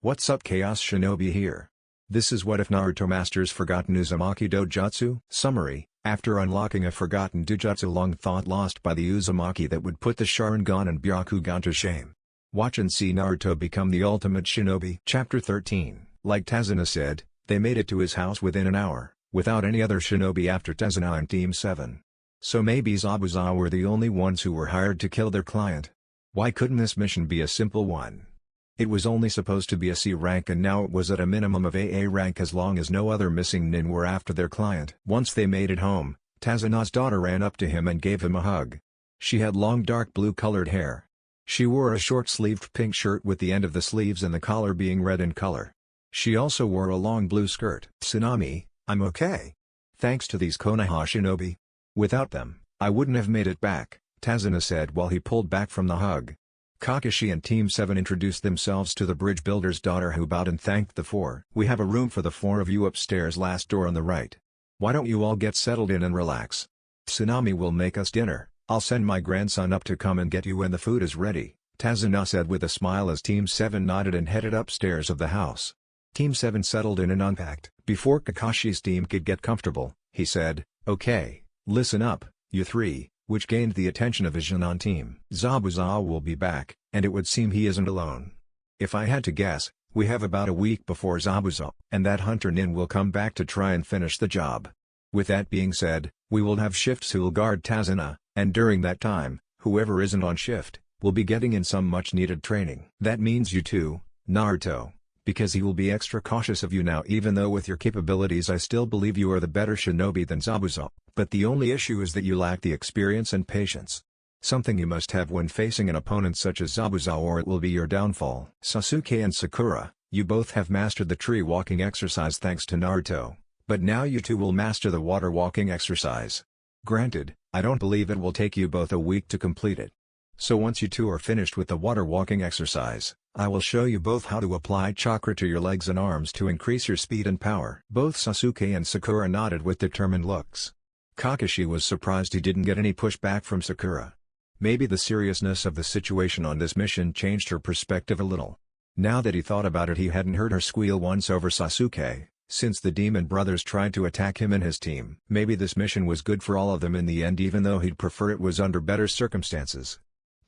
What's up, Chaos Shinobi here. This is What If Naruto masters forgotten Uzumaki Dojutsu. Summary: after unlocking a forgotten Dojutsu long thought lost by the Uzumaki that would put the Sharingan and byakugan to shame. Watch and see Naruto become the ultimate shinobi. Chapter 13. Like Tazuna said, they made it to his house within an hour, without any other shinobi after Tazuna and Team 7. So maybe Zabuza were the only ones who were hired to kill their client. Why couldn't this mission be a simple one? It was only supposed to be a C rank and now it was at a minimum of AA rank as long as no other missing nin were after their client. Once they made it home, Tazuna's daughter ran up to him and gave him a hug. She had long dark blue colored hair. She wore a short-sleeved pink shirt with the end of the sleeves and the collar being red in color. She also wore a long blue skirt. Tsunami, I'm okay. Thanks to these Konoha shinobi. Without them, I wouldn't have made it back, Tazuna said while he pulled back from the hug. Kakashi and Team 7 introduced themselves to the bridge builder's daughter who bowed and thanked the four. We have a room for the four of you upstairs, last door on the right. Why don't you all get settled in and relax? Tsunami will make us dinner. I'll send my grandson up to come and get you when the food is ready, Tazuna said with a smile as Team 7 nodded and headed upstairs of the house. Team 7 settled in and unpacked. Before Kakashi's team could get comfortable, he said, "Okay, listen up, you three," which gained the attention of his Jonan team. Zabuza will be back, and it would seem he isn't alone. If I had to guess, we have about a week before Zabuza and that hunter nin will come back to try and finish the job. With that being said, we will have shifts who will guard Tazuna, and during that time, whoever isn't on shift, will be getting in some much-needed training. That means you too, Naruto, because he will be extra cautious of you now. Even though with your capabilities I still believe you are the better shinobi than Zabuza, but the only issue is that you lack the experience and patience. Something you must have when facing an opponent such as Zabuza or it will be your downfall. Sasuke and Sakura, you both have mastered the tree walking exercise thanks to Naruto, but now you two will master the water walking exercise. Granted, I don't believe it will take you both a week to complete it. So once you two are finished with the water walking exercise, I will show you both how to apply chakra to your legs and arms to increase your speed and power. Both Sasuke and Sakura nodded with determined looks. Kakashi was surprised he didn't get any pushback from Sakura. Maybe the seriousness of the situation on this mission changed her perspective a little. Now that he thought about it, he hadn't heard her squeal once over Sasuke, since the demon brothers tried to attack him and his team. Maybe this mission was good for all of them in the end, even though he'd prefer it was under better circumstances.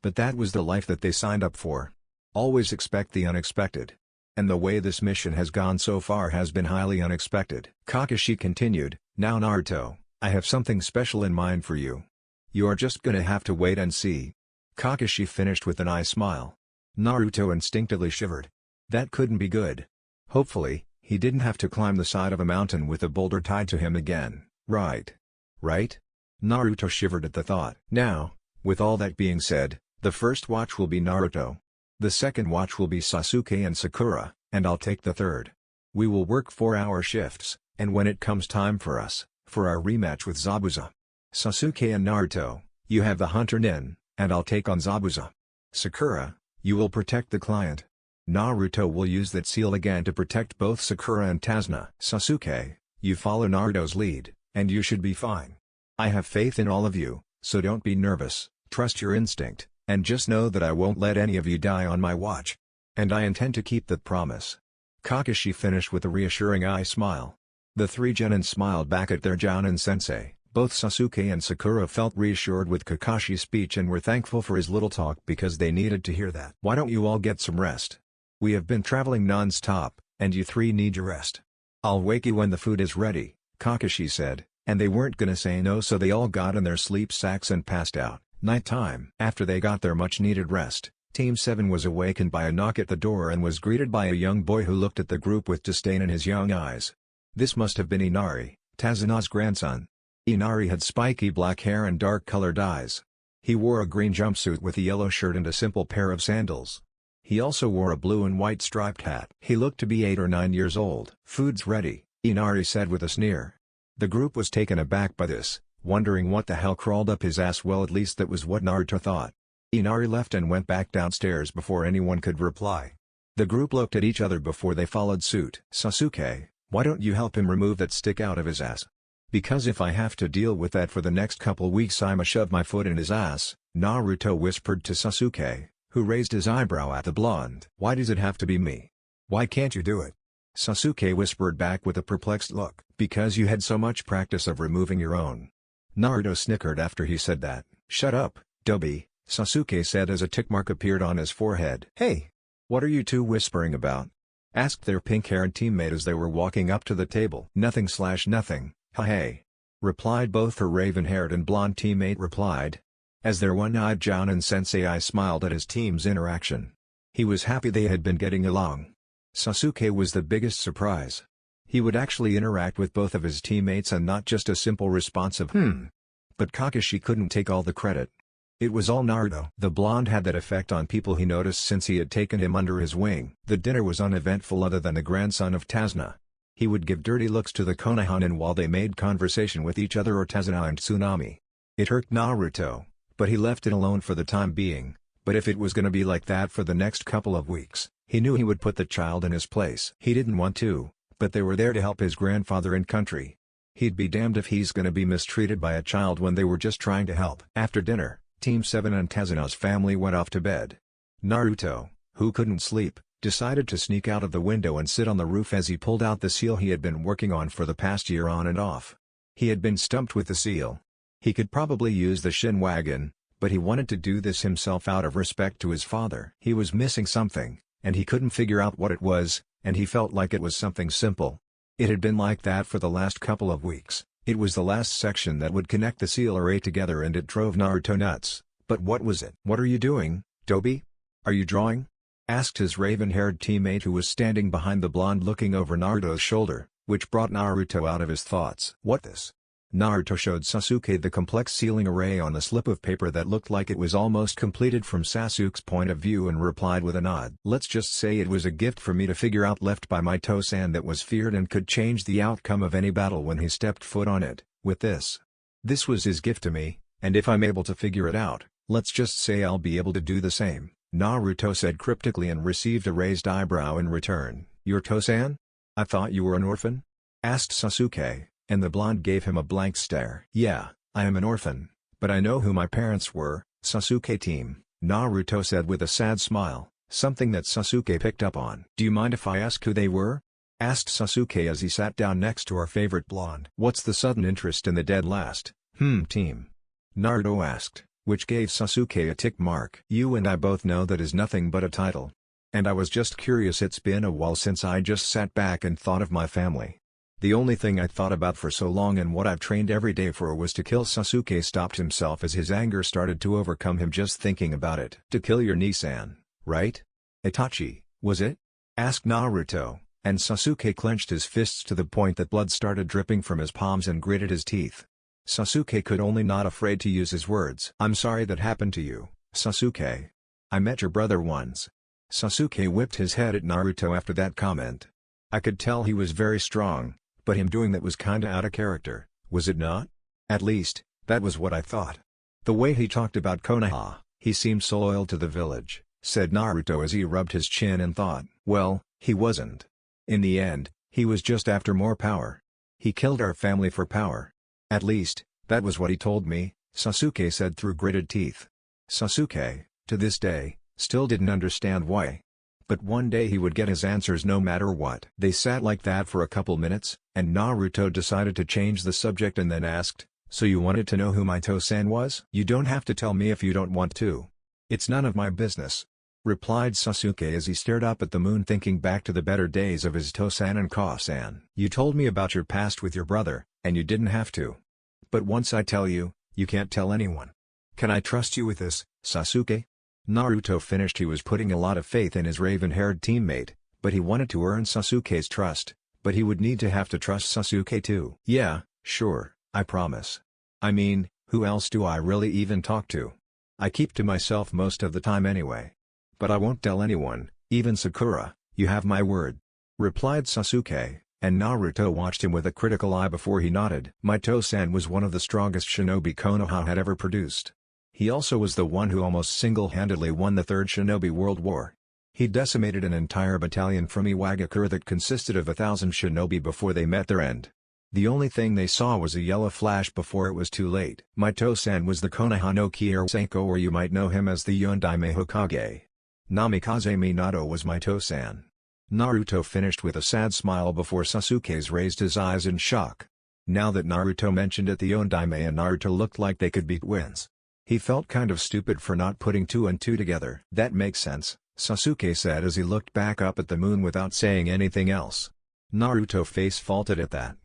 But that was the life that they signed up for. Always expect the unexpected. And the way this mission has gone so far has been highly unexpected. Kakashi continued, "Now Naruto, I have something special in mind for you. You are just gonna have to wait and see." Kakashi finished with an eye smile. Naruto instinctively shivered. That couldn't be good. Hopefully, he didn't have to climb the side of a mountain with a boulder tied to him again, right? Right? Naruto shivered at the thought. Now, with all that being said, the first watch will be Naruto. The second watch will be Sasuke and Sakura, and I'll take the third. We will work 4-hour shifts, and when it comes time for our rematch with Zabuza. Sasuke and Naruto, you have the hunter nin, and I'll take on Zabuza. Sakura, you will protect the client. Naruto will use that seal again to protect both Sakura and Tazuna. Sasuke, you follow Naruto's lead, and you should be fine. I have faith in all of you, so don't be nervous, trust your instinct. And just know that I won't let any of you die on my watch. And I intend to keep that promise. Kakashi finished with a reassuring eye smile. The three genin smiled back at their Jounin sensei. Both Sasuke and Sakura felt reassured with Kakashi's speech and were thankful for his little talk because they needed to hear that. Why don't you all get some rest? We have been traveling non-stop, and you three need your rest. I'll wake you when the food is ready, Kakashi said, and they weren't gonna say no, so they all got in their sleep sacks and passed out. Nighttime. After they got their much-needed rest, Team 7 was awakened by a knock at the door and was greeted by a young boy who looked at the group with disdain in his young eyes. This must have been Inari, Tazuna's grandson. Inari had spiky black hair and dark-colored eyes. He wore a green jumpsuit with a yellow shirt and a simple pair of sandals. He also wore a blue and white striped hat. He looked to be 8 or 9 years old. "Food's ready," Inari said with a sneer. The group was taken aback by this, wondering what the hell crawled up his ass. Well, at least that was what Naruto thought. Inari left and went back downstairs before anyone could reply. The group looked at each other before they followed suit. "Sasuke, why don't you help him remove that stick out of his ass?" "Because if I have to deal with that for the next couple weeks I'ma shove my foot in his ass," Naruto whispered to Sasuke, who raised his eyebrow at the blonde. "Why does it have to be me? Why can't you do it? Sasuke whispered back with a perplexed look. Because you had so much practice of removing your own. Naruto snickered after he said that. Shut up, Dobi, Sasuke said as a tick mark appeared on his forehead. Hey! What are you two whispering about? Asked their pink-haired teammate as they were walking up to the table. Nothing, hey. Replied both her raven-haired and blonde teammate replied. As their one-eyed Jounin sensei smiled at his team's interaction. He was happy they had been getting along. Sasuke was the biggest surprise. He would actually interact with both of his teammates and not just a simple response of But Kakashi couldn't take all the credit. It was all Naruto. The blonde had that effect on people he noticed since he had taken him under his wing. The dinner was uneventful other than the grandson of Tazuna. He would give dirty looks to the Konohanin while they made conversation with each other or Tazuna and Tsunami. It hurt Naruto, but he left it alone for the time being. But if it was gonna be like that for the next couple of weeks, he knew he would put the child in his place. He didn't want to, but they were there to help his grandfather and country. He'd be damned if he's gonna be mistreated by a child when they were just trying to help. After dinner, Team 7 and Tazuna's family went off to bed. Naruto, who couldn't sleep, decided to sneak out of the window and sit on the roof as he pulled out the seal he had been working on for the past year on and off. He had been stumped with the seal. He could probably use the shin wagon, but he wanted to do this himself out of respect to his father. He was missing something, and he couldn't figure out what it was, and he felt like it was something simple. It had been like that for the last couple of weeks. It was the last section that would connect the seal array together and it drove Naruto nuts. But what was it? What are you doing, Dobi? Are you drawing? Asked his raven-haired teammate who was standing behind the blonde looking over Naruto's shoulder, which brought Naruto out of his thoughts. What this? Naruto showed Sasuke the complex sealing array on a slip of paper that looked like it was almost completed from Sasuke's point of view and replied with a nod. Let's just say it was a gift for me to figure out left by my Tosan that was feared and could change the outcome of any battle when he stepped foot on it. With this was his gift to me, and if I'm able to figure it out, let's just say I'll be able to do the same, Naruto said cryptically and received a raised eyebrow in return. Your Tosan? I thought you were an orphan? Asked Sasuke. And the blonde gave him a blank stare. Yeah, I am an orphan, but I know who my parents were, Sasuke team, Naruto said with a sad smile, something that Sasuke picked up on. Do you mind if I ask who they were? Asked Sasuke as he sat down next to our favorite blonde. What's the sudden interest in the dead last, team? Naruto asked, which gave Sasuke a tick mark. You and I both know that is nothing but a title. And I was just curious, it's been a while since I just sat back and thought of my family. The only thing I thought about for so long and what I've trained every day for was to kill. Sasuke stopped himself as his anger started to overcome him just thinking about it. To kill your Nisan, right? Itachi, was it? Asked Naruto, and Sasuke clenched his fists to the point that blood started dripping from his palms and gritted his teeth. Sasuke could only not afraid to use his words. I'm sorry that happened to you, Sasuke. I met your brother once. Sasuke whipped his head at Naruto after that comment. I could tell he was very strong. But him doing that was kinda out of character, was it not? At least, that was what I thought. The way he talked about Konoha, he seemed so loyal to the village, said Naruto as he rubbed his chin and thought. Well, he wasn't. In the end, he was just after more power. He killed our family for power. At least, that was what he told me, Sasuke said through gritted teeth. Sasuke, to this day, still didn't understand why. But one day he would get his answers no matter what. They sat like that for a couple minutes, and Naruto decided to change the subject and then asked, so you wanted to know who my Tosan was? You don't have to tell me if you don't want to. It's none of my business, replied Sasuke as he stared up at the moon thinking back to the better days of his Tosan and Kasan. You told me about your past with your brother, and you didn't have to. But once I tell you, you can't tell anyone. Can I trust you with this, Sasuke? Naruto finished. He was putting a lot of faith in his raven-haired teammate, but he wanted to earn Sasuke's trust, but he would need to have to trust Sasuke too. Yeah, sure, I promise. I mean, who else do I really even talk to? I keep to myself most of the time anyway. But I won't tell anyone, even Sakura, you have my word. Replied Sasuke, and Naruto watched him with a critical eye before he nodded. My Tosan was one of the strongest shinobi Konoha had ever produced. He also was the one who almost single-handedly won the Third Shinobi World War. He decimated an entire battalion from Iwagakure that consisted of 1,000 shinobi before they met their end. The only thing they saw was a yellow flash before it was too late. My Tosan was the Konoha no Kyosenko, or you might know him as the Yondaime Hokage. Namikaze Minato was my Tosan. Naruto finished with a sad smile before Sasuke's raised his eyes in shock. Now that Naruto mentioned it, the Ondaime and Naruto looked like they could be twins. He felt kind of stupid for not putting two and two together. That makes sense, Sasuke said as he looked back up at the moon without saying anything else. Naruto face faulted at that.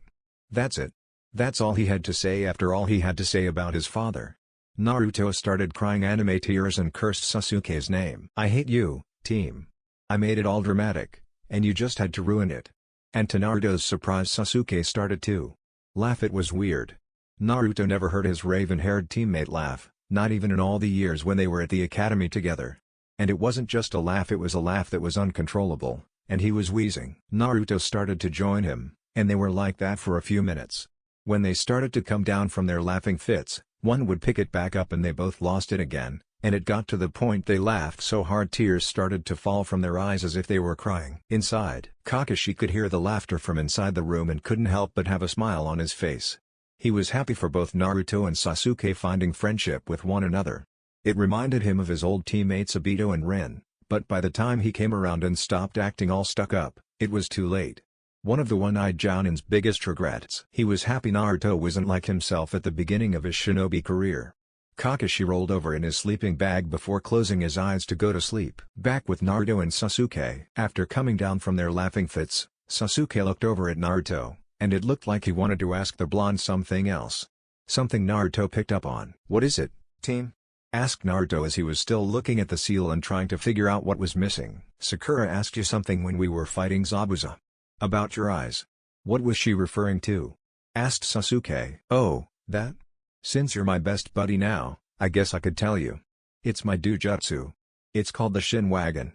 That's it. That's all he had to say after all he had to say about his father. Naruto started crying anime tears and cursed Sasuke's name. I hate you, team. I made it all dramatic, and you just had to ruin it. And to Naruto's surprise, Sasuke started to laugh. It was weird. Naruto never heard his raven-haired teammate laugh, not even in all the years when they were at the academy together. And it wasn't just a laugh, it was a laugh that was uncontrollable, and he was wheezing. Naruto started to join him, and they were like that for a few minutes. When they started to come down from their laughing fits, one would pick it back up and they both lost it again, and it got to the point they laughed so hard tears started to fall from their eyes as if they were crying. Inside, Kakashi could hear the laughter from inside the room and couldn't help but have a smile on his face. He was happy for both Naruto and Sasuke finding friendship with one another. It reminded him of his old teammates Obito and Rin, but by the time he came around and stopped acting all stuck up, it was too late. One of the one-eyed Jounin's biggest regrets. He was happy Naruto wasn't like himself at the beginning of his shinobi career. Kakashi rolled over in his sleeping bag before closing his eyes to go to sleep. Back with Naruto and Sasuke. After coming down from their laughing fits, Sasuke looked over at Naruto, and it looked like he wanted to ask the blonde something else. Something Naruto picked up on. What is it, team? Asked Naruto as he was still looking at the seal and trying to figure out what was missing. Sakura asked you something when we were fighting Zabuza. About your eyes. What was she referring to? Asked Sasuke. Oh, that? Since you're my best buddy now, I guess I could tell you. It's my Dojutsu. It's called the Shinwagon.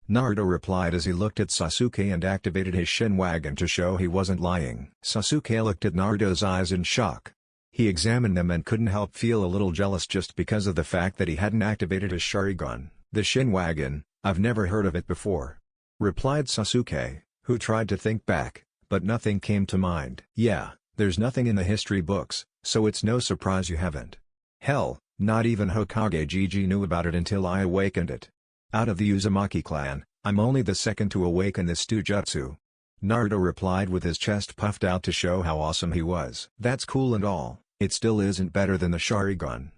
Naruto replied as he looked at Sasuke and activated his Shinwagon to show he wasn't lying. Sasuke looked at Naruto's eyes in shock. He examined them and couldn't help feel a little jealous just because of the fact that he hadn't activated his Sharingan. The Shinwagon, I've never heard of it before. Replied Sasuke, who tried to think back, but nothing came to mind. Yeah, there's nothing in the history books, so it's no surprise you haven't. Hell, not even Hokage Gigi knew about it until I awakened it. Out of the Uzumaki clan, I'm only the second to awaken this Dojutsu. Naruto replied with his chest puffed out to show how awesome he was. That's cool and all, it still isn't better than the Sharingan.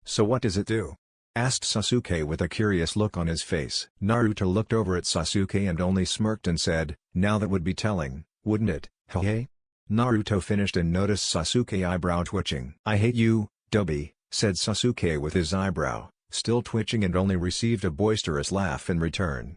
So what does it do? Asked Sasuke with a curious look on his face. Naruto looked over at Sasuke and only smirked and said, now that would be telling, wouldn't it, hey? Naruto finished and noticed Sasuke eyebrow twitching. I hate you, Dobi, said Sasuke with his eyebrow still twitching and only received a boisterous laugh in return.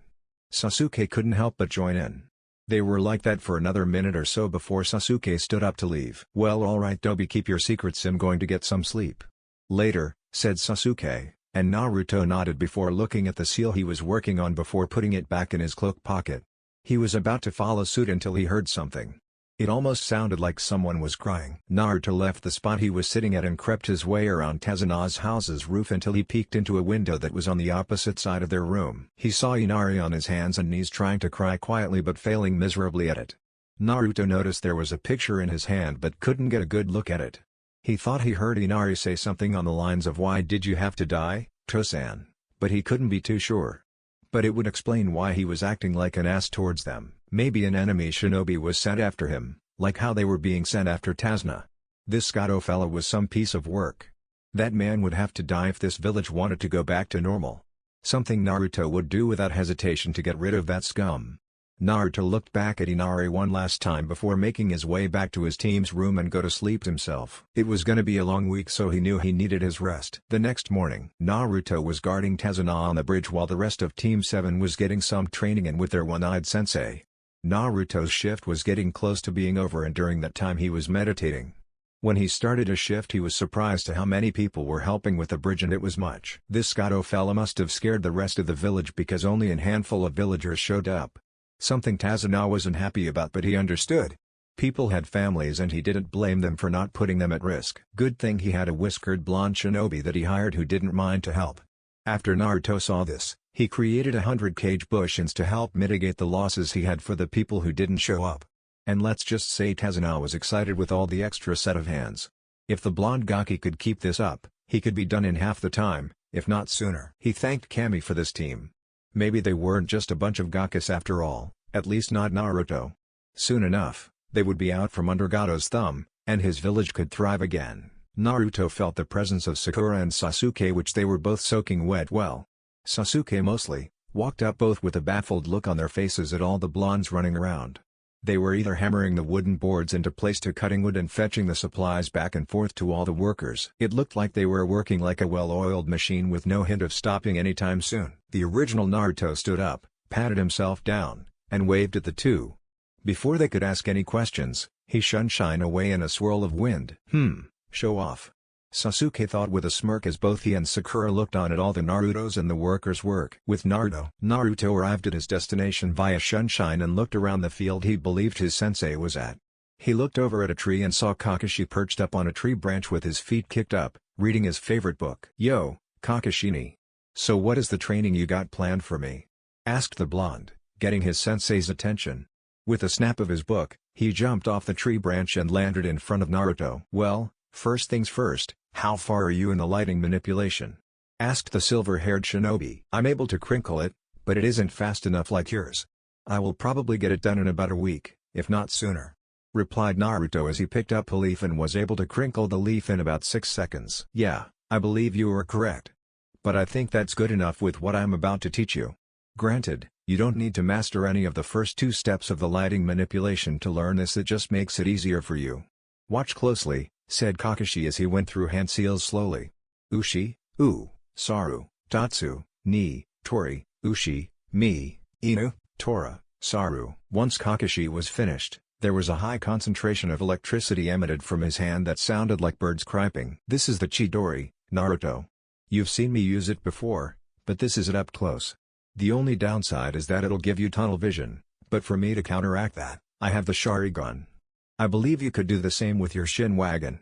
Sasuke couldn't help but join in. They were like that for another minute or so before Sasuke stood up to leave. Well, alright Dobi, keep your secrets, I'm going to get some sleep. Later, said Sasuke, and Naruto nodded before looking at the seal he was working on before putting it back in his cloak pocket. He was about to follow suit until he heard something. It almost sounded like someone was crying. Naruto left the spot he was sitting at and crept his way around Tezuna's house's roof until he peeked into a window that was on the opposite side of their room. He saw Inari on his hands and knees trying to cry quietly but failing miserably at it. Naruto noticed there was a picture in his hand but couldn't get a good look at it. He thought he heard Inari say something on the lines of "Why did you have to die, Tosan?" but he couldn't be too sure. But it would explain why he was acting like an ass towards them. Maybe an enemy shinobi was sent after him, like how they were being sent after Tazuna. This Gato fella was some piece of work. That man would have to die if this village wanted to go back to normal. Something Naruto would do without hesitation to get rid of that scum. Naruto looked back at Inari one last time before making his way back to his team's room and go to sleep himself. It was gonna be a long week, so he knew he needed his rest. The next morning, Naruto was guarding Tazuna on the bridge while the rest of Team 7 was getting some training in with their one-eyed sensei. Naruto's shift was getting close to being over, and during that time he was meditating. When he started his shift he was surprised to how many people were helping with the bridge, and it was much. This Gato fella must have scared the rest of the village because only a handful of villagers showed up. Something Tazuna wasn't happy about, but he understood. People had families and he didn't blame them for not putting them at risk. Good thing he had a whiskered blonde shinobi that he hired who didn't mind to help. After Naruto saw this, he created 100 cage bushins to help mitigate the losses he had for the people who didn't show up. And let's just say Tazuna was excited with all the extra set of hands. If the blonde gaki could keep this up, he could be done in half the time, if not sooner. He thanked Kami for this team. Maybe they weren't just a bunch of gakis after all. at least not Naruto. Soon enough, they would be out from under Gato's thumb, and his village could thrive again. Naruto felt the presence of Sakura and Sasuke, which they were both soaking wet. Well, Sasuke mostly, walked up both with a baffled look on their faces at all the blondes running around. They were either hammering the wooden boards into place to cutting wood and fetching the supplies back and forth to all the workers. It looked like they were working like a well-oiled machine with no hint of stopping anytime soon. The original Naruto stood up, patted himself down, and waved at the two. Before they could ask any questions, he shine away in a swirl of wind. Show off. Sasuke thought with a smirk as both he and Sakura looked on at all the Narutos and the workers' work. With Naruto arrived at his destination via sunshine and looked around the field he believed his sensei was at. He looked over at a tree and saw Kakashi perched up on a tree branch with his feet kicked up, reading his favorite book. "Yo, Kakashi-ni. So what is the training you got planned for me?" asked the blonde, getting his sensei's attention. With a snap of his book, he jumped off the tree branch and landed in front of Naruto. "Well, first things first, how far are you in the lighting manipulation?" asked the silver-haired shinobi. "I'm able to crinkle it, but it isn't fast enough like yours. I will probably get it done in about a week, if not sooner," replied Naruto as he picked up a leaf and was able to crinkle the leaf in about 6 seconds. "Yeah, I believe you are correct. But I think that's good enough with what I'm about to teach you. Granted, you don't need to master any of the first 2 steps of the lighting manipulation to learn this, it just makes it easier for you. Watch closely," said Kakashi as he went through hand seals slowly. Ushi, U, Saru, Tatsu, Ni, Tori, Ushi, Mi, Inu, Tora, Saru. Once Kakashi was finished, there was a high concentration of electricity emitted from his hand that sounded like birds criping. "This is the Chidori, Naruto. You've seen me use it before, but this is it up close. The only downside is that it'll give you tunnel vision, but for me to counteract that, I have the Sharingan. I believe you could do the same with your Shinwagon.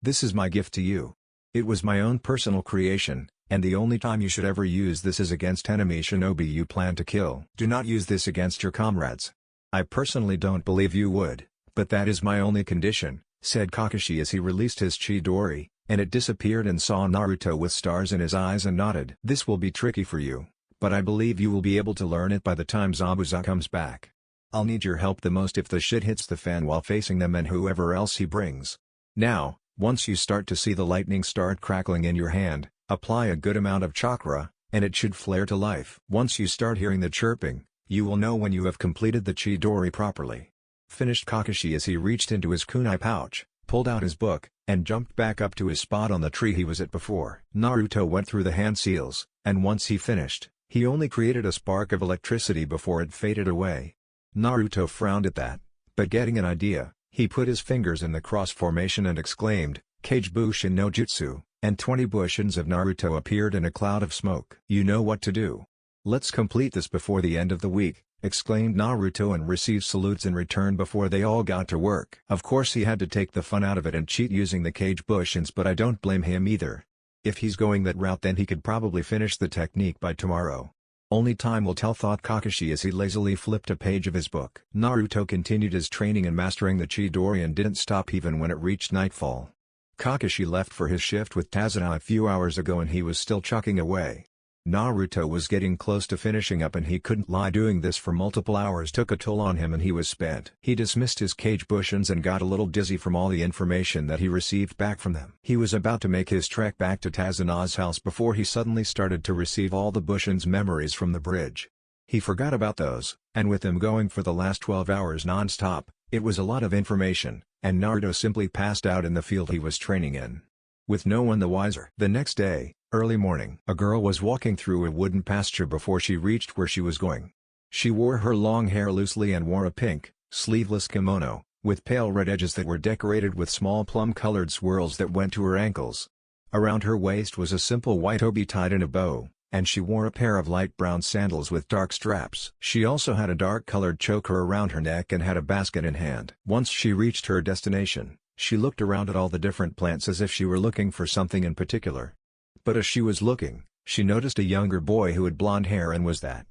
This is my gift to you. It was my own personal creation, and the only time you should ever use this is against enemy shinobi you plan to kill. Do not use this against your comrades. I personally don't believe you would, but that is my only condition," said Kakashi as he released his Chidori, and it disappeared and saw Naruto with stars in his eyes and nodded. "This will be tricky for you, but I believe you will be able to learn it by the time Zabuza comes back. I'll need your help the most if the shit hits the fan while facing them and whoever else he brings. Now, once you start to see the lightning start crackling in your hand, apply a good amount of chakra, and it should flare to life. Once you start hearing the chirping, you will know when you have completed the Chidori properly," finished Kakashi as he reached into his kunai pouch, pulled out his book, and jumped back up to his spot on the tree he was at before. Naruto went through the hand seals, and once he finished, he only created a spark of electricity before it faded away. Naruto frowned at that, but getting an idea, he put his fingers in the cross formation and exclaimed, "Kage Bushin no Jutsu," and 20 Bushins of Naruto appeared in a cloud of smoke. "You know what to do. Let's complete this before the end of the week," exclaimed Naruto and received salutes in return before they all got to work. Of course he had to take the fun out of it and cheat using the Kage Bushins, but I don't blame him either. If he's going that route then he could probably finish the technique by tomorrow. Only time will tell, thought Kakashi as he lazily flipped a page of his book. Naruto continued his training and mastering the Chidori and didn't stop even when it reached nightfall. Kakashi left for his shift with Tazuna a few hours ago and he was still chucking away. Naruto was getting close to finishing up and he couldn't lie. Doing this for multiple hours took a toll on him and he was spent. He dismissed his Kage Bushins and got a little dizzy from all the information that he received back from them. He was about to make his trek back to Tazuna's house before he suddenly started to receive all the Bushins' memories from the bridge. He forgot about those, and with them going for the last 12 hours non-stop, it was a lot of information, and Naruto simply passed out in the field he was training in, with no one the wiser. The next day, early morning, a girl was walking through a wooden pasture before she reached where she was going. She wore her long hair loosely and wore a pink, sleeveless kimono, with pale red edges that were decorated with small plum-colored swirls that went to her ankles. Around her waist was a simple white obi tied in a bow, and she wore a pair of light brown sandals with dark straps. She also had a dark-colored choker around her neck and had a basket in hand. Once she reached her destination, she looked around at all the different plants as if she were looking for something in particular. But as she was looking, she noticed a younger boy who had blonde hair and was that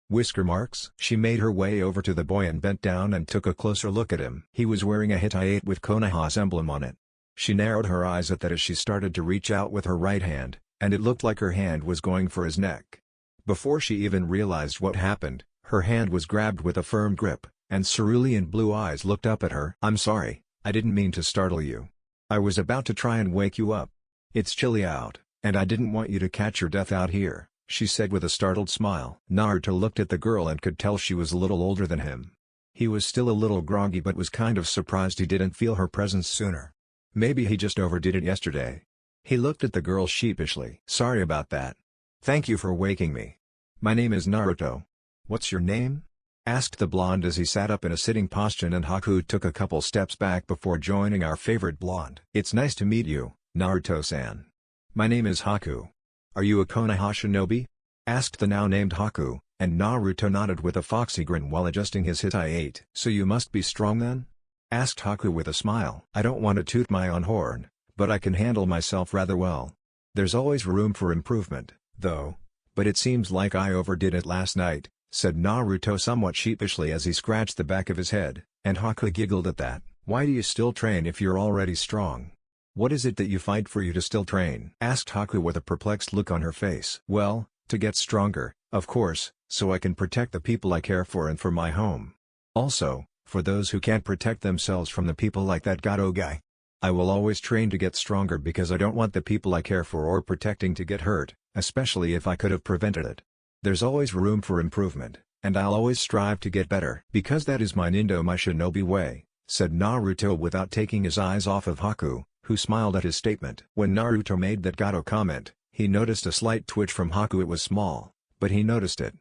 Whisker Marks. She made her way over to the boy and bent down and took a closer look at him. He was wearing a Hittite with Konoha's emblem on it. She narrowed her eyes at that as she started to reach out with her right hand, and it looked like her hand was going for his neck. Before she even realized what happened, Her hand was grabbed with a firm grip, and cerulean blue eyes looked up at her. "I'm sorry, I didn't mean to startle you. I was about to try and wake you up. It's chilly out, and I didn't want you to catch your death out here," she said with a startled smile. Naruto looked at the girl and could tell she was a little older than him. He was still a little groggy but was kind of surprised he didn't feel her presence sooner. Maybe he just overdid it yesterday. He looked at the girl sheepishly. "Sorry about that. Thank you for waking me. My name is Naruto." "What's your name?" asked the blonde as he sat up in a sitting posture, and Haku took a couple steps back before joining our favorite blonde. "It's nice to meet you, Naruto-san. My name is Haku. Are you a Konoha shinobi?" asked the now-named Haku, and Naruto nodded with a foxy grin while adjusting his hitite. "So you must be strong then?" asked Haku with a smile. "I don't want to toot my own horn, but I can handle myself rather well. There's always room for improvement, though, but it seems like I overdid it last night," said Naruto somewhat sheepishly as he scratched the back of his head, and Haku giggled at that. "Why do you still train if you're already strong? What is it that you fight for you to still train?" asked Haku with a perplexed look on her face. "Well, to get stronger, of course, so I can protect the people I care for and for my home. Also, for those who can't protect themselves from the people like that Gato guy. I will always train to get stronger because I don't want the people I care for or protecting to get hurt, especially if I could have prevented it. There's always room for improvement, and I'll always strive to get better. Because that is my shinobi way," said Naruto without taking his eyes off of Haku, who smiled at his statement. When Naruto made that Gato comment, he noticed a slight twitch from Haku. It was small, but he noticed it.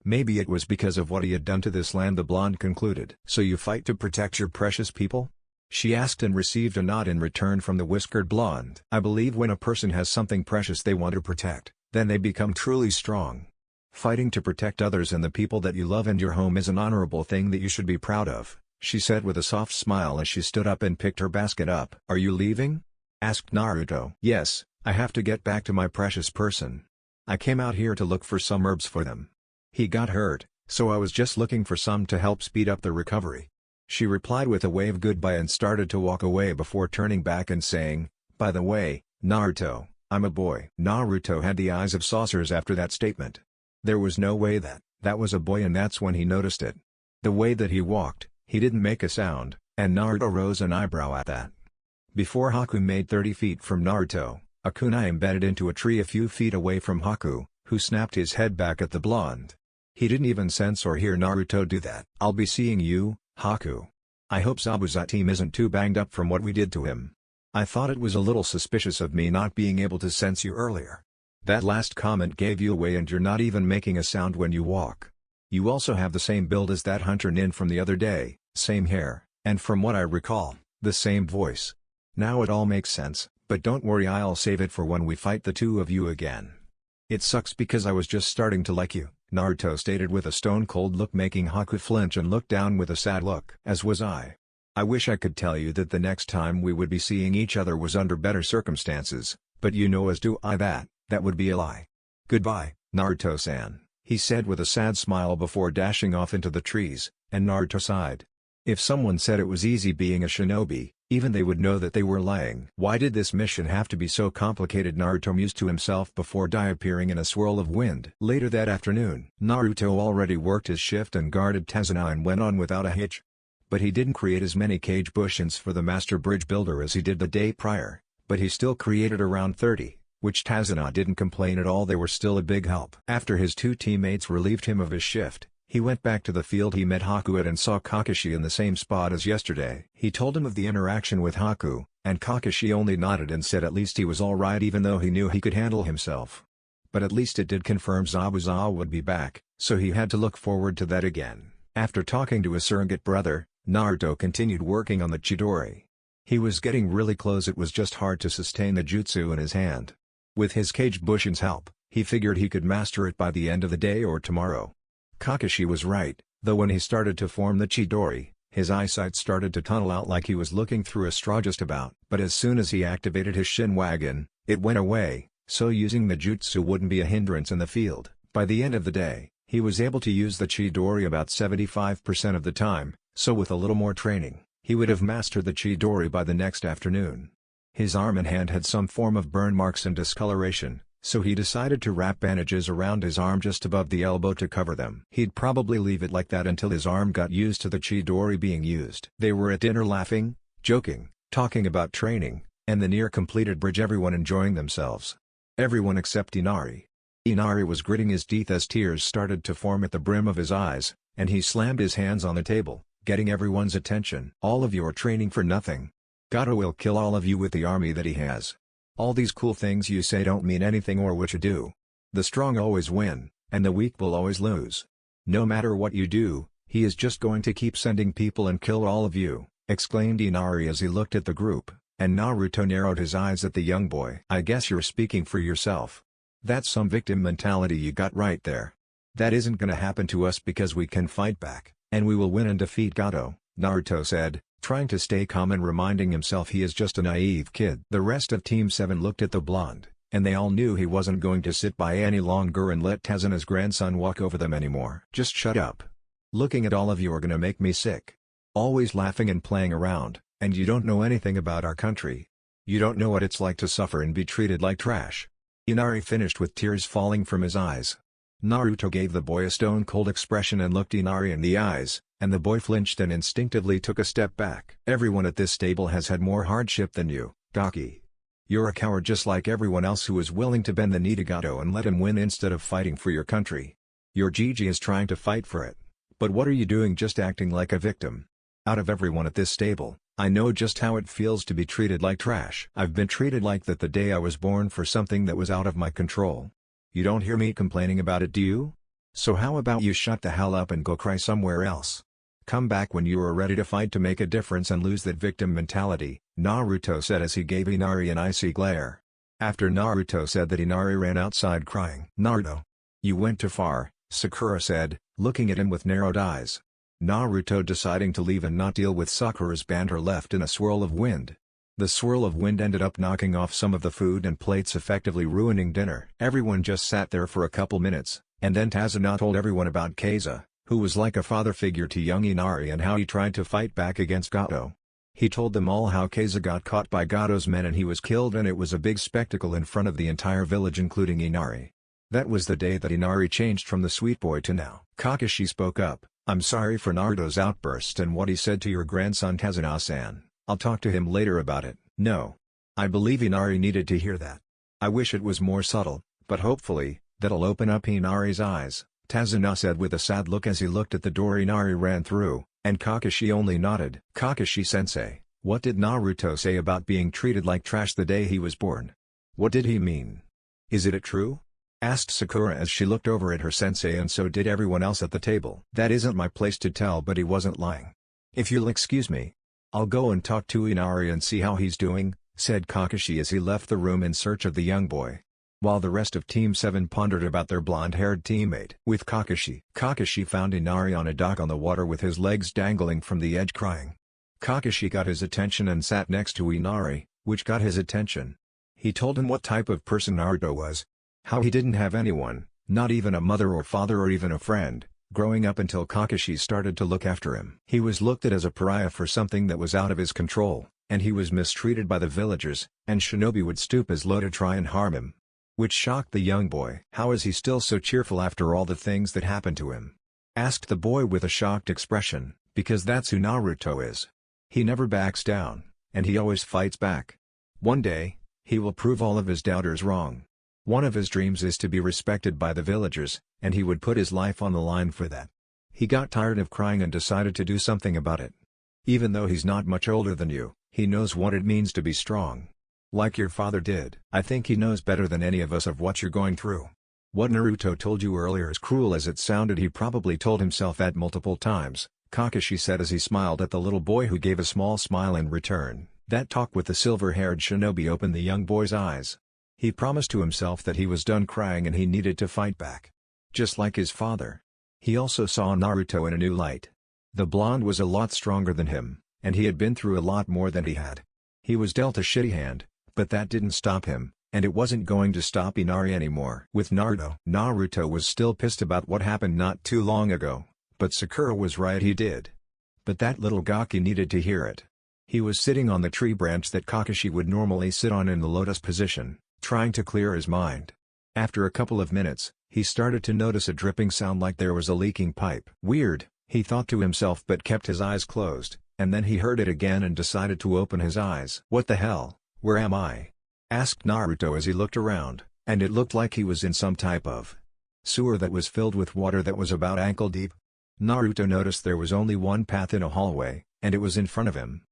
Maybe it was because of what he had done to this land, the blonde concluded. "So you fight to protect your precious people?" she asked, and received a nod in return from the whiskered blonde. "I believe when a person has something precious they want to protect, then they become truly strong. Fighting to protect others and the people that you love and your home is an honorable thing that you should be proud of," she said with a soft smile as she stood up and picked her basket up. "Are you leaving?" asked Naruto. "Yes, I have to get back to my precious person. I came out here to look for some herbs for them. He got hurt, so I was just looking for some to help speed up the recovery," she replied with a wave goodbye and started to walk away before turning back and saying, "By the way, Naruto, I'm a boy." Naruto had the eyes of saucers after that statement. There was no way that was a boy, and that's when he noticed it. The way that he walked, he didn't make a sound, and Naruto rose an eyebrow at that. Before Haku made 30 feet from Naruto, a kunai embedded into a tree a few feet away from Haku, who snapped his head back at the blonde. He didn't even sense or hear Naruto do that. "I'll be seeing you, Haku. I hope Zabuza team isn't too banged up from what we did to him. I thought it was a little suspicious of me not being able to sense you earlier. That last comment gave you away, and you're not even making a sound when you walk. You also have the same build as that hunter nin from the other day, same hair, and from what I recall, the same voice. Now it all makes sense, but don't worry, I'll save it for when we fight the two of you again. It sucks because I was just starting to like you," Naruto stated with a stone-cold look, making Haku flinch and look down with a sad look. "As was I. I wish I could tell you that the next time we would be seeing each other was under better circumstances, but you know as do I that would be a lie. Goodbye, Naruto-san," he said with a sad smile before dashing off into the trees, and Naruto sighed. If someone said it was easy being a shinobi, even they would know that they were lying. Why did this mission have to be so complicated? Naruto mused to himself before disappearing in a swirl of wind. Later that afternoon, Naruto already worked his shift and guarded Tazuna and went on without a hitch. But he didn't create as many cage bushins for the master bridge builder as he did the day prior, but he still created around 30, which Tazuna didn't complain at all. They were still a big help. After his two teammates relieved him of his shift, he went back to the field he met Haku at and saw Kakashi in the same spot as yesterday. He told him of the interaction with Haku, and Kakashi only nodded and said at least he was alright, even though he knew he could handle himself. But at least it did confirm Zabuza would be back, so he had to look forward to that again. After talking to his surrogate brother, Naruto continued working on the Chidori. He was getting really close. It was just hard to sustain the jutsu in his hand. With his cage bushin's help, he figured he could master it by the end of the day or tomorrow. Kakashi was right, though when he started to form the Chidori, his eyesight started to tunnel out like he was looking through a straw just about. But as soon as he activated his Shin Wagon, it went away, so using the jutsu wouldn't be a hindrance in the field. By the end of the day, he was able to use the Chidori about 75% of the time, so with a little more training, he would have mastered the Chidori by the next afternoon. His arm and hand had some form of burn marks and discoloration, so he decided to wrap bandages around his arm just above the elbow to cover them. He'd probably leave it like that until his arm got used to the Chidori being used. They were at dinner laughing, joking, talking about training, and the near-completed bridge, everyone enjoying themselves. Everyone except Inari. Inari was gritting his teeth as tears started to form at the brim of his eyes, and he slammed his hands on the table, getting everyone's attention. All of your training for nothing. Gato will kill all of you with the army that he has. All these cool things you say don't mean anything or what you do. The strong always win, and the weak will always lose. No matter what you do, he is just going to keep sending people and kill all of you, exclaimed Inari as he looked at the group, and Naruto narrowed his eyes at the young boy. I guess you're speaking for yourself. That's some victim mentality you got right there. That isn't gonna happen to us because we can fight back, and we will win and defeat Gato, Naruto said, trying to stay calm and reminding himself he is just a naive kid. The rest of Team 7 looked at the blonde, and they all knew he wasn't going to sit by any longer and let Tazuna's grandson walk over them anymore. Just shut up. Looking at all of you are gonna make me sick. Always laughing and playing around, and you don't know anything about our country. You don't know what it's like to suffer and be treated like trash. Inari finished with tears falling from his eyes. Naruto gave the boy a stone-cold expression and looked Inari in the eyes, and the boy flinched and instinctively took a step back. Everyone at this table has had more hardship than you, Gaki. You're a coward just like everyone else who is willing to bend the knee to Gato and let him win instead of fighting for your country. Your Gigi is trying to fight for it. But what are you doing just acting like a victim? Out of everyone at this table, I know just how it feels to be treated like trash. I've been treated like that the day I was born for something that was out of my control. You don't hear me complaining about it, do you? So how about you shut the hell up and go cry somewhere else? Come back when you are ready to fight to make a difference and lose that victim mentality, Naruto said as he gave Inari an icy glare. After Naruto said that, Inari ran outside crying. Naruto. You went too far, Sakura said, looking at him with narrowed eyes. Naruto deciding to leave and not deal with Sakura's banter left in a swirl of wind. The swirl of wind ended up knocking off some of the food and plates, effectively ruining dinner. Everyone just sat there for a couple minutes, and then Tazuna told everyone about Keiza, who was like a father figure to young Inari, and how he tried to fight back against Gato. He told them all how Keiza got caught by Gato's men and he was killed, and it was a big spectacle in front of the entire village including Inari. That was the day that Inari changed from the sweet boy to now. Kakashi spoke up. I'm sorry for Naruto's outburst and what he said to your grandson Tazuna-san. I'll talk to him later about it. No. I believe Inari needed to hear that. I wish it was more subtle, but hopefully, that'll open up Inari's eyes, Tazuna said with a sad look as he looked at the door Inari ran through, and Kakashi only nodded. Kakashi-sensei, what did Naruto say about being treated like trash the day he was born? What did he mean? Is it true? Asked Sakura as she looked over at her sensei, and so did everyone else at the table. That isn't my place to tell, but he wasn't lying. If you'll excuse me, I'll go and talk to Inari and see how he's doing, said Kakashi as he left the room in search of the young boy. While the rest of Team 7 pondered about their blonde-haired teammate. With Kakashi found Inari on a dock on the water with his legs dangling from the edge crying. Kakashi got his attention and sat next to Inari, which got his attention. He told him what type of person Naruto was. How he didn't have anyone, not even a mother or father or even a friend, growing up until Kakashi started to look after him. He was looked at as a pariah for something that was out of his control, and he was mistreated by the villagers, and Shinobi would stoop as low to try and harm him. Which shocked the young boy. How is he still so cheerful after all the things that happened to him? Asked the boy with a shocked expression, because that's who Naruto is. He never backs down, and he always fights back. One day, he will prove all of his doubters wrong. One of his dreams is to be respected by the villagers, and he would put his life on the line for that. He got tired of crying and decided to do something about it. Even though he's not much older than you, he knows what it means to be strong. Like your father did. I think he knows better than any of us of what you're going through. What Naruto told you earlier, as cruel as it sounded, he probably told himself that multiple times, Kakashi said as he smiled at the little boy, who gave a small smile in return. That talk with the silver-haired shinobi opened the young boy's eyes. He promised to himself that he was done crying and he needed to fight back. Just like his father. He also saw Naruto in a new light. The blonde was a lot stronger than him, and he had been through a lot more than he had. He was dealt a shitty hand, but that didn't stop him, and it wasn't going to stop Inari anymore. With Naruto was still pissed about what happened not too long ago, but Sakura was right, he did. But that little Gaki needed to hear it. He was sitting on the tree branch that Kakashi would normally sit on in the lotus position, trying to clear his mind. After a couple of minutes, he started to notice a dripping sound like there was a leaking pipe. Weird, he thought to himself but kept his eyes closed, and then he heard it again and decided to open his eyes. "What the hell, where am I?" asked Naruto as he looked around, and it looked like he was in some type of sewer that was filled with water that was about ankle deep. Naruto noticed there was only one path in a hallway, and it was in front of him.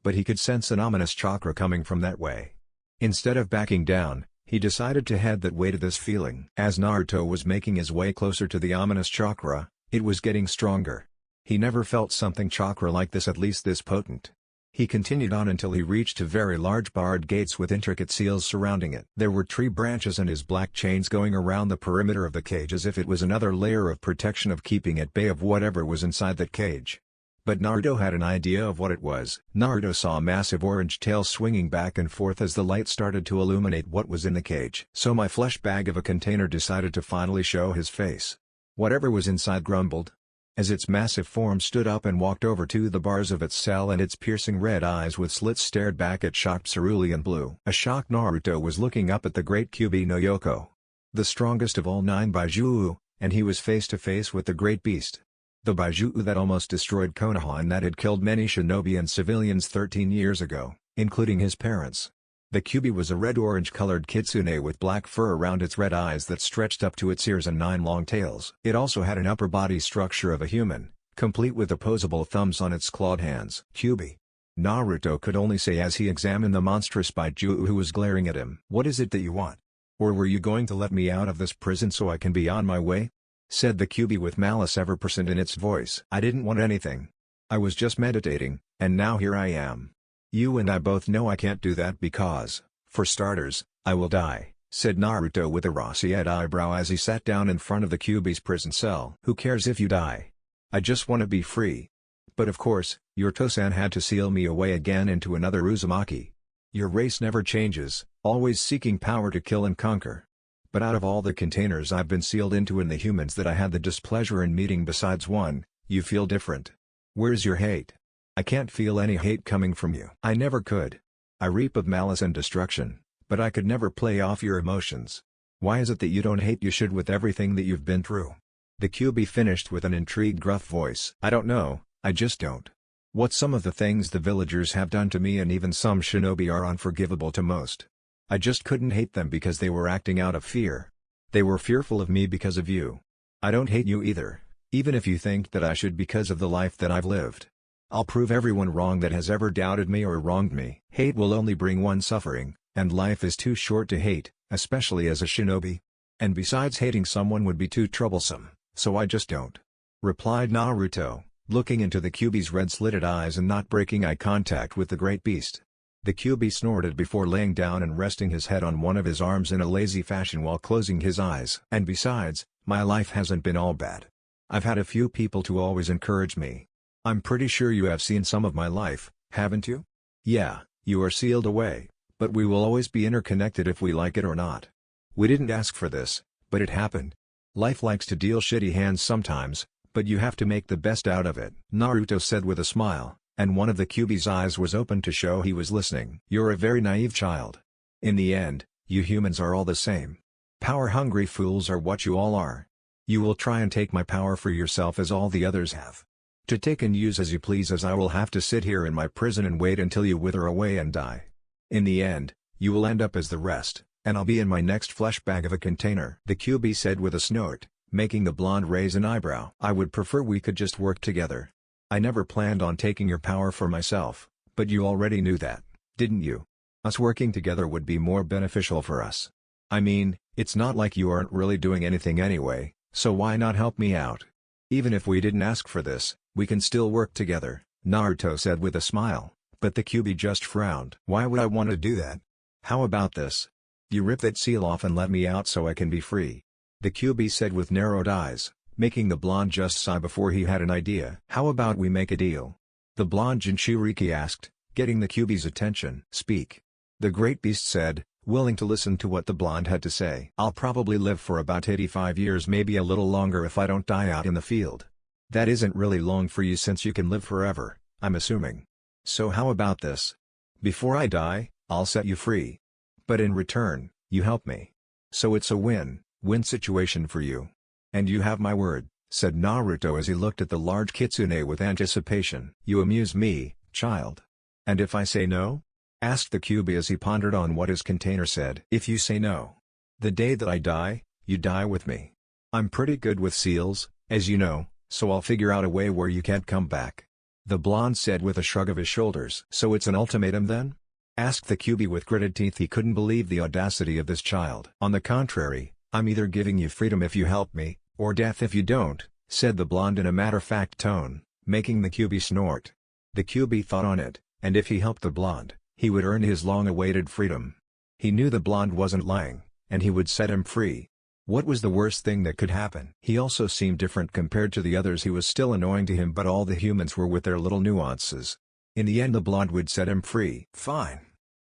But he could sense an ominous chakra coming from that way. Instead of backing down, he decided to head that way to this feeling. As Naruto was making his way closer to the ominous chakra, it was getting stronger. He never felt something chakra like this, at least this potent. He continued on until he reached two very large barred gates with intricate seals surrounding it. There were tree branches and his black chains going around the perimeter of the cage as if it was another layer of protection of keeping at bay of whatever was inside that cage. But Naruto had an idea of what it was. Naruto saw a massive orange tail swinging back and forth as the light started to illuminate what was in the cage. So my flesh bag of a container decided to finally show his face. Whatever was inside grumbled, as its massive form stood up and walked over to the bars of its cell, and its piercing red eyes with slits stared back at shocked cerulean blue. A shocked Naruto was looking up at the great Kyuubi no Yoko, the strongest of all 9 Byakugan, and he was face to face with the great beast. The Byakugan that almost destroyed Konoha and that had killed many shinobi and civilians 13 years ago, including his parents. The Kyuubi was a red-orange colored kitsune with black fur around its red eyes that stretched up to its ears and 9 long tails. It also had an upper body structure of a human, complete with opposable thumbs on its clawed hands. "Kyuubi," Naruto could only say as he examined the monstrous Byakugan who was glaring at him. "What is it that you want? Or were you going to let me out of this prison so I can be on my way?" said the Kyuubi with malice ever present in its voice. "I didn't want anything. I was just meditating, and now here I am. You and I both know I can't do that because, for starters, I will die," said Naruto with a rough-eyed eyebrow as he sat down in front of the Kyuubi's prison cell. "Who cares if you die? I just want to be free. But of course, your Tosan had to seal me away again into another Uzumaki. Your race never changes, always seeking power to kill and conquer. But out of all the containers I've been sealed into and the humans that I had the displeasure in meeting besides one, you feel different. Where's your hate? I can't feel any hate coming from you. I never could. I reap of malice and destruction, but I could never play off your emotions. Why is it that you don't hate? You should with everything that you've been through." The Kyuubi finished with an intrigued gruff voice. "I don't know, I just don't. What some of the things the villagers have done to me and even some shinobi are unforgivable to most. I just couldn't hate them because they were acting out of fear. They were fearful of me because of you. I don't hate you either, even if you think that I should because of the life that I've lived. I'll prove everyone wrong that has ever doubted me or wronged me. Hate will only bring one suffering, and life is too short to hate, especially as a shinobi. And besides, hating someone would be too troublesome, so I just don't," replied Naruto, looking into the Kyuubi's red-slitted eyes and not breaking eye contact with the great beast. The Kyuubi snorted before laying down and resting his head on one of his arms in a lazy fashion while closing his eyes. "And besides, my life hasn't been all bad. I've had a few people to always encourage me. I'm pretty sure you have seen some of my life, haven't you? Yeah, you are sealed away, but we will always be interconnected if we like it or not. We didn't ask for this, but it happened. Life likes to deal shitty hands sometimes, but you have to make the best out of it," Naruto said with a smile, and one of the Kyuubi's eyes was open to show he was listening. "You're a very naive child. In the end, you humans are all the same. Power-hungry fools are what you all are. You will try and take my power for yourself as all the others have. To take and use as you please, as I will have to sit here in my prison and wait until you wither away and die. In the end, you will end up as the rest, and I'll be in my next flesh bag of a container," the Kyuubi said with a snort, making the blonde raise an eyebrow. "I would prefer we could just work together. I never planned on taking your power for myself, but you already knew that, didn't you? Us working together would be more beneficial for us. I mean, it's not like you aren't really doing anything anyway, so why not help me out? Even if we didn't ask for this, we can still work together," Naruto said with a smile, but the Kyuubi just frowned. "Why would I want to do that? How about this? You rip that seal off and let me out so I can be free," the Kyuubi said with narrowed eyes, making the blonde just sigh before he had an idea. "How about we make a deal?" the blonde Jinchuriki asked, getting the Kyuubi's attention. "Speak," the great beast said, willing to listen to what the blonde had to say. "I'll probably live for about 85 years, maybe a little longer if I don't die out in the field. That isn't really long for you since you can live forever, I'm assuming. So how about this? Before I die, I'll set you free. But in return, you help me. So it's a win-win situation for you. And you have my word, said Naruto as he looked at the large kitsune with anticipation. You amuse me, child. And if I say no? Asked the Kyuubi as he pondered on what his container said. If you say no, the day that I die, you die with me. I'm pretty good with seals, as you know, so I'll figure out a way where you can't come back. The blonde said with a shrug of his shoulders. So it's an ultimatum then? Asked the Kyuubi with gritted teeth. He couldn't believe the audacity of this child. On the contrary, I'm either giving you freedom if you help me, or death if you don't, said the blonde in a matter-of-fact tone, making the Kyuubi snort. The Kyuubi thought on it, and if he helped the blonde, he would earn his long-awaited freedom. He knew the blonde wasn't lying, and he would set him free. What was the worst thing that could happen? He also seemed different compared to the others. He was still annoying to him, but all the humans were with their little nuances. In the end the blonde would set him free. Fine.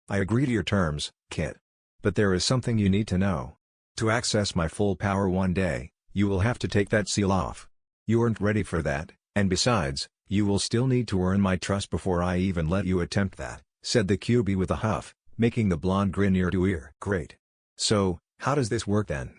I agree to your terms, kid. But there is something you need to know. To access my full power one day, you will have to take that seal off. You aren't ready for that, and besides, you will still need to earn my trust before I even let you attempt that, said the Kyuubi with a huff, making the blonde grin ear to ear. Great. So, how does this work then?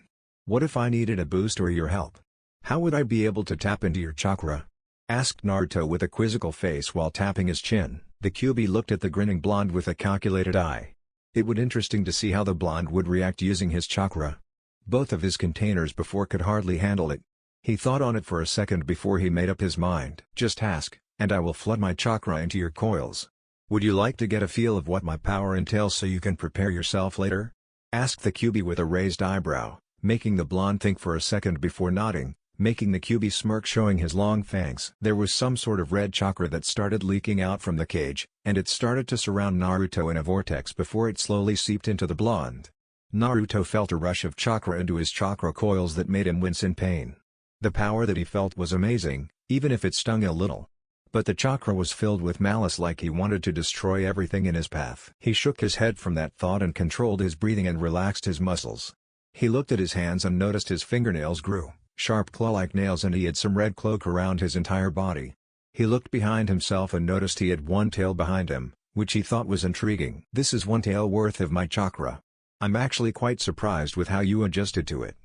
What if I needed a boost or your help? How would I be able to tap into your chakra? Asked Naruto with a quizzical face while tapping his chin. The Kyuubi looked at the grinning blonde with a calculated eye. It would be interesting to see how the blonde would react using his chakra. Both of his containers before could hardly handle it. He thought on it for a second before he made up his mind. Just ask, and I will flood my chakra into your coils. Would you like to get a feel of what my power entails so you can prepare yourself later? Asked the Kyuubi with a raised eyebrow, making the blonde think for a second before nodding, making the Kyuubi smirk, showing his long fangs. There was some sort of red chakra that started leaking out from the cage, and it started to surround Naruto in a vortex before it slowly seeped into the blonde. Naruto felt a rush of chakra into his chakra coils that made him wince in pain. The power that he felt was amazing, even if it stung a little. But the chakra was filled with malice, like he wanted to destroy everything in his path. He shook his head from that thought and controlled his breathing and relaxed his muscles. He looked at his hands and noticed his fingernails grew, sharp claw-like nails, and he had some red cloak around his entire body. He looked behind himself and noticed he had one tail behind him, which he thought was intriguing. This is one tail worth of my chakra. I'm actually quite surprised with how you adjusted to it.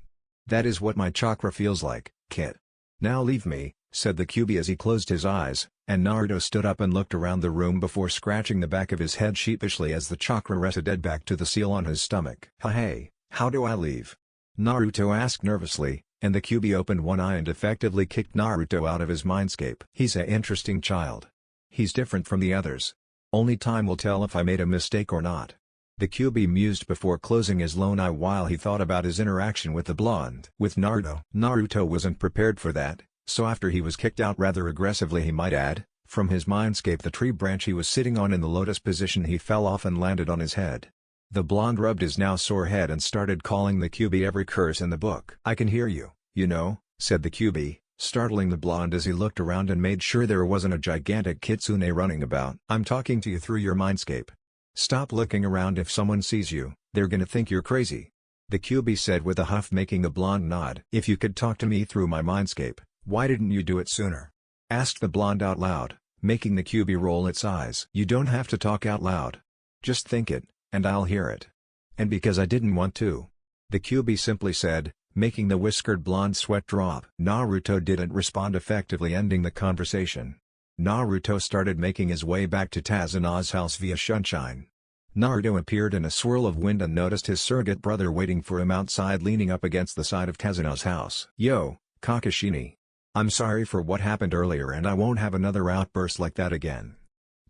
That is what my chakra feels like, kid. Now leave me, said the Kyuubi as he closed his eyes, and Naruto stood up and looked around the room before scratching the back of his head sheepishly as the chakra rested dead back to the seal on his stomach. Hey, how do I leave? Naruto asked nervously, and the Kyuubi opened one eye and effectively kicked Naruto out of his mindscape. He's an interesting child. He's different from the others. Only time will tell if I made a mistake or not. The Kyuubi mused before closing his lone eye while he thought about his interaction with the blonde. With Naruto. Naruto wasn't prepared for that, so after he was kicked out rather aggressively, he might add, from his mindscape, the tree branch he was sitting on in the lotus position, he fell off and landed on his head. The blonde rubbed his now sore head and started calling the Kyuubi every curse in the book. I can hear you, you know, said the Kyuubi, startling the blonde as he looked around and made sure there wasn't a gigantic kitsune running about. I'm talking to you through your mindscape. Stop looking around. If someone sees you, they're gonna think you're crazy. The Kyuubi said with a huff, making the blonde nod. If you could talk to me through my mindscape, why didn't you do it sooner? Asked the blonde out loud, making the Kyuubi roll its eyes. You don't have to talk out loud. Just think it, and I'll hear it. And because I didn't want to. The Kyuubi simply said, making the whiskered blonde sweat drop. Naruto didn't respond effectively, ending the conversation. Naruto started making his way back to Tazuna's house via sunshine. Naruto appeared in a swirl of wind and noticed his surrogate brother waiting for him outside, leaning up against the side of Tazuna's house. Yo, Kakashi. I'm sorry for what happened earlier, and I won't have another outburst like that again.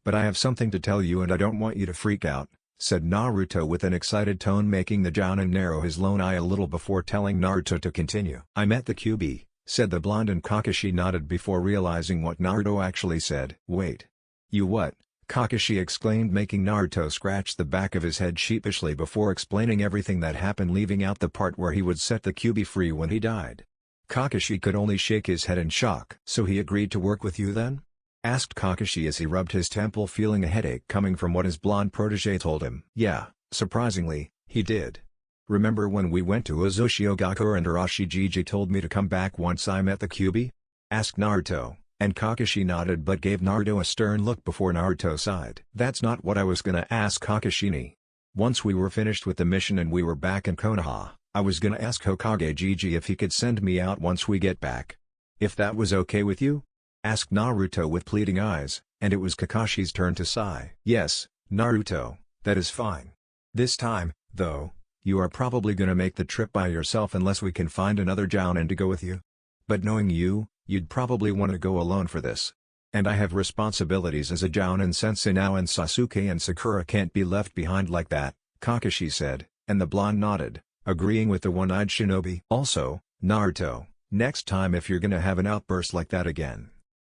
But I have something to tell you and I don't want you to freak out, said Naruto with an excited tone, making the Jounin narrow his lone eye a little before telling Naruto to continue. I met the Kyuubi, said the blonde, and Kakashi nodded before realizing what Naruto actually said. Wait. You what? Kakashi exclaimed, making Naruto scratch the back of his head sheepishly before explaining everything that happened, leaving out the part where he would set the Kyuubi free when he died. Kakashi could only shake his head in shock. So he agreed to work with you then? Asked Kakashi as he rubbed his temple, feeling a headache coming from what his blonde protege told him. Yeah, surprisingly, he did. Remember when we went to Uzushiogaku and Arashijiji told me to come back once I met the Kyuubi? Asked Naruto, and Kakashi nodded but gave Naruto a stern look before Naruto sighed. That's not what I was gonna ask, Kakashi. Once we were finished with the mission and we were back in Konoha, I was gonna ask Hokage Gigi if he could send me out once we get back. If that was okay with you? Asked Naruto with pleading eyes, and it was Kakashi's turn to sigh. Yes, Naruto, that is fine. This time, though, you are probably gonna make the trip by yourself unless we can find another jounin to go with you. But knowing you, you'd probably want to go alone for this. And I have responsibilities as a jounin sensei now, and Sasuke and Sakura can't be left behind like that, Kakashi said, and the blonde nodded, agreeing with the one-eyed shinobi. Also, Naruto, next time if you're gonna have an outburst like that again,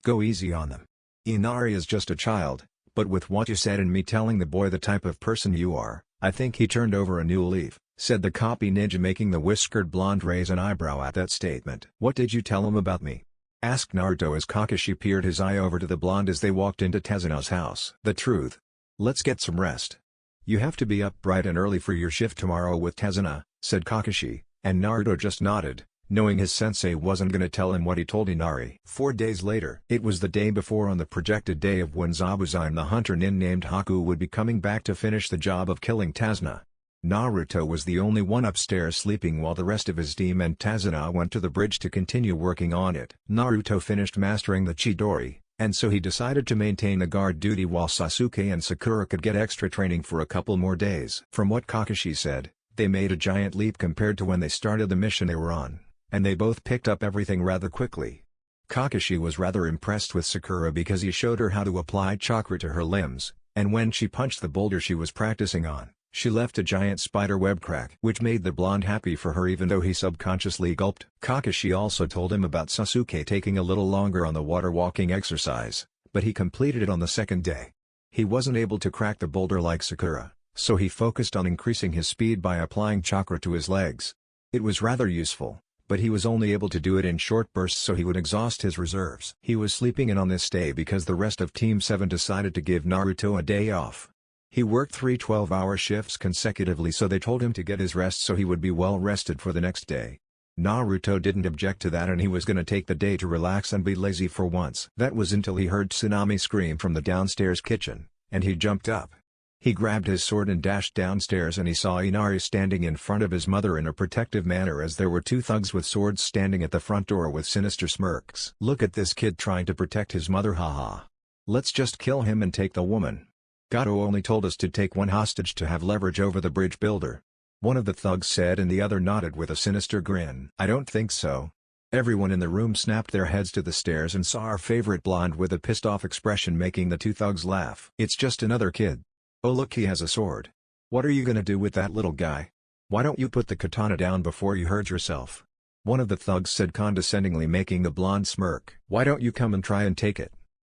go easy on them. Inari is just a child, but with what you said and me telling the boy the type of person you are, I think he turned over a new leaf, said the copy ninja, making the whiskered blonde raise an eyebrow at that statement. What did you tell him about me? Asked Naruto as Kakashi peered his eye over to the blonde as they walked into Tezuno's house. The truth. Let's get some rest. You have to be up bright and early for your shift tomorrow with Tezuno, said Kakashi, and Naruto just nodded, knowing his sensei wasn't gonna tell him what he told Inari. 4 days later. It was the day before, on the projected day of when Zabuza and the hunter nin named Haku would be coming back to finish the job of killing Tezuno. Naruto was the only one upstairs sleeping while the rest of his team and Tezuno went to the bridge to continue working on it. Naruto finished mastering the Chidori, and so he decided to maintain the guard duty while Sasuke and Sakura could get extra training for a couple more days. From what Kakashi said, they made a giant leap compared to when they started the mission they were on, and they both picked up everything rather quickly. Kakashi was rather impressed with Sakura because he showed her how to apply chakra to her limbs, and when she punched the boulder she was practicing on, she left a giant spider web crack, which made the blonde happy for her even though he subconsciously gulped. Kakashi also told him about Sasuke taking a little longer on the water walking exercise, but he completed it on the second day. He wasn't able to crack the boulder like Sakura, so he focused on increasing his speed by applying chakra to his legs. It was rather useful, but he was only able to do it in short bursts so he would exhaust his reserves. He was sleeping in on this day because the rest of Team 7 decided to give Naruto a day off. He worked 3 12-hour shifts consecutively, so they told him to get his rest so he would be well rested for the next day. Naruto didn't object to that, and he was gonna take the day to relax and be lazy for once. That was until he heard Tsunami scream from the downstairs kitchen, and he jumped up. He grabbed his sword and dashed downstairs, and he saw Inari standing in front of his mother in a protective manner as there were 2 thugs with swords standing at the front door with sinister smirks. Look at this kid trying to protect his mother, haha. Let's just kill him and take the woman. Gato only told us to take one hostage to have leverage over the bridge builder. One of the thugs said, and the other nodded with a sinister grin. I don't think so. Everyone in the room snapped their heads to the stairs and saw our favorite blonde with a pissed off expression, making the 2 thugs laugh. It's just another kid. Oh look, he has a sword. What are you gonna do with that little guy? Why don't you put the katana down before you hurt yourself? One of the thugs said condescendingly, making the blonde smirk. Why don't you come and try and take it?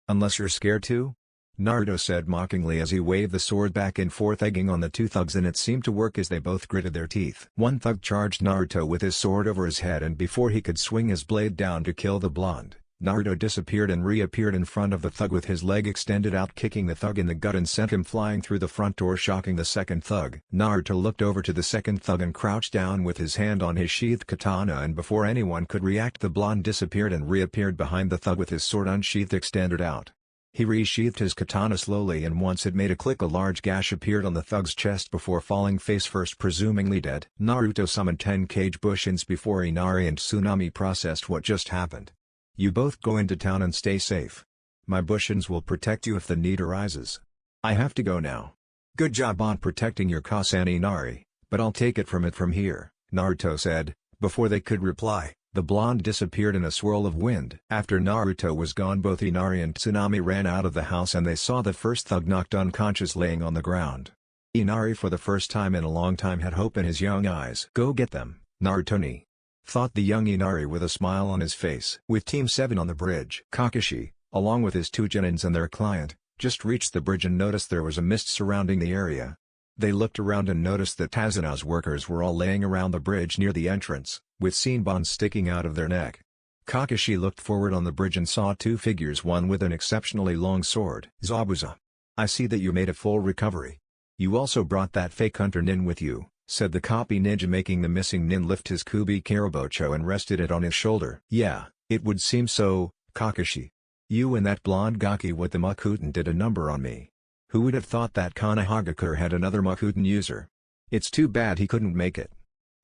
Unless you're scared to? Naruto said mockingly as he waved the sword back and forth, egging on the 2 thugs, and it seemed to work as they both gritted their teeth. One thug charged Naruto with his sword over his head, and before he could swing his blade down to kill the blonde, Naruto disappeared and reappeared in front of the thug with his leg extended out, kicking the thug in the gut and sent him flying through the front door, shocking the second thug. Naruto looked over to the second thug and crouched down with his hand on his sheathed katana, and before anyone could react, the blonde disappeared and reappeared behind the thug with his sword unsheathed extended out. He resheathed his katana slowly, and once it made a click, a large gash appeared on the thug's chest before falling face first, presumably dead. Naruto summoned 10 cage bushins before Inari and Tsunami processed what just happened. You both go into town and stay safe. My bushins will protect you if the need arises. I have to go now. Good job on protecting your Kasan, Inari, but I'll take it from here, Naruto said. Before they could reply, the blonde disappeared in a swirl of wind. After Naruto was gone, both Inari and Tsunami ran out of the house, and they saw the first thug knocked unconscious laying on the ground. Inari, for the first time in a long time, had hope in his young eyes. Go get them, Naruto-ni, thought the young Inari with a smile on his face. With Team 7 on the bridge, Kakashi, along with his 2 genins and their client, just reached the bridge and noticed there was a mist surrounding the area. They looked around and noticed that Tezuno's workers were all laying around the bridge near the entrance, with senbons sticking out of their neck. Kakashi looked forward on the bridge and saw 2 figures, one with an exceptionally long sword. Zabuza, I see that you made a full recovery. You also brought that fake hunter nin with you, said the copy ninja, making the missing nin lift his kubi karabocho and rested it on his shoulder. Yeah, it would seem so, Kakashi. You and that blonde gaki with the Makuten did a number on me. Who would have thought that Konohagakure had another Makuten user? It's too bad he couldn't make it.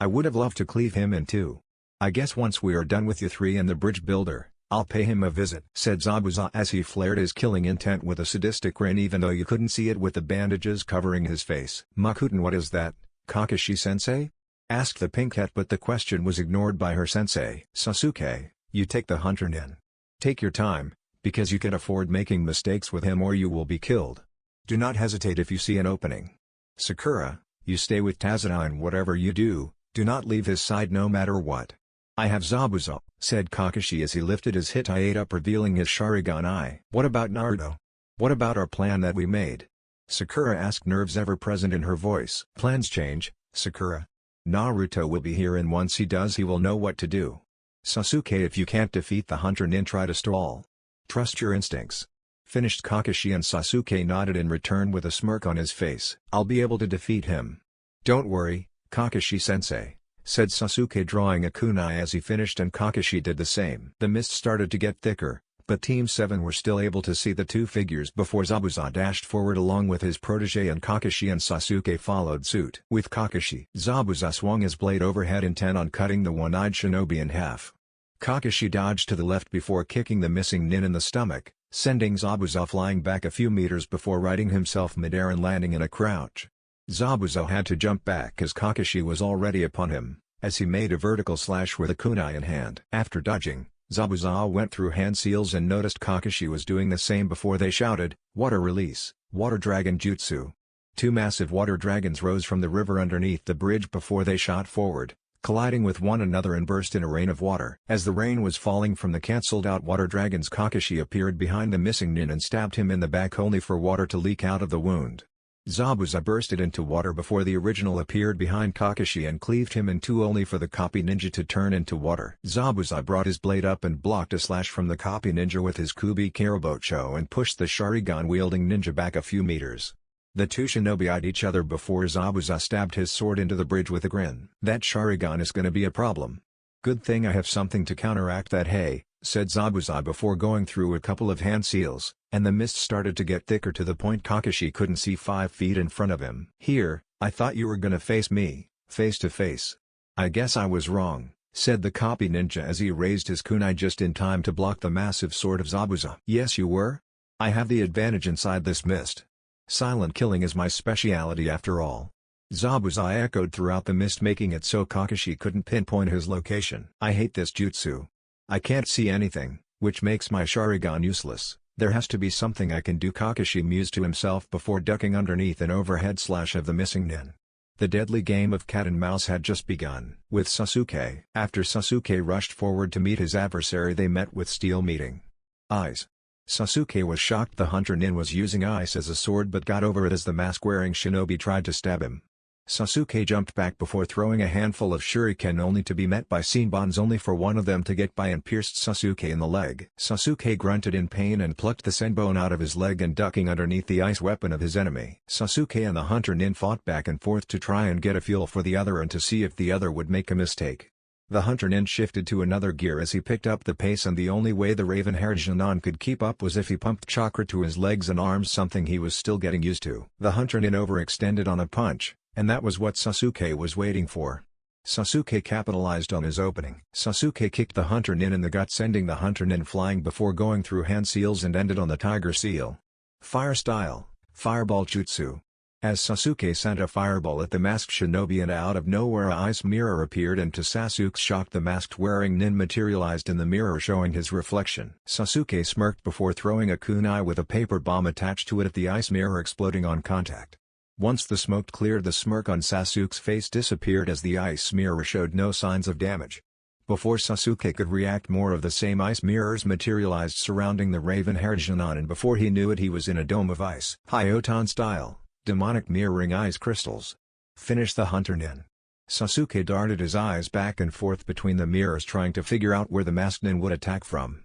I would have loved to cleave him in two. I guess once we are done with you three and the bridge builder, I'll pay him a visit," said Zabuza as he flared his killing intent with a sadistic grin even though you couldn't see it with the bandages covering his face. "Makuten, what is that, Kakashi-sensei?" asked the pink cat, but the question was ignored by her sensei. "Sasuke, you take the hunter nin. Take your time, because you can afford making mistakes with him or you will be killed. Do not hesitate if you see an opening. Sakura, you stay with Tazuna and whatever you do not leave his side no matter what." "I have Zabuza," said Kakashi as he lifted his Hitai up revealing his Sharingan eye. "What about Naruto? What about our plan that we made?" Sakura asked, nerves ever present in her voice. "Plans change, Sakura. Naruto will be here and once he does he will know what to do. Sasuke, if you can't defeat the hunter nin, try to stall. Trust your instincts." Finished Kakashi and Sasuke nodded in return with a smirk on his face. "I'll be able to defeat him. Don't worry, Kakashi-sensei," said Sasuke drawing a kunai as he finished, and Kakashi did the same. The mist started to get thicker, but Team 7 were still able to see the two figures before Zabuza dashed forward along with his protege and Kakashi and Sasuke followed suit. With Kakashi, Zabuza swung his blade overhead intent on cutting the one-eyed shinobi in half. Kakashi dodged to the left before kicking the missing nin in the stomach, sending Zabuza flying back a few meters before righting himself midair and landing in a crouch. Zabuza had to jump back as Kakashi was already upon him, as he made a vertical slash with a kunai in hand. After dodging, Zabuza went through hand seals and noticed Kakashi was doing the same before they shouted, "Water release, water dragon jutsu." Two massive water dragons rose from the river underneath the bridge before they shot forward, colliding with one another and burst in a rain of water. As the rain was falling from the cancelled-out water dragons, Kakashi appeared behind the missing nin and stabbed him in the back only for water to leak out of the wound. Zabuza bursted into water before the original appeared behind Kakashi and cleaved him in two only for the copy ninja to turn into water. Zabuza brought his blade up and blocked a slash from the copy ninja with his Kubi Karabocho and pushed the Sharingan-wielding ninja back a few meters. The two shinobi eyed each other before Zabuza stabbed his sword into the bridge with a grin. "That Sharingan is gonna be a problem. Good thing I have something to counteract that, hey," said Zabuza before going through a couple of hand seals, and the mist started to get thicker to the point Kakashi couldn't see 5 feet in front of him. "Here, I thought you were gonna face me, face to face. I guess I was wrong," said the copy ninja as he raised his kunai just in time to block the massive sword of Zabuza. "Yes you were? I have the advantage inside this mist. Silent killing is my speciality after all." Zabuza echoed throughout the mist, making it so Kakashi couldn't pinpoint his location. "I hate this jutsu. I can't see anything, which makes my Sharingan useless. There has to be something I can do," Kakashi mused to himself before ducking underneath an overhead slash of the missing nin. The deadly game of cat and mouse had just begun. With Sasuke. After Sasuke rushed forward to meet his adversary, they met with steel meeting. Eyes. Sasuke was shocked the hunter nin was using ice as a sword but got over it as the mask-wearing shinobi tried to stab him. Sasuke jumped back before throwing a handful of shuriken only to be met by senbons, only for one of them to get by and pierced Sasuke in the leg. Sasuke grunted in pain and plucked the senbon out of his leg and ducking underneath the ice weapon of his enemy. Sasuke and the hunter nin fought back and forth to try and get a feel for the other and to see if the other would make a mistake. The hunter nin shifted to another gear as he picked up the pace, and the only way the raven-haired Jonan could keep up was if he pumped chakra to his legs and arms, something he was still getting used to. The hunter nin overextended on a punch, and that was what Sasuke was waiting for. Sasuke capitalized on his opening. Sasuke kicked the hunter nin in the gut, sending the hunter nin flying before going through hand seals and ended on the tiger seal. Fire style, fireball jutsu. As Sasuke sent a fireball at the masked shinobi, and out of nowhere a ice mirror appeared, and to Sasuke's shock the masked-wearing nin materialized in the mirror showing his reflection. Sasuke smirked before throwing a kunai with a paper bomb attached to it at the ice mirror, exploding on contact. Once the smoke cleared, the smirk on Sasuke's face disappeared as the ice mirror showed no signs of damage. Before Sasuke could react, more of the same ice mirrors materialized surrounding the raven-haired Jonan, and before he knew it he was in a dome of ice. Hyoton style. Demonic mirroring ice crystals. Finish the hunter nin. Sasuke darted his eyes back and forth between the mirrors, trying to figure out where the masked nin would attack from.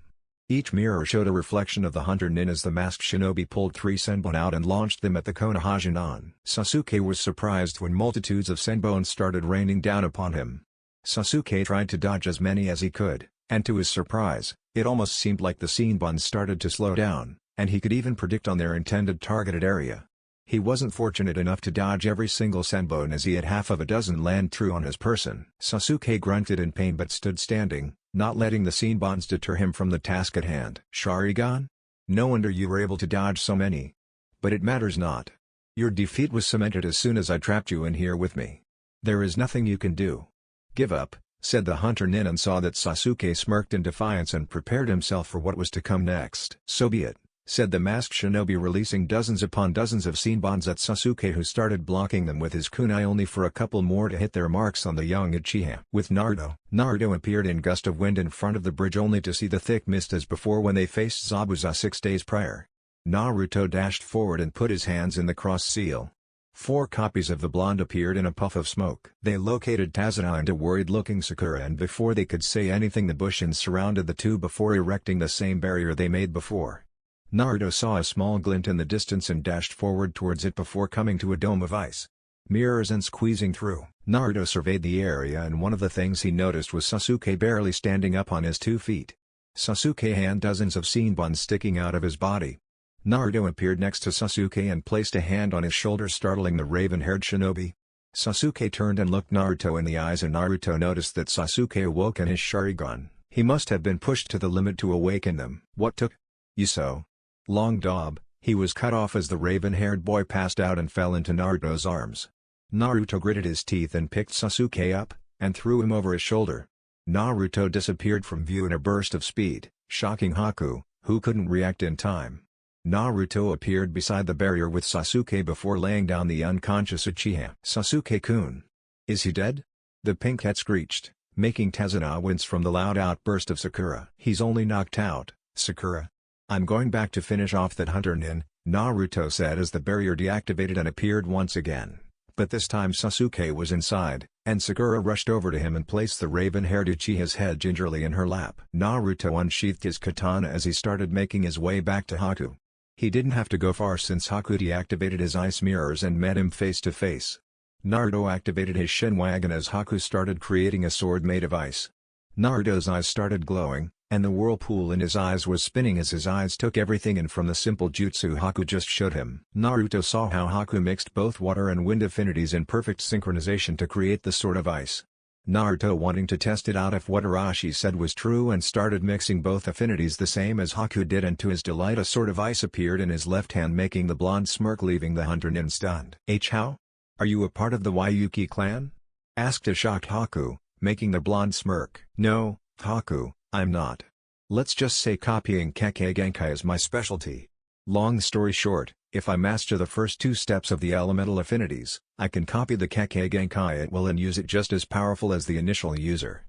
Each mirror showed a reflection of the hunter nin as the masked shinobi pulled 3 senbon out and launched them at the Konoha Jonan. Sasuke was surprised when multitudes of senbon started raining down upon him. Sasuke tried to dodge as many as he could, and to his surprise, it almost seemed like the senbon started to slow down, and he could even predict on their intended targeted area. He wasn't fortunate enough to dodge every single senbon as he had half of a dozen land true on his person. Sasuke grunted in pain but stood standing, not letting the senbons deter him from the task at hand. Sharingan? No wonder you were able to dodge so many. But it matters not. Your defeat was cemented as soon as I trapped you in here with me. There is nothing you can do. Give up, said the hunter nin, and saw that Sasuke smirked in defiance and prepared himself for what was to come next. So be it, said the masked shinobi, releasing dozens upon dozens of senbons at Sasuke, who started blocking them with his kunai only for a couple more to hit their marks on the young Uchiha. With Naruto appeared in gust of wind in front of the bridge only to see the thick mist as before when they faced Zabuza 6 days prior. Naruto dashed forward and put his hands in the cross seal. 4 copies of the blonde appeared in a puff of smoke. They located Tazuna and a worried-looking Sakura, and before they could say anything the Bushins surrounded the two before erecting the same barrier they made before. Naruto saw a small glint in the distance and dashed forward towards it before coming to a dome of ice. Mirrors and squeezing through. Naruto surveyed the area, and one of the things he noticed was Sasuke barely standing up on his 2 feet. Sasuke had dozens of senbons sticking out of his body. Naruto appeared next to Sasuke and placed a hand on his shoulder, startling the raven-haired shinobi. Sasuke turned and looked Naruto in the eyes, and Naruto noticed that Sasuke awoke in his Sharingan. He must have been pushed to the limit to awaken them. What took you so long, Dob? He was cut off as the raven-haired boy passed out and fell into Naruto's arms. Naruto gritted his teeth and picked Sasuke up, and threw him over his shoulder. Naruto disappeared from view in a burst of speed, shocking Haku, who couldn't react in time. Naruto appeared beside the barrier with Sasuke before laying down the unconscious Uchiha. Sasuke-kun. Is he dead? The pink cat screeched, making Tazuna wince from the loud outburst of Sakura. He's only knocked out, Sakura. I'm going back to finish off that hunter nin, Naruto said as the barrier deactivated and appeared once again. But this time Sasuke was inside, and Sakura rushed over to him and placed the raven-haired Uchiha's head gingerly in her lap. Naruto unsheathed his katana as he started making his way back to Haku. He didn't have to go far since Haku deactivated his ice mirrors and met him face to face. Naruto activated his Shinwagon as Haku started creating a sword made of ice. Naruto's eyes started glowing, and the whirlpool in his eyes was spinning as his eyes took everything in from the simple jutsu Haku just showed him. Naruto saw how Haku mixed both water and wind affinities in perfect synchronization to create the sword of ice. Naruto, wanting to test it out if what Arashi said was true, and started mixing both affinities the same as Haku did, and to his delight a sword of ice appeared in his left hand, making the blonde smirk, leaving the hunter nin stunned. How? Are you a part of the Wayuki clan? Asked a shocked Haku, making the blonde smirk. No, Haku, I'm not. Let's just say copying Kekkei Genkai is my specialty. Long story short, if I master the first 2 steps of the elemental affinities, I can copy the Kekkei Genkai at will and use it just as powerful as the initial user.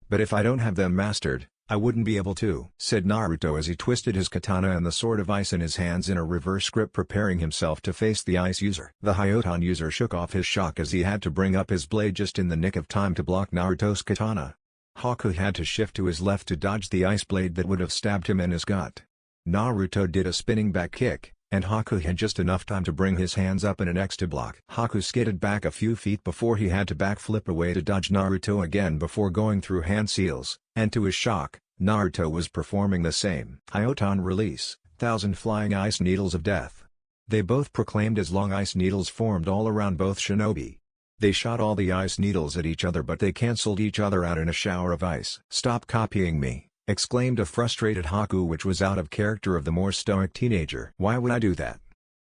But if I don't have them mastered, I wouldn't be able to, said Naruto as he twisted his katana and the sword of ice in his hands in a reverse grip, preparing himself to face the ice user. The Hyoton user shook off his shock as he had to bring up his blade just in the nick of time to block Naruto's katana. Haku had to shift to his left to dodge the ice blade that would have stabbed him in his gut. Naruto did a spinning back kick, and Haku had just enough time to bring his hands up in an X to block. Haku skidded back a few feet before he had to backflip away to dodge Naruto again before going through hand seals, and to his shock, Naruto was performing the same. Hyoton release, 1,000 flying ice needles of death. They both proclaimed as long ice needles formed all around both shinobi. They shot all the ice needles at each other, but they cancelled each other out in a shower of ice. Stop copying me, exclaimed a frustrated Haku, which was out of character of the more stoic teenager. Why would I do that?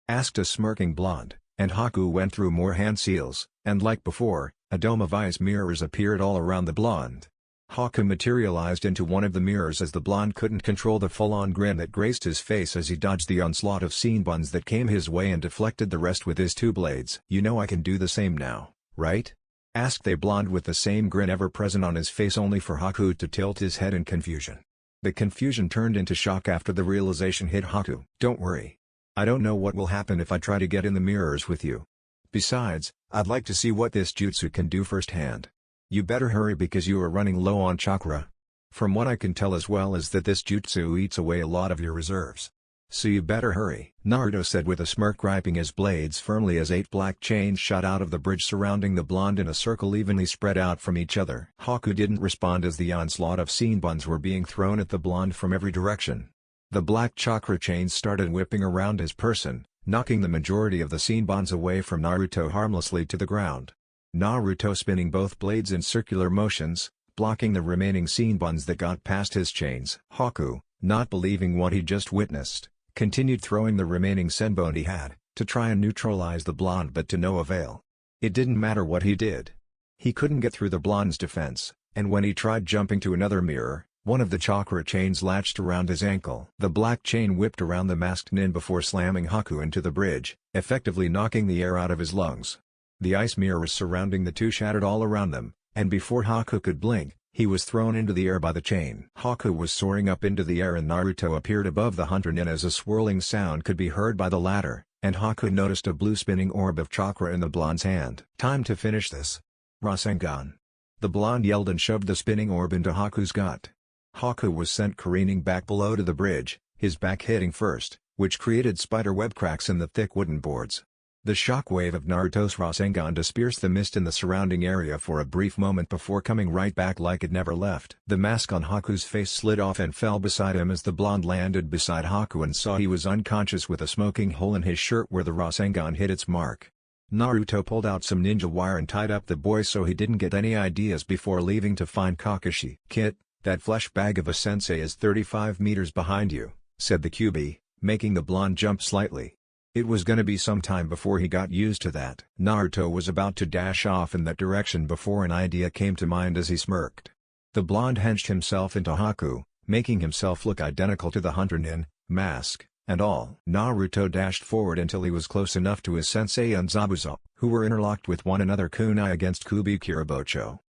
Asked a smirking blonde, and Haku went through more hand seals, and like before, a dome of ice mirrors appeared all around the blonde. Haku materialized into one of the mirrors as the blonde couldn't control the full-on grin that graced his face as he dodged the onslaught of senbons that came his way and deflected the rest with his 2 blades. You know I can do the same now, right? Asked the blonde with the same grin ever present on his face, only for Haku to tilt his head in confusion. The confusion turned into shock after the realization hit Haku. Don't worry. I don't know what will happen if I try to get in the mirrors with you. Besides, I'd like to see what this jutsu can do firsthand. You better hurry because you are running low on chakra. From what I can tell as well is that this jutsu eats away a lot of your reserves. So you better hurry, Naruto said with a smirk, griping his blades firmly as 8 black chains shot out of the bridge surrounding the blonde in a circle evenly spread out from each other. Haku didn't respond as the onslaught of senbons were being thrown at the blonde from every direction. The black chakra chains started whipping around his person, knocking the majority of the Shinbans away from Naruto harmlessly to the ground. Naruto spinning both blades in circular motions, blocking the remaining Shinbans that got past his chains. Haku, not believing what he just witnessed, continued throwing the remaining senbon he had, to try and neutralize the blonde, but to no avail. It didn't matter what he did. He couldn't get through the blonde's defense, and when he tried jumping to another mirror, one of the chakra chains latched around his ankle. The black chain whipped around the masked nin before slamming Haku into the bridge, effectively knocking the air out of his lungs. The ice mirrors surrounding the two shattered all around them, and before Haku could blink, he was thrown into the air by the chain. Haku was soaring up into the air and Naruto appeared above the hunter nin as a swirling sound could be heard by the latter, and Haku noticed a blue spinning orb of chakra in the blonde's hand. Time to finish this. Rasengan. The blonde yelled and shoved the spinning orb into Haku's gut. Haku was sent careening back below to the bridge, his back hitting first, which created spiderweb cracks in the thick wooden boards. The shockwave of Naruto's Rasengan dispersed the mist in the surrounding area for a brief moment before coming right back like it never left. The mask on Haku's face slid off and fell beside him as the blonde landed beside Haku and saw he was unconscious with a smoking hole in his shirt where the Rasengan hit its mark. Naruto pulled out some ninja wire and tied up the boy so he didn't get any ideas before leaving to find Kakashi. "Kit, that flesh bag of a sensei is 35 meters behind you," said the QB, making the blonde jump slightly. It was gonna be some time before he got used to that. Naruto was about to dash off in that direction before an idea came to mind as he smirked. The blonde hinged himself into Haku, making himself look identical to the hunter nin, mask and all. Naruto dashed forward until he was close enough to his sensei and Zabuza, who were interlocked with one another kunai against Kubi Kiribocho.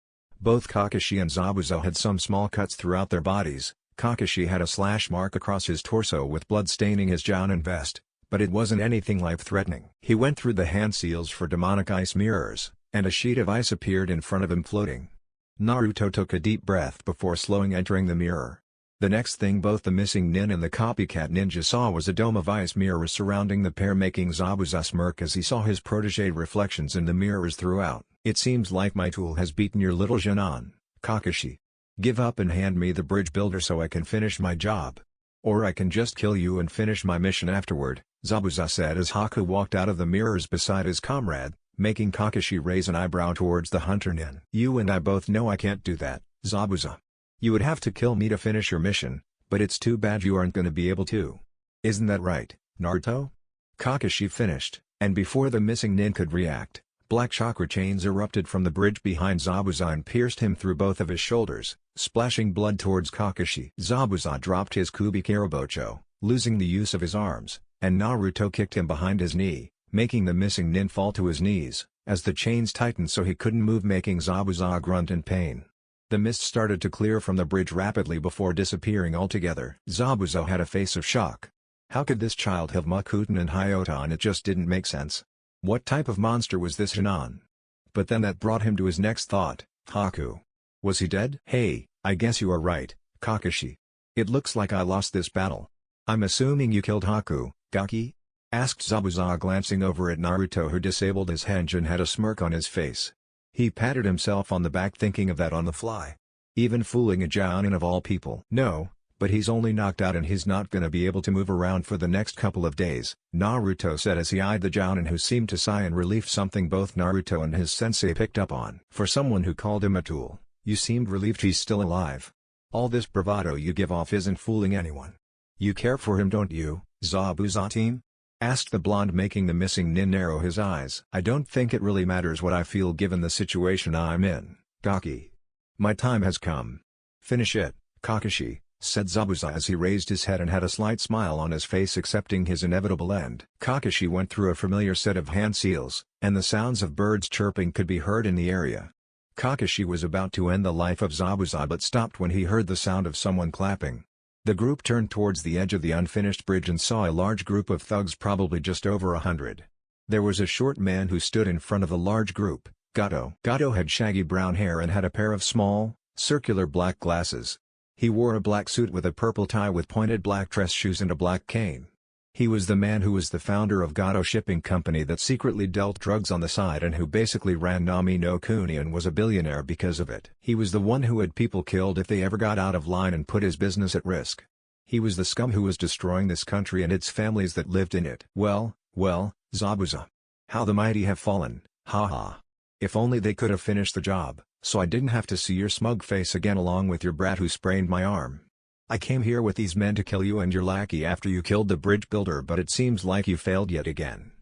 Both Kakashi and Zabuza had some small cuts throughout their bodies. Kakashi had a slash mark across his torso with blood staining his gown and vest, but it wasn't anything life-threatening. He went through the hand seals for demonic ice mirrors, and a sheet of ice appeared in front of him floating. Naruto took a deep breath before slowing entering the mirror. The next thing both the missing nin and the copycat ninja saw was a dome of ice mirrors surrounding the pair, making Zabuza smirk as he saw his protégé reflections in the mirrors throughout. "It seems like my tool has beaten your little Jinan, Kakashi. Give up and hand me the bridge builder so I can finish my job. Or I can just kill you and finish my mission afterward," Zabuza said as Haku walked out of the mirrors beside his comrade, making Kakashi raise an eyebrow towards the hunter nin. "You and I both know I can't do that, Zabuza. You would have to kill me to finish your mission, but it's too bad you aren't gonna be able to. Isn't that right, Naruto?" Kakashi finished, and before the missing nin could react, black chakra chains erupted from the bridge behind Zabuza and pierced him through both of his shoulders, splashing blood towards Kakashi. Zabuza dropped his Kubi Kiribocho, losing the use of his arms, and Naruto kicked him behind his knee, making the missing nin fall to his knees, as the chains tightened so he couldn't move, making Zabuza grunt in pain. The mist started to clear from the bridge rapidly before disappearing altogether. Zabuza had a face of shock. How could this child have Makuten and Hyota, and it just didn't make sense. What type of monster was this Hinan? But then that brought him to his next thought, Haku. Was he dead? "Hey, I guess you are right, Kakashi. It looks like I lost this battle. I'm assuming you killed Haku, Gaki?" asked Zabuza, glancing over at Naruto, who disabled his henge and had a smirk on his face. He patted himself on the back, thinking of that on the fly. Even fooling a Jounin of all people. "No, but he's only knocked out and he's not gonna be able to move around for the next couple of days," Naruto said as he eyed the Jounin, who seemed to sigh in relief, something both Naruto and his sensei picked up on. "For someone who called him a tool, you seemed relieved he's still alive. All this bravado you give off isn't fooling anyone. You care for him, don't you, Zabuza-team?" asked the blonde, making the missing nin narrow his eyes. "I don't think it really matters what I feel given the situation I'm in, Gaki. My time has come. Finish it, Kakashi," said Zabuza as he raised his head and had a slight smile on his face, accepting his inevitable end. Kakashi went through a familiar set of hand seals, and the sounds of birds chirping could be heard in the area. Kakashi was about to end the life of Zabuza but stopped when he heard the sound of someone clapping. The group turned towards the edge of the unfinished bridge and saw a large group of thugs, probably just over 100. There was a short man who stood in front of the large group, Gato. Gato had shaggy brown hair and had a pair of small, circular black glasses. He wore a black suit with a purple tie with pointed black dress shoes and a black cane. He was the man who was the founder of Gato Shipping Company that secretly dealt drugs on the side and who basically ran Nami no Kuni and was a billionaire because of it. He was the one who had people killed if they ever got out of line and put his business at risk. He was the scum who was destroying this country and its families that lived in it. "Well, Well, Zabuza. How the mighty have fallen, haha. If only they could have finished the job, so I didn't have to see your smug face again along with your brat who sprained my arm. I came here with these men to kill you and your lackey after you killed the bridge builder, but it seems like you failed yet again.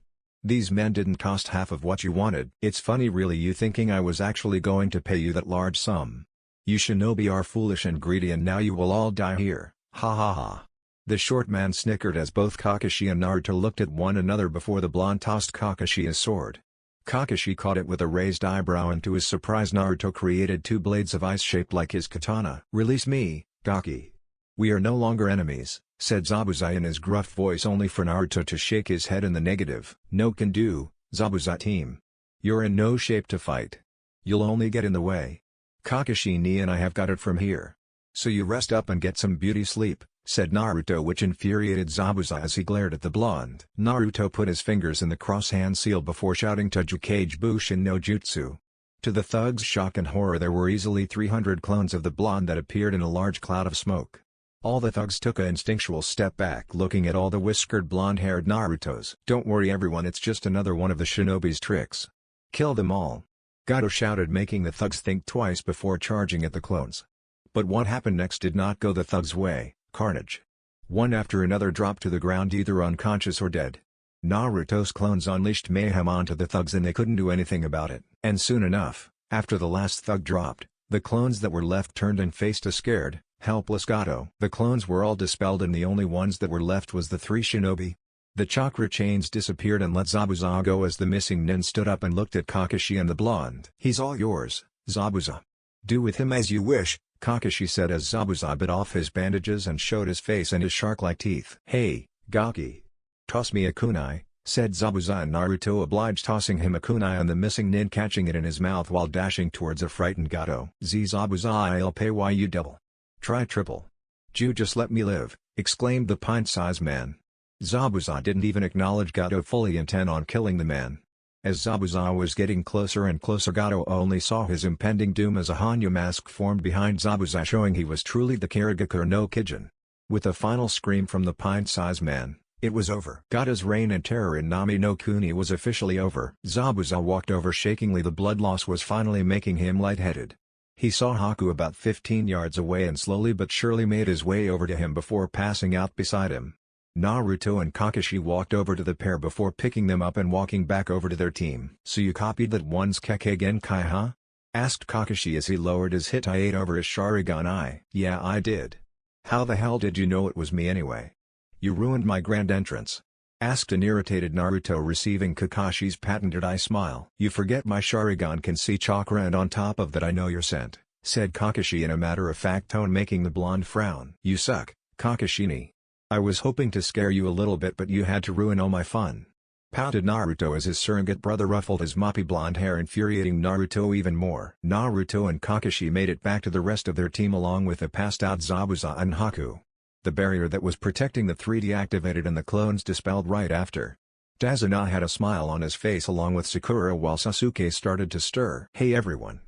These men didn't cost half of what you wanted. It's funny really, you thinking I was actually going to pay you that large sum. You shinobi are foolish and greedy and now you will all die here, ha ha ha. The short man snickered as both Kakashi and Naruto looked at one another before the blonde tossed Kakashi his sword. Kakashi caught it with a raised eyebrow and to his surprise Naruto created two blades of ice shaped like his katana. Release me, Gaki. We are no longer enemies, said Zabuza in his gruff voice only for Naruto to shake his head in the negative. No can do, Zabuza team. You're in no shape to fight. You'll only get in the way. Kakashi and I have got it from here. So you rest up and get some beauty sleep, said Naruto, which infuriated Zabuza as he glared at the blonde. Naruto put his fingers in the cross-hand seal before shouting Tujukage Bushin no Jutsu. To the thug's shock and horror there were easily 300 clones of the blonde that appeared in a large cloud of smoke. All the thugs took an instinctual step back looking at all the whiskered blonde-haired Narutos. Don't worry everyone, it's just another one of the shinobi's tricks. Kill them all. Gato shouted, making the thugs think twice before charging at the clones. But what happened next did not go the thugs' way. Carnage. One after another dropped to the ground either unconscious or dead. Naruto's clones unleashed mayhem onto the thugs and they couldn't do anything about it. And soon enough, after the last thug dropped, the clones that were left turned and faced a scared, helpless Gato. The clones were all dispelled and the only ones that were left was the three shinobi. The chakra chains disappeared and let Zabuza go as the missing nin stood up and looked at Kakashi and the blonde. He's all yours, Zabuza. Do with him as you wish, Kakashi said as Zabuza bit off his bandages and showed his face and his shark-like teeth. Hey, Gaki. Toss me a kunai, said Zabuza and Naruto obliged, tossing him a kunai and the missing nin catching it in his mouth while dashing towards a frightened Gato. Zabuza, I'll pay you double. Try triple. Just let me live, exclaimed the pint-sized man. Zabuza didn't even acknowledge Gato, fully intent on killing the man. As Zabuza was getting closer and closer, Gato only saw his impending doom as a Hanyu mask formed behind Zabuza, showing he was truly the Kirigaku no Kijin. With a final scream from the pint-sized man, it was over. Gato's reign and terror in Nami no Kuni was officially over. Zabuza walked over shakingly. The blood loss was finally making him lightheaded. He saw Haku about 15 yards away and slowly but surely made his way over to him before passing out beside him. Naruto and Kakashi walked over to the pair before picking them up and walking back over to their team. So you copied that one's Kekkei Genkai, huh? Asked Kakashi as he lowered his Hitai over his Sharingan eye. Yeah, I did. How the hell did you know it was me anyway? You ruined my grand entrance. Asked an irritated Naruto, receiving Kakashi's patented eye smile. You forget my Sharingan can see chakra and on top of that I know your scent, said Kakashi in a matter-of-fact tone, making the blonde frown. You suck, Kakashi. I was hoping to scare you a little bit but you had to ruin all my fun. Pouted Naruto as his surrogate brother ruffled his moppy blonde hair, infuriating Naruto even more. Naruto and Kakashi made it back to the rest of their team along with the passed-out Zabuza and Haku. The barrier that was protecting the three deactivated and the clones dispelled right after. Tazuna had a smile on his face along with Sakura while Sasuke started to stir. Hey everyone.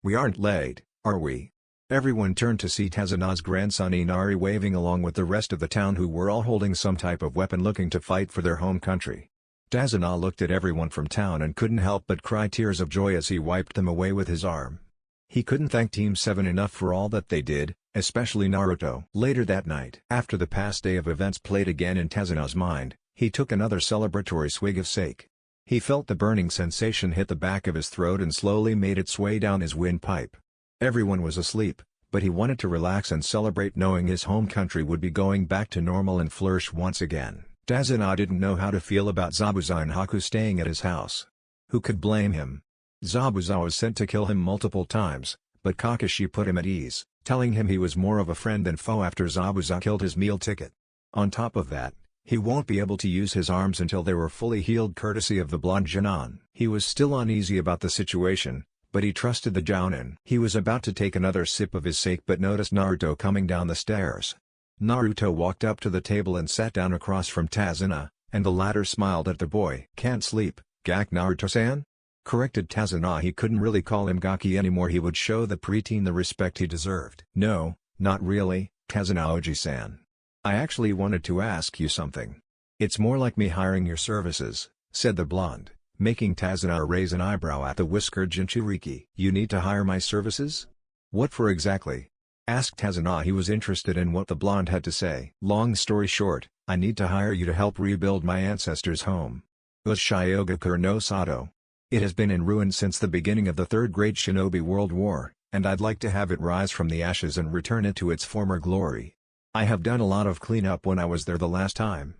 We aren't late, are we? Everyone turned to see Tazuna's grandson Inari waving along with the rest of the town, who were all holding some type of weapon looking to fight for their home country. Tazuna looked at everyone from town and couldn't help but cry tears of joy as he wiped them away with his arm. He couldn't thank Team 7 enough for all that they did, especially Naruto. Later that night, after the past day of events played again in Tazuna's mind, he took another celebratory swig of sake. He felt the burning sensation hit the back of his throat and slowly made its way down his windpipe. Everyone was asleep, but he wanted to relax and celebrate knowing his home country would be going back to normal and flourish once again. Tazuna didn't know how to feel about Zabuza and Haku staying at his house. Who could blame him? Zabuza was sent to kill him multiple times, but Kakashi put him at ease, telling him he was more of a friend than foe after Zabuza killed his meal ticket. On top of that, he won't be able to use his arms until they were fully healed courtesy of the blonde Jinan. He was still uneasy about the situation, but he trusted the Jounin. He was about to take another sip of his sake but noticed Naruto coming down the stairs. Naruto walked up to the table and sat down across from Tazuna, and the latter smiled at the boy. Can't sleep, Gak Naruto-san? Corrected Tazuna. He couldn't really call him Gaki anymore, he would show the preteen the respect he deserved. No, not really, Tazuna Oji-san. I actually wanted to ask you something. It's more like me hiring your services, said the blonde, making Tazuna raise an eyebrow at the whiskered Jinchuriki. You need to hire my services? What for exactly? Asked Tazuna. He was interested in what the blonde had to say. Long story short, I need to hire you to help rebuild my ancestors' home. Ushiogakur no Sato. It has been in ruins since the beginning of the Third Great Shinobi World War, and I'd like to have it rise from the ashes and return it to its former glory. I have done a lot of cleanup when I was there the last time.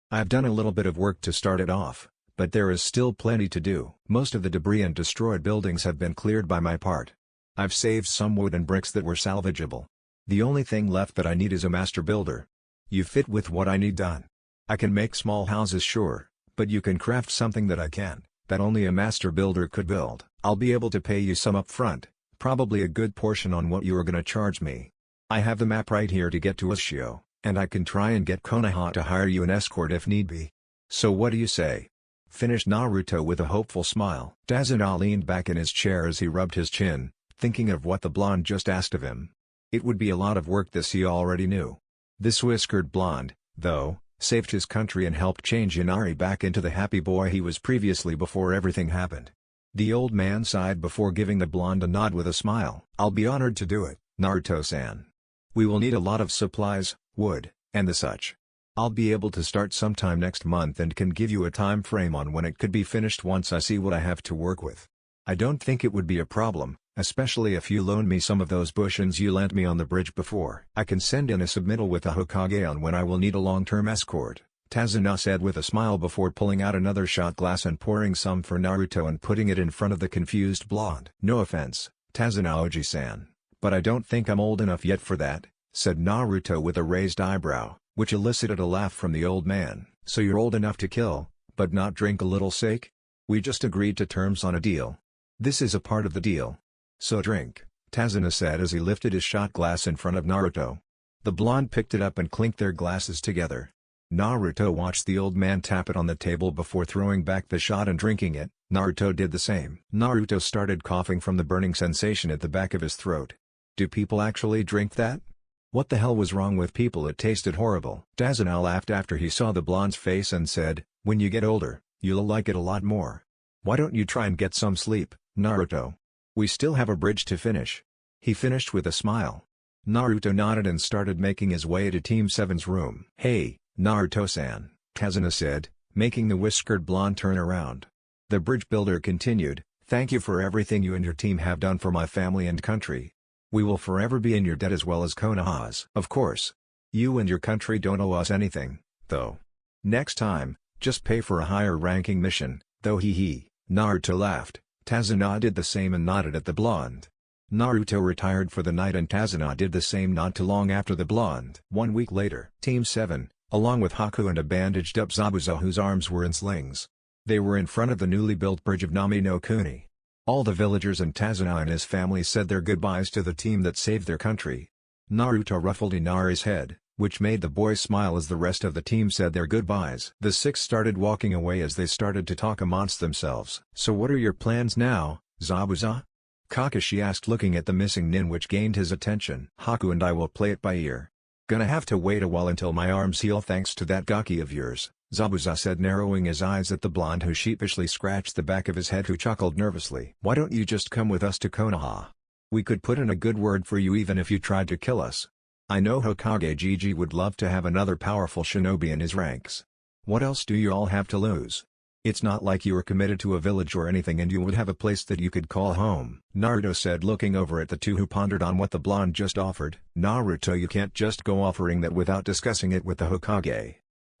I've done a little bit of work to start it off, but there is still plenty to do. Most of the debris and destroyed buildings have been cleared by my part. I've saved some wood and bricks that were salvageable. The only thing left that I need is a master builder. You fit with what I need done. I can make small houses, sure, but you can craft something that I can't, that only a master builder could build. I'll be able to pay you some up front, probably a good portion on what you are gonna charge me. I have the map right here to get to Ushio, and I can try and get Konoha to hire you an escort if need be. So what do you say? Finished Naruto with a hopeful smile. Tazuna leaned back in his chair as he rubbed his chin, thinking of what the blonde just asked of him. It would be a lot of work, this he already knew. This whiskered blonde, though, saved his country and helped change Inari back into the happy boy he was previously before everything happened. The old man sighed before giving the blonde a nod with a smile. I'll be honored to do it, Naruto-san. We will need a lot of supplies, wood, and the such. I'll be able to start sometime next month and can give you a time frame on when it could be finished once I see what I have to work with. I don't think it would be a problem, especially if you loan me some of those bushins you lent me on the bridge before. I can send in a submittal with the Hokage on when I will need a long-term escort, Tazuna said with a smile before pulling out another shot glass and pouring some for Naruto and putting it in front of the confused blonde. No offense, Tazuna Oji-san, but I don't think I'm old enough yet for that, said Naruto with a raised eyebrow, which elicited a laugh from the old man. So you're old enough to kill, but not drink a little sake? We just agreed to terms on a deal. This is a part of the deal. So drink, Tazuna said as he lifted his shot glass in front of Naruto. The blonde picked it up and clinked their glasses together. Naruto watched the old man tap it on the table before throwing back the shot and drinking it. Naruto did the same. Naruto started coughing from the burning sensation at the back of his throat. Do people actually drink that? What the hell was wrong with people? It tasted horrible. Tazuna laughed after he saw the blonde's face and said, when you get older, you'll like it a lot more. Why don't you try and get some sleep, Naruto? We still have a bridge to finish. He finished with a smile. Naruto nodded and started making his way to Team 7's room. Hey, Naruto-san, Tazuna said, making the whiskered blonde turn around. The bridge builder continued, thank you for everything you and your team have done for my family and country. We will forever be in your debt as well as Konoha's. Of course. You and your country don't owe us anything, though. Next time, just pay for a higher ranking mission, though hee. Naruto laughed. Tazuna did the same and nodded at the blonde. Naruto retired for the night and Tazuna did the same not too long after the blonde. 1 week later, Team 7, along with Haku and a bandaged-up Zabuza whose arms were in slings. They were in front of the newly built bridge of Nami no Kuni. All the villagers and Tazuna and his family said their goodbyes to the team that saved their country. Naruto ruffled Inari's head, which made the boy smile as the rest of the team said their goodbyes. The 6 started walking away as they started to talk amongst themselves. So what are your plans now, Zabuza? Kakashi asked looking at the missing nin which gained his attention. Haku and I will play it by ear. Gonna have to wait a while until my arms heal thanks to that gaki of yours, Zabuza said narrowing his eyes at the blonde who sheepishly scratched the back of his head who chuckled nervously. Why don't you just come with us to Konoha? We could put in a good word for you even if you tried to kill us. I know Hokage Gigi would love to have another powerful shinobi in his ranks. What else do you all have to lose? It's not like you are committed to a village or anything and you would have a place that you could call home. Naruto said looking over at the two who pondered on what the blonde just offered. Naruto, you can't just go offering that without discussing it with the Hokage.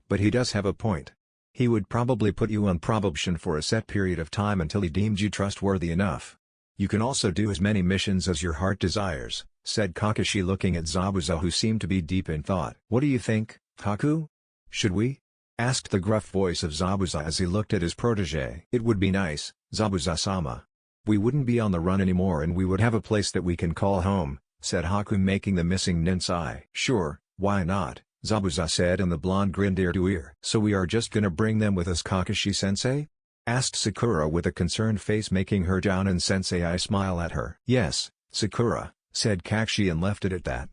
But he does have a point. He would probably put you on probation for a set period of time until he deemed you trustworthy enough. You can also do as many missions as your heart desires, said Kakashi looking at Zabuza who seemed to be deep in thought. What do you think, Haku? Should we? Asked the gruff voice of Zabuza as he looked at his protege. It would be nice, Zabuza-sama. We wouldn't be on the run anymore and we would have a place that we can call home, said Haku making the missing nin sigh. Sure, why not, Zabuza said and the blonde grinned ear to ear. So we are just gonna bring them with us, Kakashi-sensei? Asked Sakura with a concerned face making her Jounin-sensei smile at her. Yes, Sakura, said Kakashi and left it at that.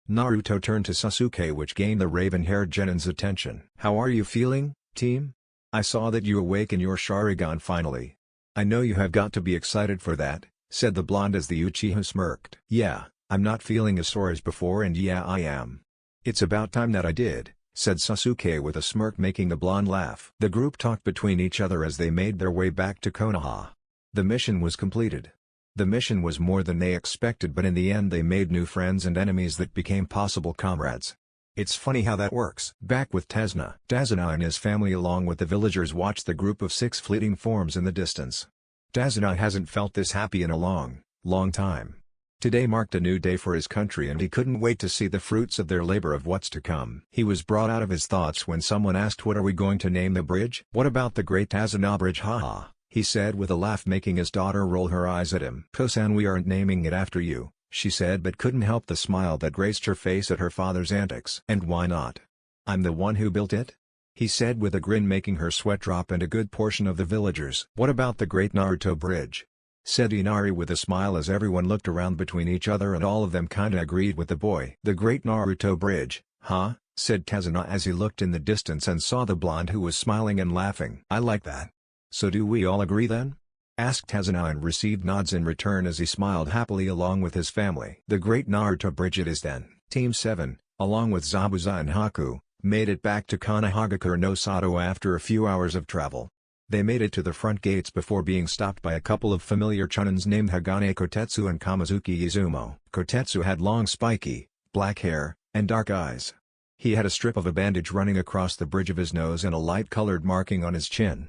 Naruto turned to Sasuke, which gained the raven-haired Genin's attention. "How are you feeling, team? I saw that you awakened your Sharingan finally. I know you have got to be excited for that," said the blonde as the Uchiha smirked. "Yeah, I'm not feeling as sore as before, and yeah I am. It's about time that I did," said Sasuke with a smirk, making the blonde laugh. The group talked between each other as they made their way back to Konoha. The mission was completed. The mission was more than they expected, but in the end they made new friends and enemies that became possible comrades. It's funny how that works. Back with Tazuna. Tazuna and his family along with the villagers watched the group of 6 fleeting forms in the distance. Tazuna hasn't felt this happy in a long time. Today marked a new day for his country and he couldn't wait to see the fruits of their labor of what's to come. He was brought out of his thoughts when someone asked, "What are we going to name the bridge?" "What about the Great Tazuna Bridge, haha," he said with a laugh, making his daughter roll her eyes at him. "Kosan, we aren't naming it after you," she said, but couldn't help the smile that graced her face at her father's antics. "And why not? I'm the one who built it," he said with a grin, making her sweat drop and a good portion of the villagers. "What about the Great Naruto Bridge?" said Inari with a smile as everyone looked around between each other and all of them kinda agreed with the boy. "The Great Naruto Bridge, huh?" said Tazuna as he looked in the distance and saw the blonde who was smiling and laughing. "I like that. So do we all agree then?" asked Tazuna and received nods in return as he smiled happily along with his family. "The Great Naruto Bridge it is then." Team 7, along with Zabuza and Haku, made it back to Konohagakure no Sato after a few hours of travel. They made it to the front gates before being stopped by a couple of familiar chunins named Hagane Kotetsu and Kamazuki Izumo. Kotetsu had long spiky, black hair, and dark eyes. He had a strip of a bandage running across the bridge of his nose and a light-colored marking on his chin.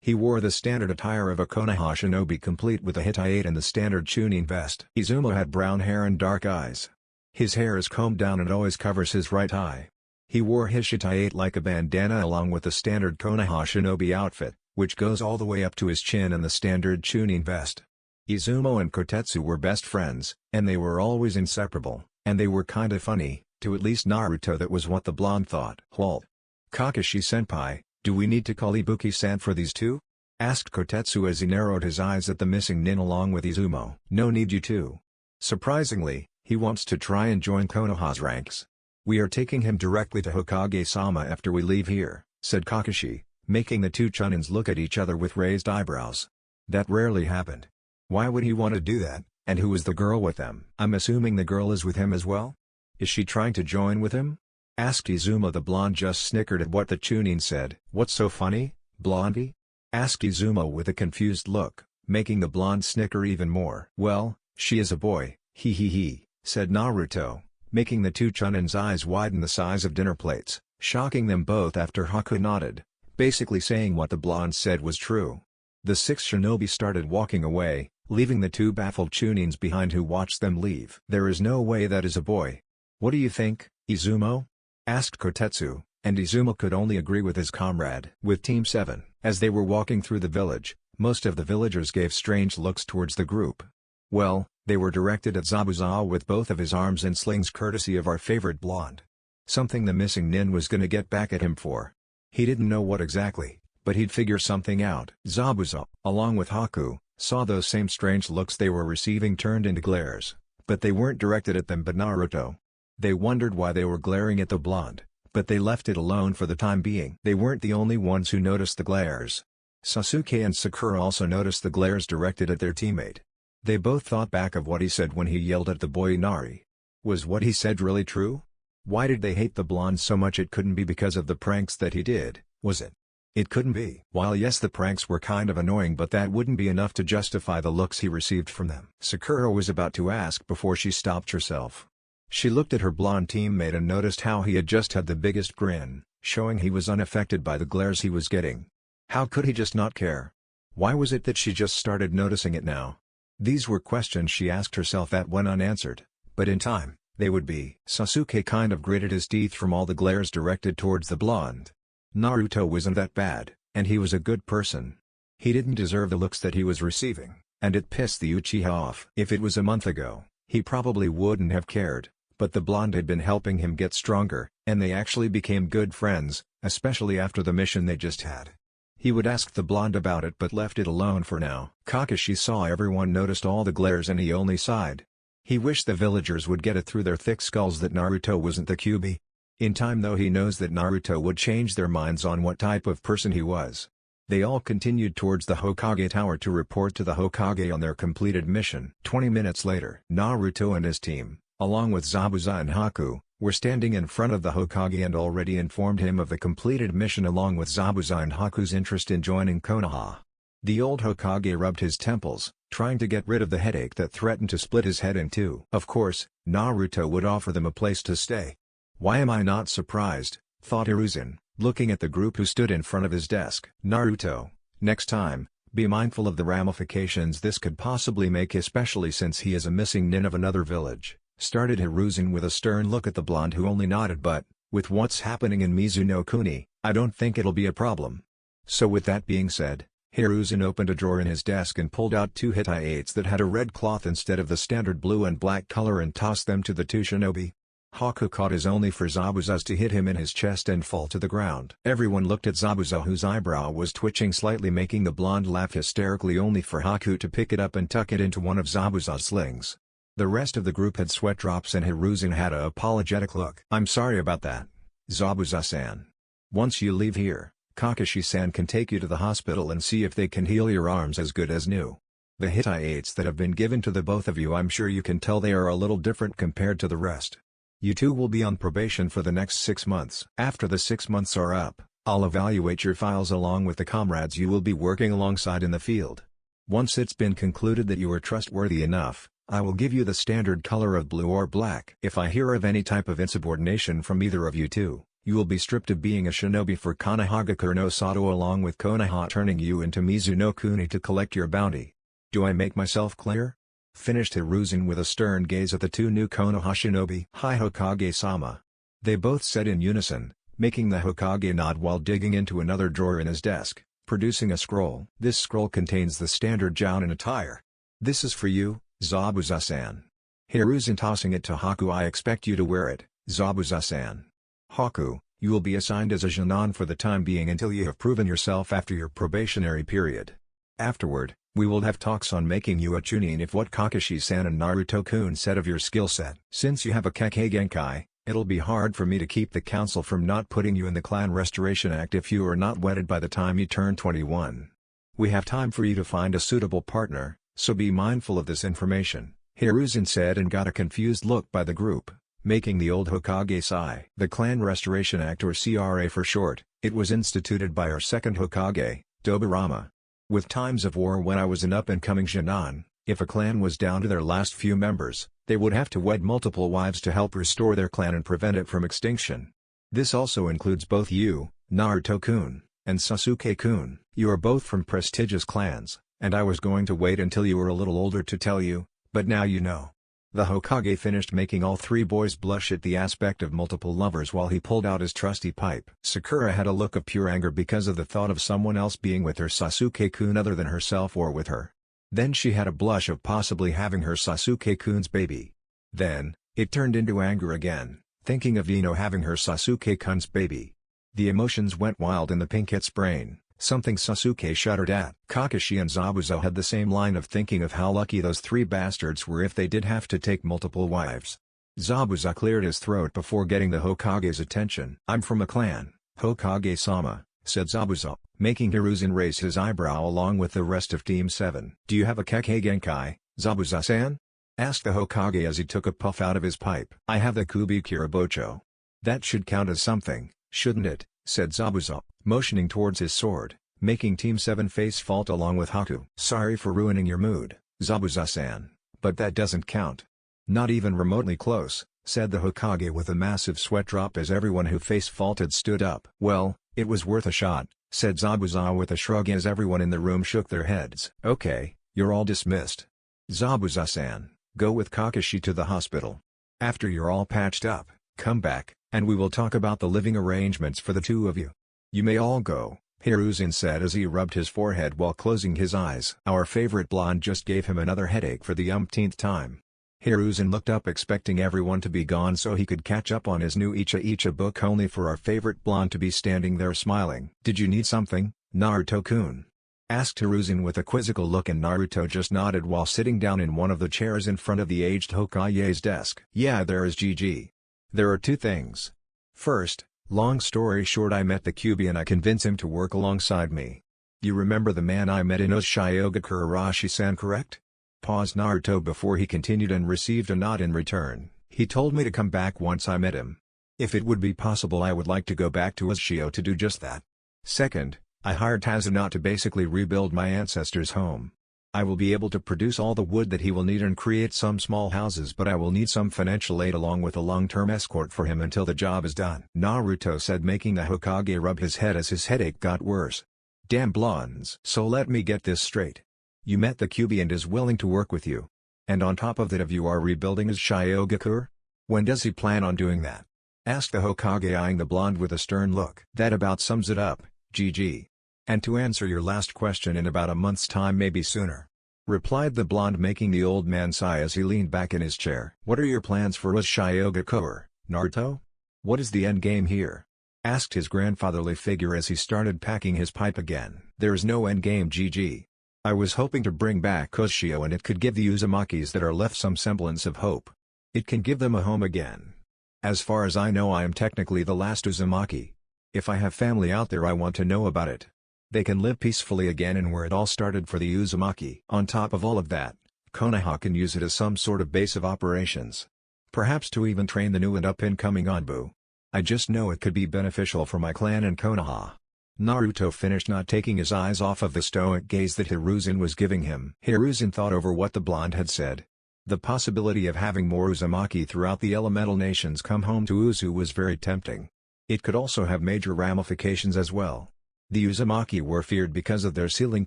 He wore the standard attire of a Konoha shinobi, complete with a hitayate and the standard chunin vest. Izumo had brown hair and dark eyes. His hair is combed down and always covers his right eye. He wore his hitayate like a bandana along with the standard Konoha shinobi outfit, which goes all the way up to his chin, and the standard chunin vest. Izumo and Kotetsu were best friends, and they were always inseparable, and they were kinda funny, to at least Naruto. That was what the blonde thought. "Halt. Kakashi-senpai, do we need to call Ibuki-san for these two?" asked Kotetsu as he narrowed his eyes at the missing nin along with Izumo. "No need you to. Surprisingly, he wants to try and join Konoha's ranks. We are taking him directly to Hokage-sama after we leave here," said Kakashi, making the two chunins look at each other with raised eyebrows. That rarely happened. Why would he want to do that, and who is the girl with them? "I'm assuming the girl is with him as well? Is she trying to join with him?" asked Izumo. The blonde just snickered at what the chunin said. "What's so funny, blondie?" asked Izumo with a confused look, making the blonde snicker even more. "Well, she is a boy, he," said Naruto, making the two chunins' eyes widen the size of dinner plates, shocking them both after Haku nodded, basically saying what the blonde said was true. The 6 shinobi started walking away, leaving the two baffled chunins behind who watched them leave. "There is no way that is a boy. What do you think, Izumo?" asked Kotetsu, and Izumo could only agree with his comrade. With Team 7, as they were walking through the village, most of the villagers gave strange looks towards the group. Well, they were directed at Zabuza with both of his arms in slings, courtesy of our favorite blonde. Something the missing nin was gonna get back at him for. He didn't know what exactly, but he'd figure something out. Zabuza, along with Haku, saw those same strange looks they were receiving turned into glares, but they weren't directed at them but Naruto. They wondered why they were glaring at the blonde, but they left it alone for the time being. They weren't the only ones who noticed the glares. Sasuke and Sakura also noticed the glares directed at their teammate. They both thought back of what he said when he yelled at the boy Inari. Was what he said really true? Why did they hate the blonde so much? It couldn't be because of the pranks that he did, was it? It couldn't be. While yes, the pranks were kind of annoying, but that wouldn't be enough to justify the looks he received from them. Sakura was about to ask before she stopped herself. She looked at her blonde teammate and noticed how he had just had the biggest grin, showing he was unaffected by the glares he was getting. How could he just not care? Why was it that she just started noticing it now? These were questions she asked herself that went unanswered, but in time, they would be. Sasuke kind of gritted his teeth from all the glares directed towards the blonde. Naruto wasn't that bad, and he was a good person. He didn't deserve the looks that he was receiving, and it pissed the Uchiha off. If it was a month ago, he probably wouldn't have cared, but the blonde had been helping him get stronger, and they actually became good friends, especially after the mission they just had. He would ask the blonde about it but left it alone for now. Kakashi saw everyone noticed all the glares and he only sighed. He wished the villagers would get it through their thick skulls that Naruto wasn't the QB. In time though he knows that Naruto would change their minds on what type of person he was. They all continued towards the Hokage Tower to report to the Hokage on their completed mission. 20 minutes later, Naruto and his team, along with Zabuza and Haku, were standing in front of the Hokage and already informed him of the completed mission along with Zabuza and Haku's interest in joining Konoha. The old Hokage rubbed his temples, trying to get rid of the headache that threatened to split his head in two. Of course, Naruto would offer them a place to stay. Why am I not surprised, thought Hiruzen, looking at the group who stood in front of his desk. Naruto, next time, be mindful of the ramifications this could possibly make, especially since he is a missing nin of another village, started Hiruzen with a stern look at the blonde who only nodded. But, with what's happening in Mizuno-kuni, I don't think it'll be a problem. So with that being said, Hiruzen opened a drawer in his desk and pulled out 2 hitaites that had a red cloth instead of the standard blue and black color and tossed them to the 2 shinobi. Haku caught his only for Zabuza's to hit him in his chest and fall to the ground. Everyone looked at Zabuza, whose eyebrow was twitching slightly, making the blonde laugh hysterically, only for Haku to pick it up and tuck it into one of Zabuza's slings. The rest of the group had sweat drops and Hiruzen had a apologetic look. I'm sorry about that, Zabuza-san. Once you leave here, Kakashi-san can take you to the hospital and see if they can heal your arms as good as new. The hitaites that have been given to the both of you, I'm sure you can tell they are a little different compared to the rest. You two will be on probation for the next 6 months. After the 6 months are up, I'll evaluate your files along with the comrades you will be working alongside in the field. Once it's been concluded that you are trustworthy enough, I will give you the standard color of blue or black. If I hear of any type of insubordination from either of you two, you will be stripped of being a shinobi for Konohagakure no Sato, along with Konoha turning you into Mizuno-kuni to collect your bounty. Do I make myself clear? Finished Hiruzen with a stern gaze at the 2 new Konoha shinobi. Hi Hokage-sama. They both said in unison, making the Hokage nod while digging into another drawer in his desk, producing a scroll. This scroll contains the standard Jounin attire. This is for you, Zabuza-san. Hiruzen tossing it to Haku. I expect you to wear it, Zabuza-san. Haku, you will be assigned as a Jonin for the time being until you have proven yourself after your probationary period. Afterward, we will have talks on making you a Chunin if what Kakashi-san and Naruto-kun said of your skill set. Since you have a Kekkei Genkai, it'll be hard for me to keep the council from not putting you in the Clan Restoration Act if you are not wedded by the time you turn 21. We have time for you to find a suitable partner, so be mindful of this information, Hiruzen said, and got a confused look by the group, making the old Hokage sigh. The Clan Restoration Act, or CRA for short, it was instituted by our second Hokage, Tobirama. With times of war when I was an up-and-coming Jonin, if a clan was down to their last few members, they would have to wed multiple wives to help restore their clan and prevent it from extinction. This also includes both you, Naruto-kun, and Sasuke-kun. You are both from prestigious clans, and I was going to wait until you were a little older to tell you, but now you know. The Hokage finished, making all 3 boys blush at the aspect of multiple lovers while he pulled out his trusty pipe. Sakura had a look of pure anger because of the thought of someone else being with her Sasuke-kun other than herself or with her. Then she had a blush of possibly having her Sasuke-kun's baby. Then, it turned into anger again, thinking of Ino having her Sasuke-kun's baby. The emotions went wild in the pink kit's brain, something Sasuke shuddered at. Kakashi and Zabuza had the same line of thinking of how lucky those 3 bastards were if they did have to take multiple wives. Zabuza cleared his throat before getting the Hokage's attention. I'm from a clan, Hokage-sama, said Zabuza, making Hiruzen raise his eyebrow along with the rest of Team 7. Do you have a Kekkei Genkai, Zabuza-san? Asked the Hokage as he took a puff out of his pipe. I have the Kubi Kirabocho. That should count as something, shouldn't it? Said Zabuza, motioning towards his sword, making Team 7 face fault along with Haku. Sorry for ruining your mood, Zabuza-san, but that doesn't count. Not even remotely close, said the Hokage with a massive sweat drop as everyone who face faulted stood up. Well, it was worth a shot, said Zabuza with a shrug as everyone in the room shook their heads. Okay, you're all dismissed. Zabuza-san, go with Kakashi to the hospital. After you're all patched up, come back, and we will talk about the living arrangements for the 2 of you. You may all go, Hiruzen said as he rubbed his forehead while closing his eyes. Our favorite blonde just gave him another headache for the umpteenth time. Hiruzen looked up expecting everyone to be gone so he could catch up on his new Icha book, only for our favorite blonde to be standing there smiling. Did you need something, Naruto-kun? asked Hiruzen with a quizzical look, and Naruto just nodded while sitting down in one of the chairs in front of the aged Hokage's desk. Yeah, there is GG. There are two things. First, long story short, I met the Kyuubi and I convinced him to work alongside me. You remember the man I met in Uzumaki Arashi-san, correct? Paused Naruto before he continued and received a nod in return. He told me to come back once I met him. If it would be possible, I would like to go back to Uzumaki to do just that. Second, I hired Tazuna to basically rebuild my ancestor's home. I will be able to produce all the wood that he will need and create some small houses, but I will need some financial aid along with a long-term escort for him until the job is done, Naruto said, making the Hokage rub his head as his headache got worse. Damn blondes. So let me get this straight. You met the Kyuubi and is willing to work with you. And on top of that, you are rebuilding his Shiogakure? When does he plan on doing that? Asked the Hokage, eyeing the blonde with a stern look. That about sums it up, GG. And to answer your last question, in about a month's time, maybe sooner. Replied the blonde, making the old man sigh as he leaned back in his chair. What are your plans for Shiogakure, Naruto? What is the end game here? Asked his grandfatherly figure as he started packing his pipe again. There is no end game, GG. I was hoping to bring back Ushio, and it could give the Uzumakis that are left some semblance of hope. It can give them a home again. As far as I know, I am technically the last Uzumaki. If I have family out there, I want to know about it. They can live peacefully again and where it all started for the Uzumaki. On top of all of that, Konoha can use it as some sort of base of operations. Perhaps to even train the new and up-and-coming Anbu. I just know it could be beneficial for my clan and Konoha. Naruto finished, not taking his eyes off of the stoic gaze that Hiruzen was giving him. Hiruzen thought over what the blonde had said. The possibility of having more Uzumaki throughout the elemental nations come home to Uzu was very tempting. It could also have major ramifications as well. The Uzumaki were feared because of their sealing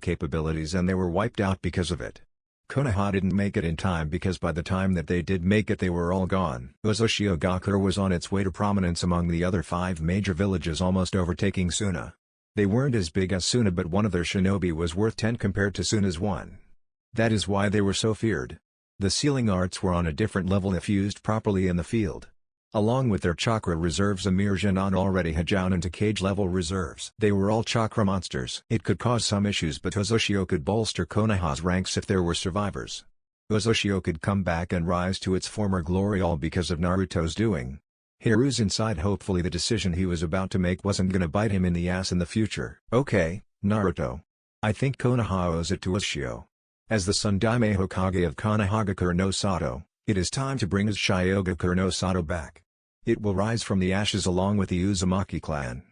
capabilities, and they were wiped out because of it. Konoha didn't make it in time because by the time that they did make it, they were all gone. Uzumaki was on its way to prominence among the other 5 major villages, almost overtaking Suna. They weren't as big as Suna, but one of their shinobi was worth 10 compared to Suna's 1. That is why they were so feared. The sealing arts were on a different level if used properly in the field. Along with their chakra reserves, Amir Janan already had down into cage-level reserves. They were all chakra monsters. It could cause some issues, but Uzushio could bolster Konoha's ranks if there were survivors. Uzushio could come back and rise to its former glory, all because of Naruto's doing. Hiruzen sighed hopefully. The decision he was about to make wasn't gonna bite him in the ass in the future. Okay, Naruto. I think Konoha owes it to Uzushio. As the Sundaime Hokage of Konohagakure no Sato, it is time to bring his Shiogakure no Sato back. It will rise from the ashes along with the Uzumaki clan.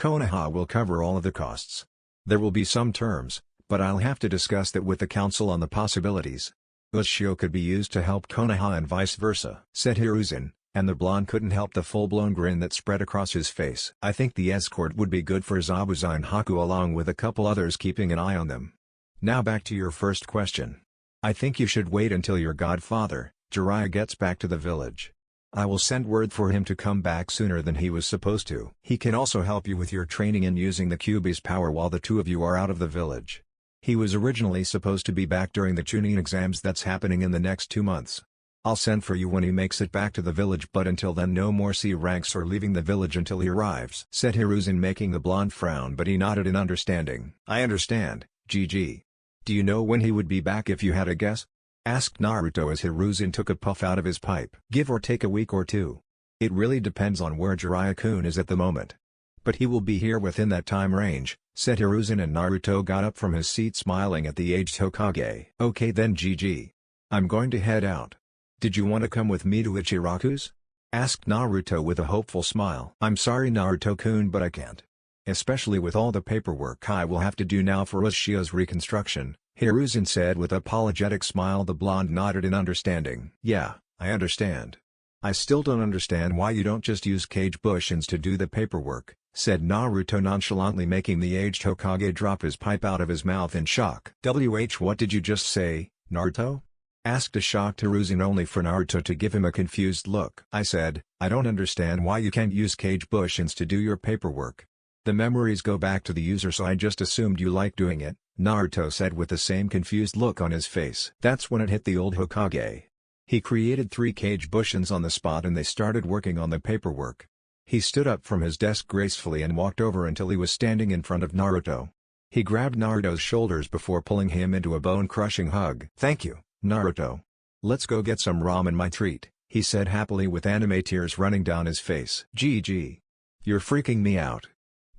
Konoha will cover all of the costs. There will be some terms, but I'll have to discuss that with the council on the possibilities. Uzushio could be used to help Konoha and vice versa, said Hiruzen, and the blonde couldn't help the full-blown grin that spread across his face. I think the escort would be good for Zabuza and Haku, along with a couple others keeping an eye on them. Now back to your first question. I think you should wait until your godfather, Jiraiya, gets back to the village. I will send word for him to come back sooner than he was supposed to. He can also help you with your training in using the Kyuubi's power while the two of you are out of the village. He was originally supposed to be back during the Chunin exams that's happening in the next 2 months. I'll send for you when he makes it back to the village, but until then no more C ranks or leaving the village until he arrives, said Hiruzen, making the blonde frown, but he nodded in understanding. I understand, GG. Do you know when he would be back if you had a guess? Asked Naruto as Hiruzen took a puff out of his pipe. Give or take a week or 2. It really depends on where Jiraiya-kun is at the moment. But he will be here within that time range, said Hiruzen, and Naruto got up from his seat smiling at the aged Hokage. Okay then, GG. I'm going to head out. Did you want to come with me to Ichiraku's? Asked Naruto with a hopeful smile. I'm sorry Naruto-kun, but I can't. Especially with all the paperwork I will have to do now for Uzushio's reconstruction, Hiruzen said with an apologetic smile. The blonde nodded in understanding. Yeah, I understand. I still don't understand why you don't just use Kage Bushins to do the paperwork, said Naruto nonchalantly, making the aged Hokage drop his pipe out of his mouth in shock. What did you just say, Naruto? Asked a shocked Hiruzen, only for Naruto to give him a confused look. I said, I don't understand why you can't use Kage Bushins to do your paperwork. The memories go back to the user, so I just assumed you like doing it, Naruto said with the same confused look on his face. That's when it hit the old Hokage. He created 3 Kage Bushins on the spot and they started working on the paperwork. He stood up from his desk gracefully and walked over until he was standing in front of Naruto. He grabbed Naruto's shoulders before pulling him into a bone-crushing hug. "Thank you, Naruto. Let's go get some ramen, my treat," he said happily with anime tears running down his face. "GG. You're freaking me out.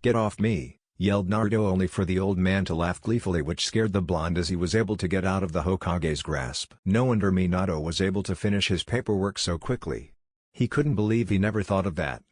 Get off me," yelled Naruto, only for the old man to laugh gleefully, which scared the blonde as he was able to get out of the Hokage's grasp. No wonder Minato was able to finish his paperwork so quickly. He couldn't believe he never thought of that.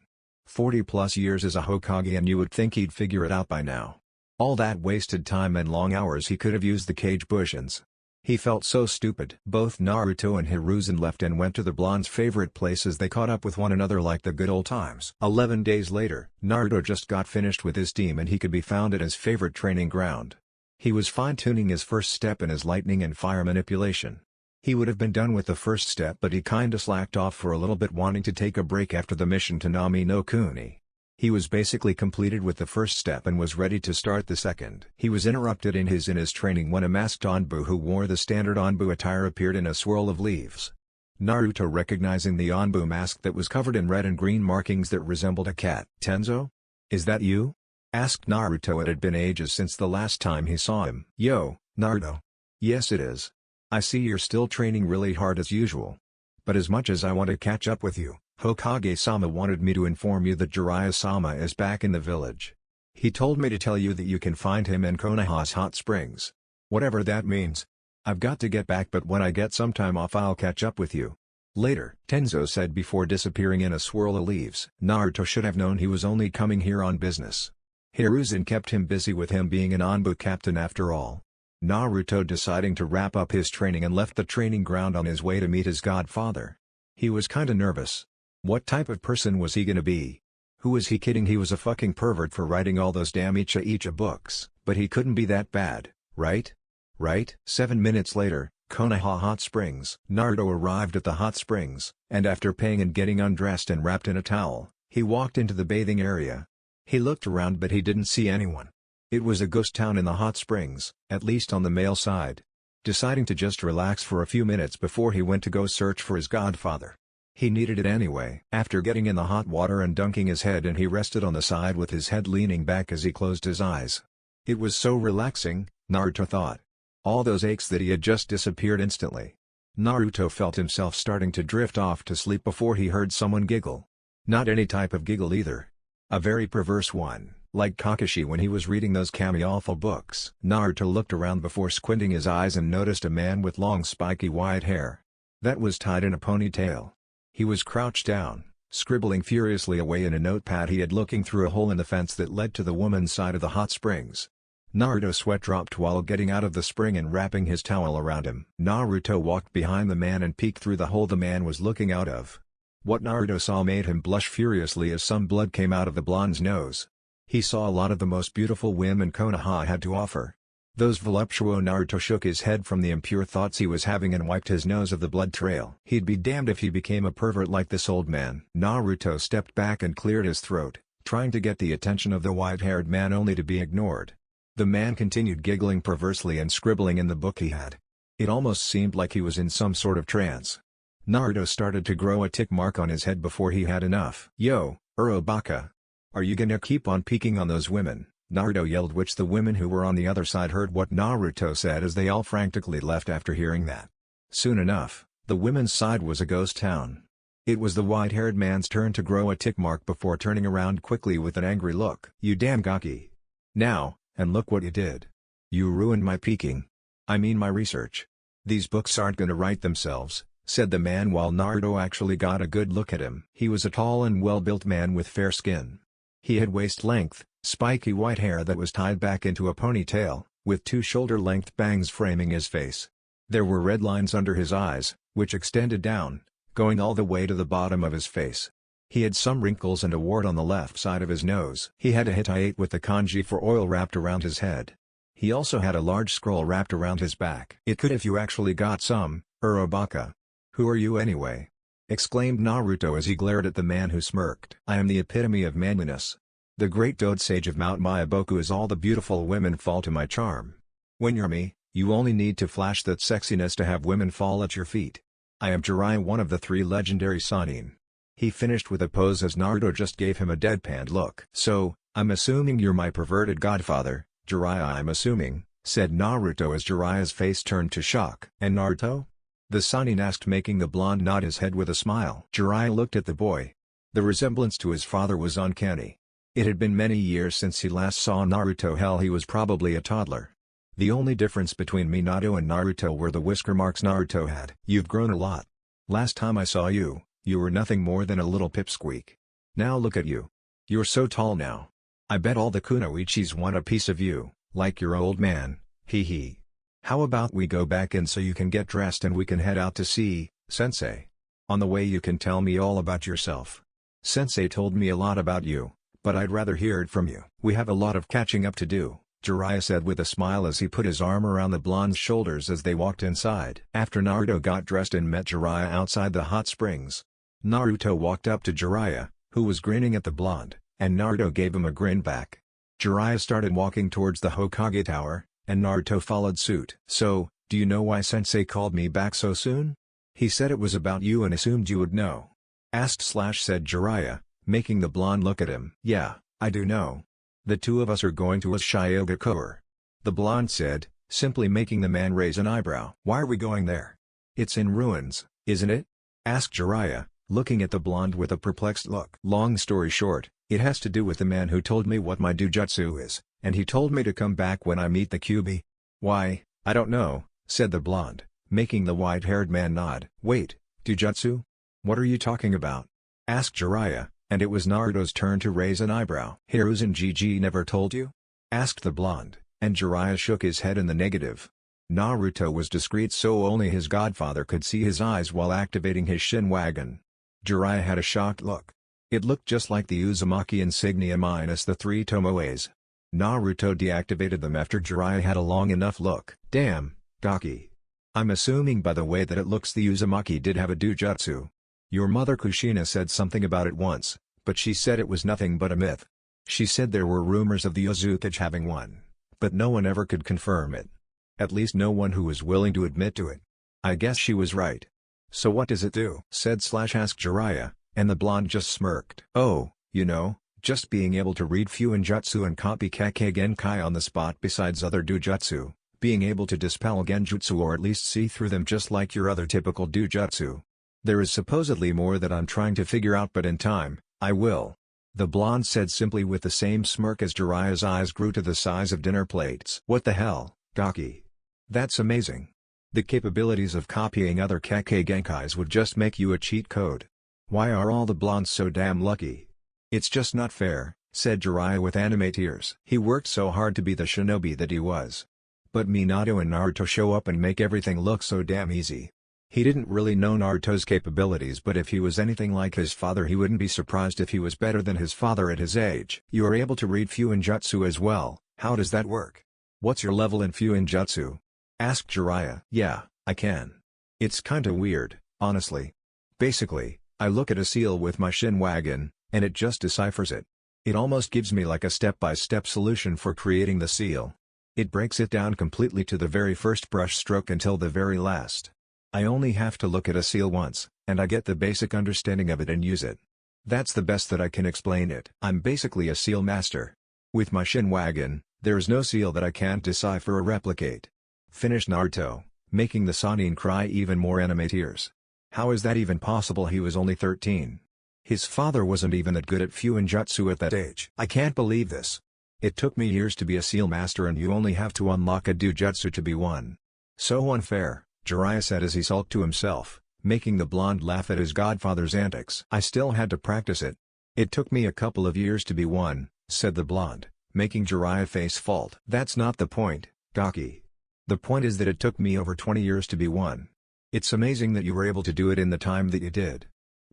40+ years as a Hokage, and you would think he'd figure it out by now. All that wasted time and long hours he could have used the Kage Bushins. He felt so stupid. Both Naruto and Hiruzen left and went to the blonde's favorite place as they caught up with one another like the good old times. 11 days later, Naruto just got finished with his team and he could be found at his favorite training ground. He was fine-tuning his first step in his lightning and fire manipulation. He would have been done with the first step, but he kinda slacked off for a little bit, wanting to take a break after the mission to Nami no Kuni. He was basically completed with the first step and was ready to start the second. He was interrupted in his training when a masked Anbu who wore the standard Anbu attire appeared in a swirl of leaves. Naruto, recognizing the Anbu mask that was covered in red and green markings that resembled a cat. "Tenzo? Is that you?" asked Naruto. It had been ages since the last time he saw him. "Yo, Naruto. Yes, it is. I see you're still training really hard as usual. But as much as I want to catch up with you, Hokage-sama wanted me to inform you that Jiraiya-sama is back in the village. He told me to tell you that you can find him in Konoha's hot springs. Whatever that means. I've got to get back, but when I get some time off I'll catch up with you later," Tenzo said before disappearing in a swirl of leaves. Naruto should have known he was only coming here on business. Hiruzen kept him busy with him being an Anbu captain after all. Naruto deciding to wrap up his training and left the training ground on his way to meet his godfather. He was kinda nervous. What type of person was he gonna be? Who was he kidding? He was a fucking pervert for writing all those damn Icha books. But he couldn't be that bad, right? Right? 7 minutes later, Konoha Hot Springs. Naruto arrived at the hot springs, and after paying and getting undressed and wrapped in a towel, he walked into the bathing area. He looked around but he didn't see anyone. It was a ghost town in the hot springs, at least on the male side. Deciding to just relax for a few minutes before he went to go search for his godfather. He needed it anyway. After getting in the hot water and dunking his head in, he rested on the side with his head leaning back as he closed his eyes. It was so relaxing, Naruto thought. All those aches that he had just disappeared instantly. Naruto felt himself starting to drift off to sleep before he heard someone giggle. Not any type of giggle either. A very perverse one, like Kakashi when he was reading those Kami-Alpha books. Naruto looked around before squinting his eyes and noticed a man with long spiky white hair. That was tied in a ponytail. He was crouched down, scribbling furiously away in a notepad he had, looking through a hole in the fence that led to the woman's side of the hot springs. Naruto's sweat dropped while getting out of the spring and wrapping his towel around him. Naruto walked behind the man and peeked through the hole the man was looking out of. What Naruto saw made him blush furiously as some blood came out of the blonde's nose. He saw a lot of the most beautiful women Konoha had to offer. Those voluptuous. Naruto shook his head from the impure thoughts he was having and wiped his nose of the blood trail. He'd be damned if he became a pervert like this old man. Naruto stepped back and cleared his throat, trying to get the attention of the white-haired man, only to be ignored. The man continued giggling perversely and scribbling in the book he had. It almost seemed like he was in some sort of trance. Naruto started to grow a tick mark on his head before he had enough. "Yo, Urobaka. Are you gonna keep on peeking on those women?" Naruto yelled, which the women who were on the other side heard what Naruto said as they all frantically left after hearing that. Soon enough, the women's side was a ghost town. It was the white-haired man's turn to grow a tick mark before turning around quickly with an angry look. "You damn gaki. Now, and look what you did. You ruined my peeking. I mean my research. These books aren't gonna write themselves," said the man while Naruto actually got a good look at him. He was a tall and well-built man with fair skin. He had waist-length, spiky white hair that was tied back into a ponytail, with 2 shoulder-length bangs framing his face. There were red lines under his eyes, which extended down, going all the way to the bottom of his face. He had some wrinkles and a wart on the left side of his nose. He had a hittite with the kanji for oil wrapped around his head. He also had a large scroll wrapped around his back. "It could if you actually got some, Urobaka. Who are you anyway?" exclaimed Naruto as he glared at the man who smirked. "I am the epitome of manliness. The great Dode Sage of Mount Myaboku is all the beautiful women fall to my charm. When you're me, you only need to flash that sexiness to have women fall at your feet. I am Jiraiya, one of the 3 legendary Sannin." He finished with a pose as Naruto just gave him a deadpan look. "So, I'm assuming you're my perverted godfather, Jiraiya, I'm assuming, said Naruto as Jiraiya's face turned to shock. And Naruto? The Sannin asked, making the blonde nod his head with a smile. Jiraiya looked at the boy. The resemblance to his father was uncanny. It had been many years since he last saw Naruto. Hell, he was probably a toddler. The only difference between Minato and Naruto were the whisker marks Naruto had. You've grown a lot. Last time I saw you, you were nothing more than a little pipsqueak. Now look at you. You're so tall now. I bet all the kunoichis want a piece of you, like your old man, hee hee. How about we go back in so you can get dressed and we can head out to see, Sensei. On the way you can tell me all about yourself. Sensei told me a lot about you, but I'd rather hear it from you. We have a lot of catching up to do, Jiraiya said with a smile as he put his arm around the blonde's shoulders as they walked inside. After Naruto got dressed and met Jiraiya outside the hot springs, Naruto walked up to Jiraiya, who was grinning at the blonde, and Naruto gave him a grin back. Jiraiya started walking towards the Hokage Tower, and Naruto followed suit. So, do you know why Sensei called me back so soon? He said it was about you and assumed you would know. Said Jiraiya, making the blonde look at him. Yeah, I do know. The two of us are going to a Shiogakure. The blonde said, simply making the man raise an eyebrow. Why are we going there? It's in ruins, isn't it? Asked Jiraiya, looking at the blonde with a perplexed look. Long story short, it has to do with the man who told me what my Dojutsu is, and he told me to come back when I meet the Kyuubi. Why, I don't know, said the blonde, making the white-haired man nod. Wait, Dojutsu? What are you talking about? Asked Jiraiya, and it was Naruto's turn to raise an eyebrow. Hiruzen GG never told you? Asked the blonde, and Jiraiya shook his head in the negative. Naruto was discreet, so only his godfather could see his eyes while activating his Shinwagon. Jiraiya had a shocked look. It looked just like the Uzumaki insignia minus the 3 tomoes. Naruto deactivated them after Jiraiya had a long enough look. Damn, Gaki. I'm assuming by the way that it looks the Uzumaki did have a Dojutsu. Your mother Kushina said something about it once, but she said it was nothing but a myth. She said there were rumors of the Uzukage having one, but no one ever could confirm it. At least no one who was willing to admit to it. I guess she was right. So what does it do? Asked Jiraiya, and the blonde just smirked. Oh, you know, just being able to read Fuinjutsu and copy Kekkei Genkai on the spot besides other Dojutsu, being able to dispel Genjutsu or at least see through them just like your other typical Dojutsu. There is supposedly more that I'm trying to figure out, but in time, I will. The blonde said simply with the same smirk as Jiraiya's eyes grew to the size of dinner plates. What the hell, Gaki? That's amazing. The capabilities of copying other Kekkei Genkais would just make you a cheat code. Why are all the blondes so damn lucky? It's just not fair, said Jiraiya with anime tears. He worked so hard to be the shinobi that he was. But Minato and Naruto show up and make everything look so damn easy. He didn't really know Naruto's capabilities, but if he was anything like his father he wouldn't be surprised if he was better than his father at his age. You are able to read Fuinjutsu as well, how does that work? What's your level in Fuinjutsu? Asked Jiraiya. Yeah, I can. It's kinda weird, honestly. Basically, I look at a seal with my Shinwagon, and it just deciphers it. It almost gives me like a step-by-step solution for creating the seal. It breaks it down completely to the very first brush stroke until the very last. I only have to look at a seal once, and I get the basic understanding of it and use it. That's the best that I can explain it. I'm basically a seal master. With my Shinwagon, there's no seal that I can't decipher or replicate. Finished Naruto, making the Sannin cry even more anime tears. How is that even possible? He was only 13. His father wasn't even that good at Fuinjutsu at that age. I can't believe this. It took me years to be a seal master and you only have to unlock a Dojutsu to be one. So unfair, Jiraiya said as he sulked to himself, making the blonde laugh at his godfather's antics. I still had to practice it. It took me a couple of years to be one, said the blonde, making Jiraiya face fault. That's not the point, Gaki. The point is that it took me over 20 years to be one. It's amazing that you were able to do it in the time that you did.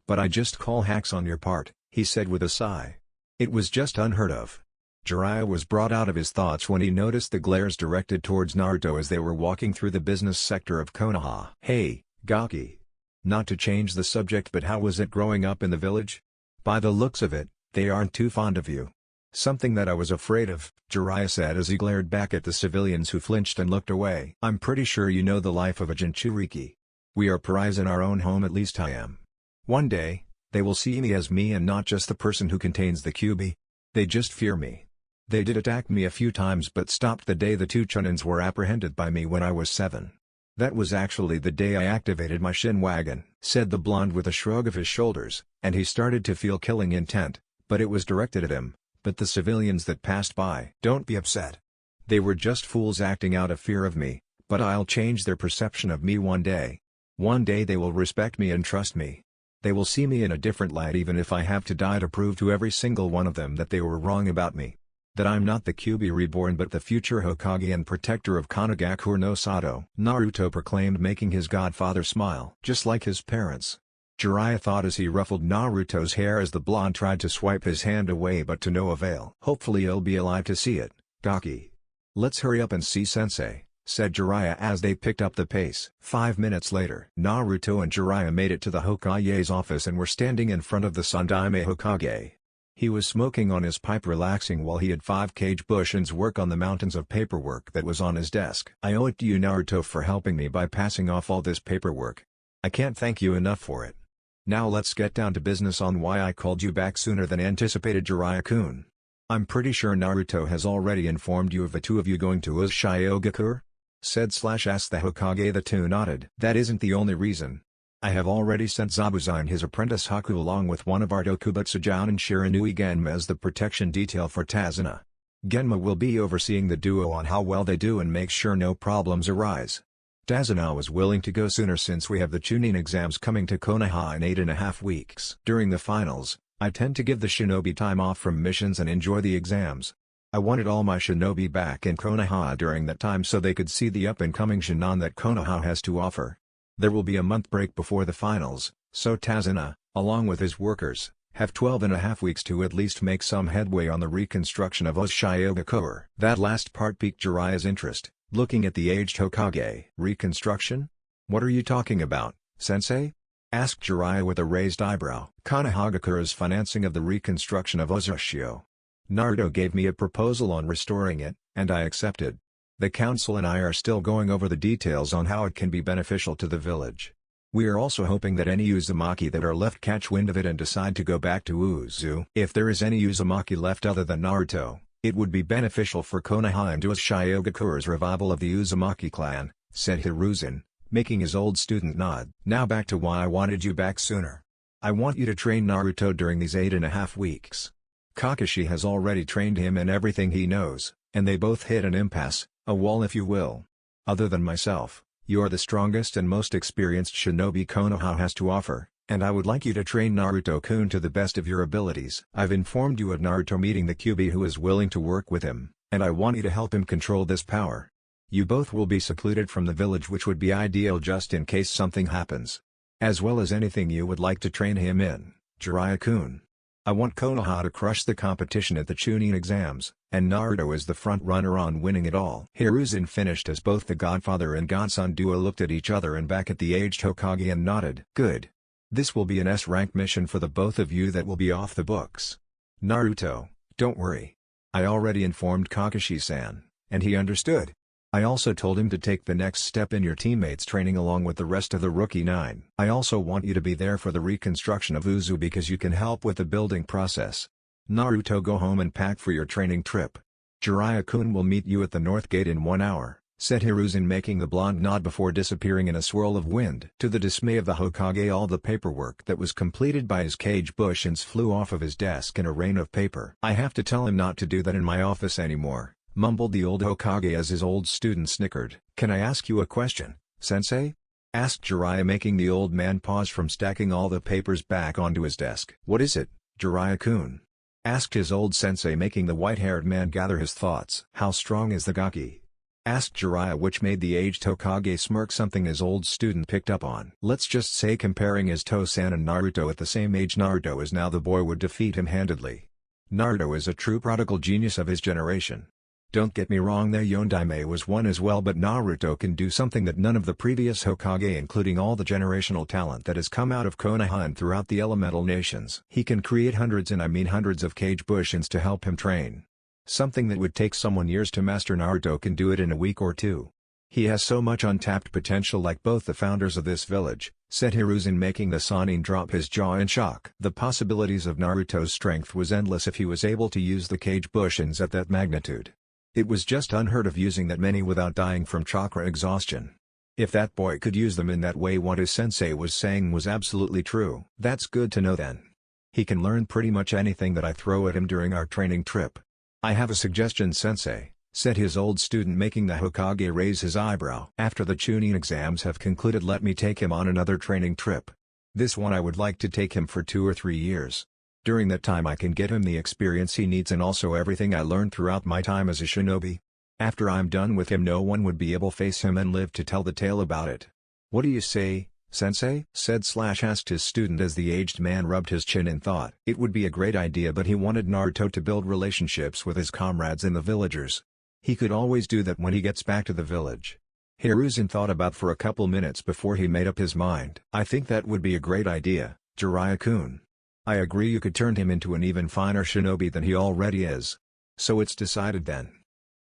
But I just call hacks on your part, he said with a sigh. It was just unheard of. Jiraiya was brought out of his thoughts when he noticed the glares directed towards Naruto as they were walking through the business sector of Konoha. Hey, Gaki. Not to change the subject, but how was it growing up in the village? By the looks of it, they aren't too fond of you. Something that I was afraid of, Jiraiya said as he glared back at the civilians who flinched and looked away. I'm pretty sure you know the life of a Jinchuriki. We are pariahs in our own home, at least I am. One day, they will see me as me and not just the person who contains the Kyuubi. They just fear me. They did attack me a few times but stopped the day the two Chunins were apprehended by me when I was 7. That was actually the day I activated my shin wagon," said the blonde with a shrug of his shoulders, and he started to feel killing intent, but it was directed at him, but the civilians that passed by. "Don't be upset. They were just fools acting out of fear of me, but I'll change their perception of me one day. One day they will respect me and trust me. They will see me in a different light even if I have to die to prove to every single one of them that they were wrong about me. That I'm not the Kyuubi reborn but the future Hokage and protector of Konagakure no Sato," Naruto proclaimed, making his godfather smile. Just like his parents. Jiraiya thought as he ruffled Naruto's hair as the blonde tried to swipe his hand away but to no avail. "Hopefully he'll be alive to see it, Gaki. Let's hurry up and see Sensei," said Jiraiya as they picked up the pace. 5 minutes later, Naruto and Jiraiya made it to the Hokage's office and were standing in front of the Sandaime Hokage. He was smoking on his pipe, relaxing while he had 5 Kage Bushin's work on the mountains of paperwork that was on his desk. "I owe it to you, Naruto, for helping me by passing off all this paperwork. I can't thank you enough for it. Now let's get down to business on why I called you back sooner than anticipated, Jiraiya-kun. I'm pretty sure Naruto has already informed you of the two of you going to Uzumaki?" said/asked the Hokage. The two nodded. "That isn't the only reason. I have already sent Zabuza and his apprentice Haku along with one of our Dokubutsu Joun and Shiranui Genma as the protection detail for Tazuna. Genma will be overseeing the duo on how well they do and make sure no problems arise. Tazuna was willing to go sooner since we have the Chunin exams coming to Konoha in 8.5 weeks. During the finals, I tend to give the shinobi time off from missions and enjoy the exams. I wanted all my shinobi back in Konoha during that time so they could see the up-and-coming Shinan that Konoha has to offer. There will be a month break before the finals, so Tazuna, along with his workers, have 12.5 weeks to at least make some headway on the reconstruction of Uzumaki. That last part piqued Jiraiya's interest, looking at the aged Hokage. "Reconstruction? What are you talking about, Sensei?" asked Jiraiya with a raised eyebrow. "Konohagakura's financing of the reconstruction of Uzumaki. Naruto gave me a proposal on restoring it, and I accepted. The council and I are still going over the details on how it can be beneficial to the village. We are also hoping that any Uzumaki that are left catch wind of it and decide to go back to Uzu. If there is any Uzumaki left other than Naruto, it would be beneficial for Konoha and Uzumaki revival of the Uzumaki clan," said Hiruzen, making his old student nod. "Now back to why I wanted you back sooner. I want you to train Naruto during these 8.5 weeks. Kakashi has already trained him in everything he knows, and they both hit an impasse, a wall if you will. Other than myself, you are the strongest and most experienced shinobi Konoha has to offer, and I would like you to train Naruto-kun to the best of your abilities. I've informed you of Naruto meeting the Kyuubi who is willing to work with him, and I want you to help him control this power. You both will be secluded from the village, which would be ideal just in case something happens. As well as anything you would like to train him in, Jiraiya-kun. I want Konoha to crush the competition at the Chunin exams, and Naruto is the front-runner on winning it all." Hiruzen finished as both the godfather and godson duo looked at each other and back at the aged Hokage and nodded. "Good. This will be an S-rank mission for the both of you that will be off the books. Naruto, don't worry. I already informed Kakashi-san, and he understood. I also told him to take the next step in your teammates' training along with the rest of the Rookie 9. I also want you to be there for the reconstruction of Uzu because you can help with the building process. Naruto, go home and pack for your training trip. Jiraiya-kun will meet you at the North Gate in 1 hour," said Hiruzen, making the blonde nod before disappearing in a swirl of wind. To the dismay of the Hokage, all the paperwork that was completed by his Kage Bushins flew off of his desk in a rain of paper. "I have to tell him not to do that in my office anymore," mumbled the old Hokage as his old student snickered. "Can I ask you a question, Sensei?" asked Jiraiya, making the old man pause from stacking all the papers back onto his desk. "What is it, Jiraiya-kun?" asked his old sensei, making the white-haired man gather his thoughts. "How strong is the Gaki?" asked Jiraiya, which made the aged Hokage smirk, something his old student picked up on. "Let's just say comparing his Tosan and Naruto at the same age, Naruto is now, the boy would defeat him handedly. Naruto is a true prodigal genius of his generation. Don't get me wrong, the Yondaime was one as well, but Naruto can do something that none of the previous Hokage, including all the generational talent that has come out of Konoha and throughout the elemental nations. He can create hundreds, and I mean hundreds, of Kage Bushins to help him train. Something that would take someone years to master, Naruto can do it in a week or two. He has so much untapped potential, like both the founders of this village, said Hiruzen, making the Sannin drop his jaw in shock. The possibilities of Naruto's strength was endless if he was able to use the Kage Bushins at that magnitude. It was just unheard of using that many without dying from chakra exhaustion. If that boy could use them in that way, what his sensei was saying was absolutely true. That's good to know then. He can learn pretty much anything that I throw at him during our training trip. I have a suggestion, sensei, said his old student, making the Hokage raise his eyebrow. After the Chunin exams have concluded, let me take him on another training trip. This one I would like to take him for 2 or 3 years. During that time I can get him the experience he needs and also everything I learned throughout my time as a shinobi. After I'm done with him, no one would be able to face him and live to tell the tale about it. What do you say, sensei? Asked his student as the aged man rubbed his chin in thought. It would be a great idea, but he wanted Naruto to build relationships with his comrades and the villagers. He could always do that when he gets back to the village. Hiruzen thought about for a couple minutes before he made up his mind. I think that would be a great idea, Jiraiya-kun. I agree, you could turn him into an even finer shinobi than he already is. So it's decided then.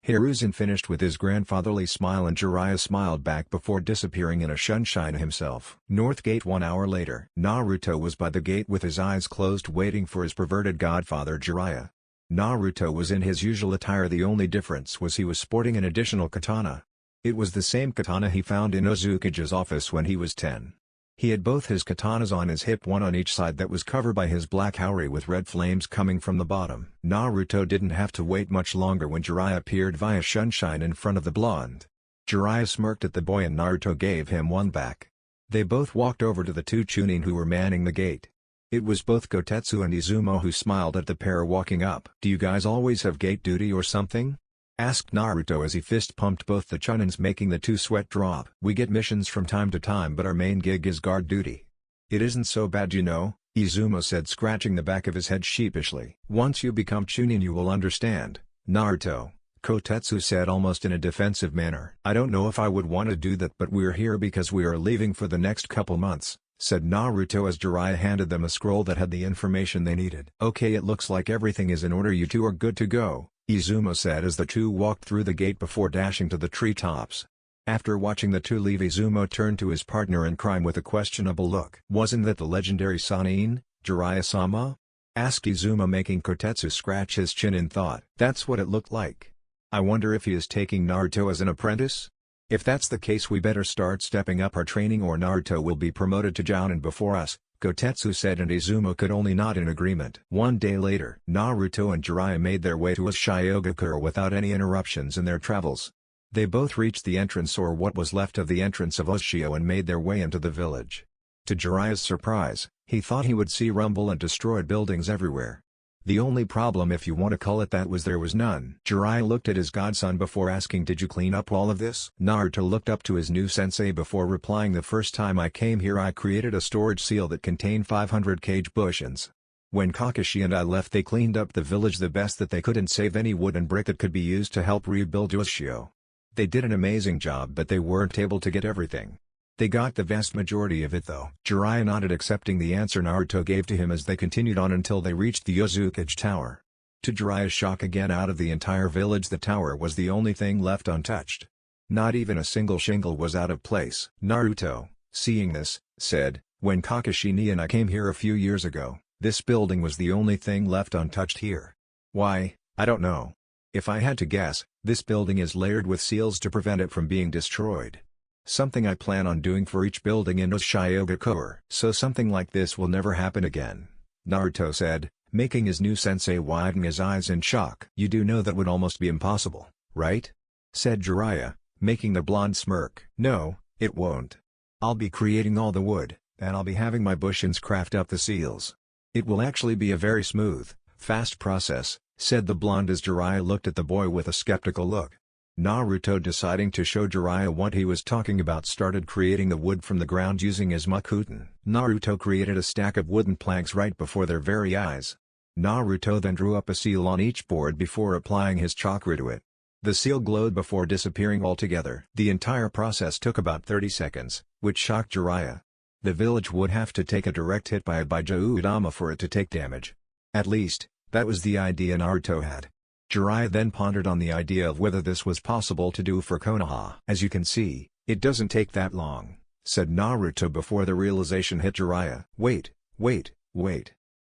Hiruzen finished with his grandfatherly smile, and Jiraiya smiled back before disappearing in a sunshine himself. North Gate. 1 hour later. Naruto was by the gate with his eyes closed, waiting for his perverted godfather Jiraiya. Naruto was in his usual attire, the only difference was he was sporting an additional katana. It was the same katana he found in Uzukage's office when he was 10. He had both his katanas on his hip, one on each side, that was covered by his black haori with red flames coming from the bottom. Naruto didn't have to wait much longer when Jiraiya appeared via sunshine in front of the blonde. Jiraiya smirked at the boy and Naruto gave him one back. They both walked over to the 2 Chunin who were manning the gate. It was both Kotetsu and Izumo who smiled at the pair walking up. Do you guys always have gate duty or something? Asked Naruto as he fist-pumped both the Chunins, making the 2 sweat drop. We get missions from time to time, but our main gig is guard duty. It isn't so bad, you know, Izumo said, scratching the back of his head sheepishly. Once you become Chunin you will understand, Naruto, Kotetsu said almost in a defensive manner. I don't know if I would want to do that, but we're here because we are leaving for the next couple months, said Naruto as Jiraiya handed them a scroll that had the information they needed. Okay, it looks like everything is in order, you two are good to go, Izumo said as the 2 walked through the gate before dashing to the treetops. After watching the 2 leave, Izumo turned to his partner in crime with a questionable look. Wasn't that the legendary Sannin, Jiraiya-sama? Asked Izumo, making Kotetsu scratch his chin in thought. That's what it looked like. I wonder if he is taking Naruto as an apprentice? If that's the case, we better start stepping up our training or Naruto will be promoted to Jounin before us, Kotetsu said, and Izumo could only nod in agreement. 1 day later. Naruto and Jiraiya made their way to Ashigakure without any interruptions in their travels. They both reached the entrance, or what was left of the entrance, of Ushio and made their way into the village. To Jiraiya's surprise, he thought he would see rumble and destroyed buildings everywhere. The only problem, if you want to call it that, was there was none. Jiraiya looked at his godson before asking, did you clean up all of this? Naruto looked up to his new sensei before replying, the first time I came here I created a storage seal that contained 500 Kage Bushins. When Kakashi and I left, they cleaned up the village the best that they could and saved any wood and brick that could be used to help rebuild Ushio. They did an amazing job, but they weren't able to get everything. They got the vast majority of it though. Jiraiya nodded, accepting the answer Naruto gave to him as they continued on until they reached the Uzukage Tower. To Jiraiya's shock, again, out of the entire village the tower was the only thing left untouched. Not even a single shingle was out of place. Naruto, seeing this, said, when Kakashi and I came here a few years ago, this building was the only thing left untouched here. Why, I don't know. If I had to guess, this building is layered with seals to prevent it from being destroyed. Something I plan on doing for each building in Ashigakure. So something like this will never happen again, Naruto said, making his new sensei widen his eyes in shock. You do know that would almost be impossible, right? Said Jiraiya, making the blonde smirk. No, it won't. I'll be creating all the wood, and I'll be having my Bushins craft up the seals. It will actually be a very smooth, fast process, said the blonde as Jiraiya looked at the boy with a skeptical look. Naruto, deciding to show Jiraiya what he was talking about, started creating the wood from the ground using his Makuten. Naruto created a stack of wooden planks right before their very eyes. Naruto then drew up a seal on each board before applying his chakra to it. The seal glowed before disappearing altogether. The entire process took about 30 seconds, which shocked Jiraiya. The village would have to take a direct hit by a Byakugan for it to take damage. At least, that was the idea Naruto had. Jiraiya then pondered on the idea of whether this was possible to do for Konoha. As you can see, it doesn't take that long, said Naruto before the realization hit Jiraiya. Wait.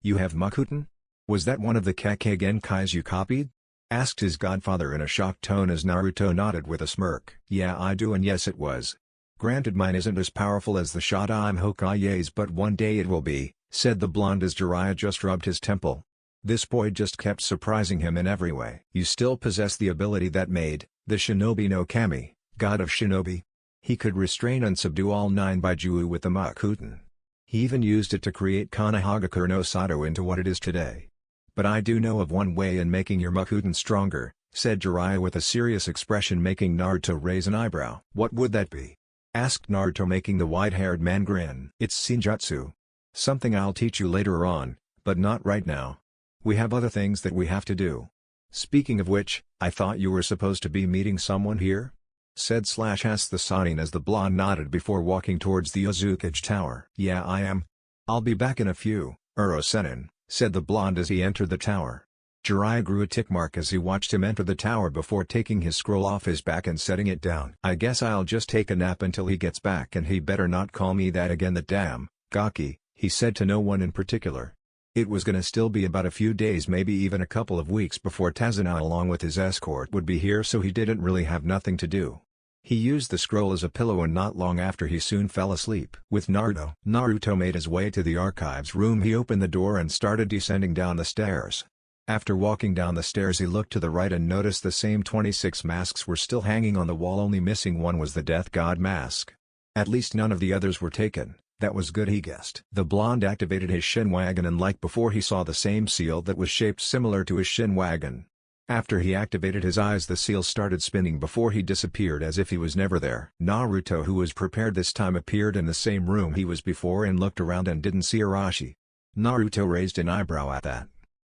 You have Makuten? Was that one of the Kekkei Genkais you copied? Asked his godfather in a shocked tone as Naruto nodded with a smirk. Yeah, I do, and yes, it was. Granted, mine isn't as powerful as the Shodaime Hokage's, but one day it will be, said the blonde as Jiraiya just rubbed his temple. This boy just kept surprising him in every way. You still possess the ability that made the Shinobi no Kami, god of shinobi. He could restrain and subdue all 9 Baijuu with the Makuten. He even used it to create Konohagakure no Sato into what it is today. But I do know of one way in making your Makuten stronger, said Jiraiya with a serious expression, making Naruto raise an eyebrow. What would that be? Asked Naruto, making the white-haired man grin. It's Shinjutsu. Something I'll teach you later on, but not right now. We have other things that we have to do. Speaking of which, I thought you were supposed to be meeting someone here? Said/asked the Sannin as the blonde nodded before walking towards the Uzumaki tower. Yeah, I am. I'll be back in a few, Uro-sennin, said the blonde as he entered the tower. Jiraiya grew a tick mark as he watched him enter the tower before taking his scroll off his back and setting it down. I guess I'll just take a nap until he gets back, and he better not call me that again, that damn Gaki, he said to no one in particular. It was gonna still be about a few days, maybe even a couple of weeks, before Tazuna along with his escort would be here, so he didn't really have nothing to do. He used the scroll as a pillow, and not long after he soon fell asleep. With Naruto made his way to the archives room. He opened the door and started descending down the stairs. After walking down the stairs, he looked to the right and noticed the same 26 masks were still hanging on the wall, only missing one was the Death God mask. At least none of the others were taken. That was good, he guessed. The blonde activated his Shinwagon, and like before, he saw the same seal that was shaped similar to his Shinwagon. After he activated his eyes, the seal started spinning before he disappeared as if he was never there. Naruto, who was prepared this time, appeared in the same room he was before and looked around and didn't see Arashi. Naruto raised an eyebrow at that.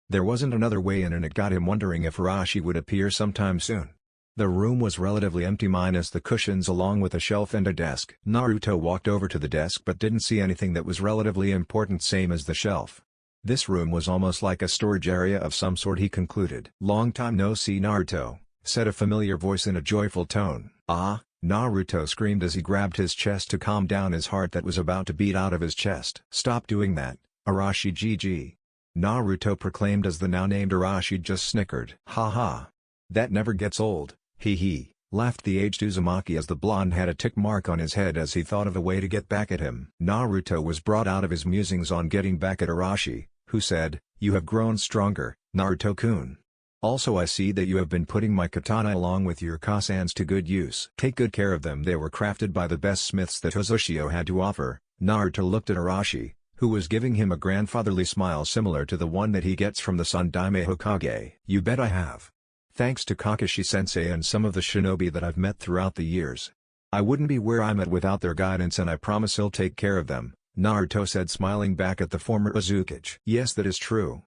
There wasn't another way in, and it got him wondering if Arashi would appear sometime soon. The room was relatively empty minus the cushions along with a shelf and a desk. Naruto walked over to the desk but didn't see anything that was relatively important, same as the shelf. This room was almost like a storage area of some sort, he concluded. Long time no see, Naruto, said a familiar voice in a joyful tone. Ah, Naruto screamed as he grabbed his chest to calm down his heart that was about to beat out of his chest. Stop doing that, Arashi GG. Naruto proclaimed as the now named Arashi just snickered. Ha ha. That never gets old. Hee hee, laughed the aged Uzumaki as the blonde had a tick mark on his head as he thought of a way to get back at him. Naruto was brought out of his musings on getting back at Arashi, who said, "You have grown stronger, Naruto-kun. Also, I see that you have been putting my katana along with your kasans to good use. Take good care of them. They were crafted by the best smiths that Hozoshio had to offer." Naruto looked at Arashi, who was giving him a grandfatherly smile similar to the one that he gets from the Sandaime Hokage. You bet I have. Thanks to Kakashi-sensei and some of the shinobi that I've met throughout the years. I wouldn't be where I'm at without their guidance, and I promise he'll take care of them, Naruto said, smiling back at the former Uzumaki. Yes, that is true.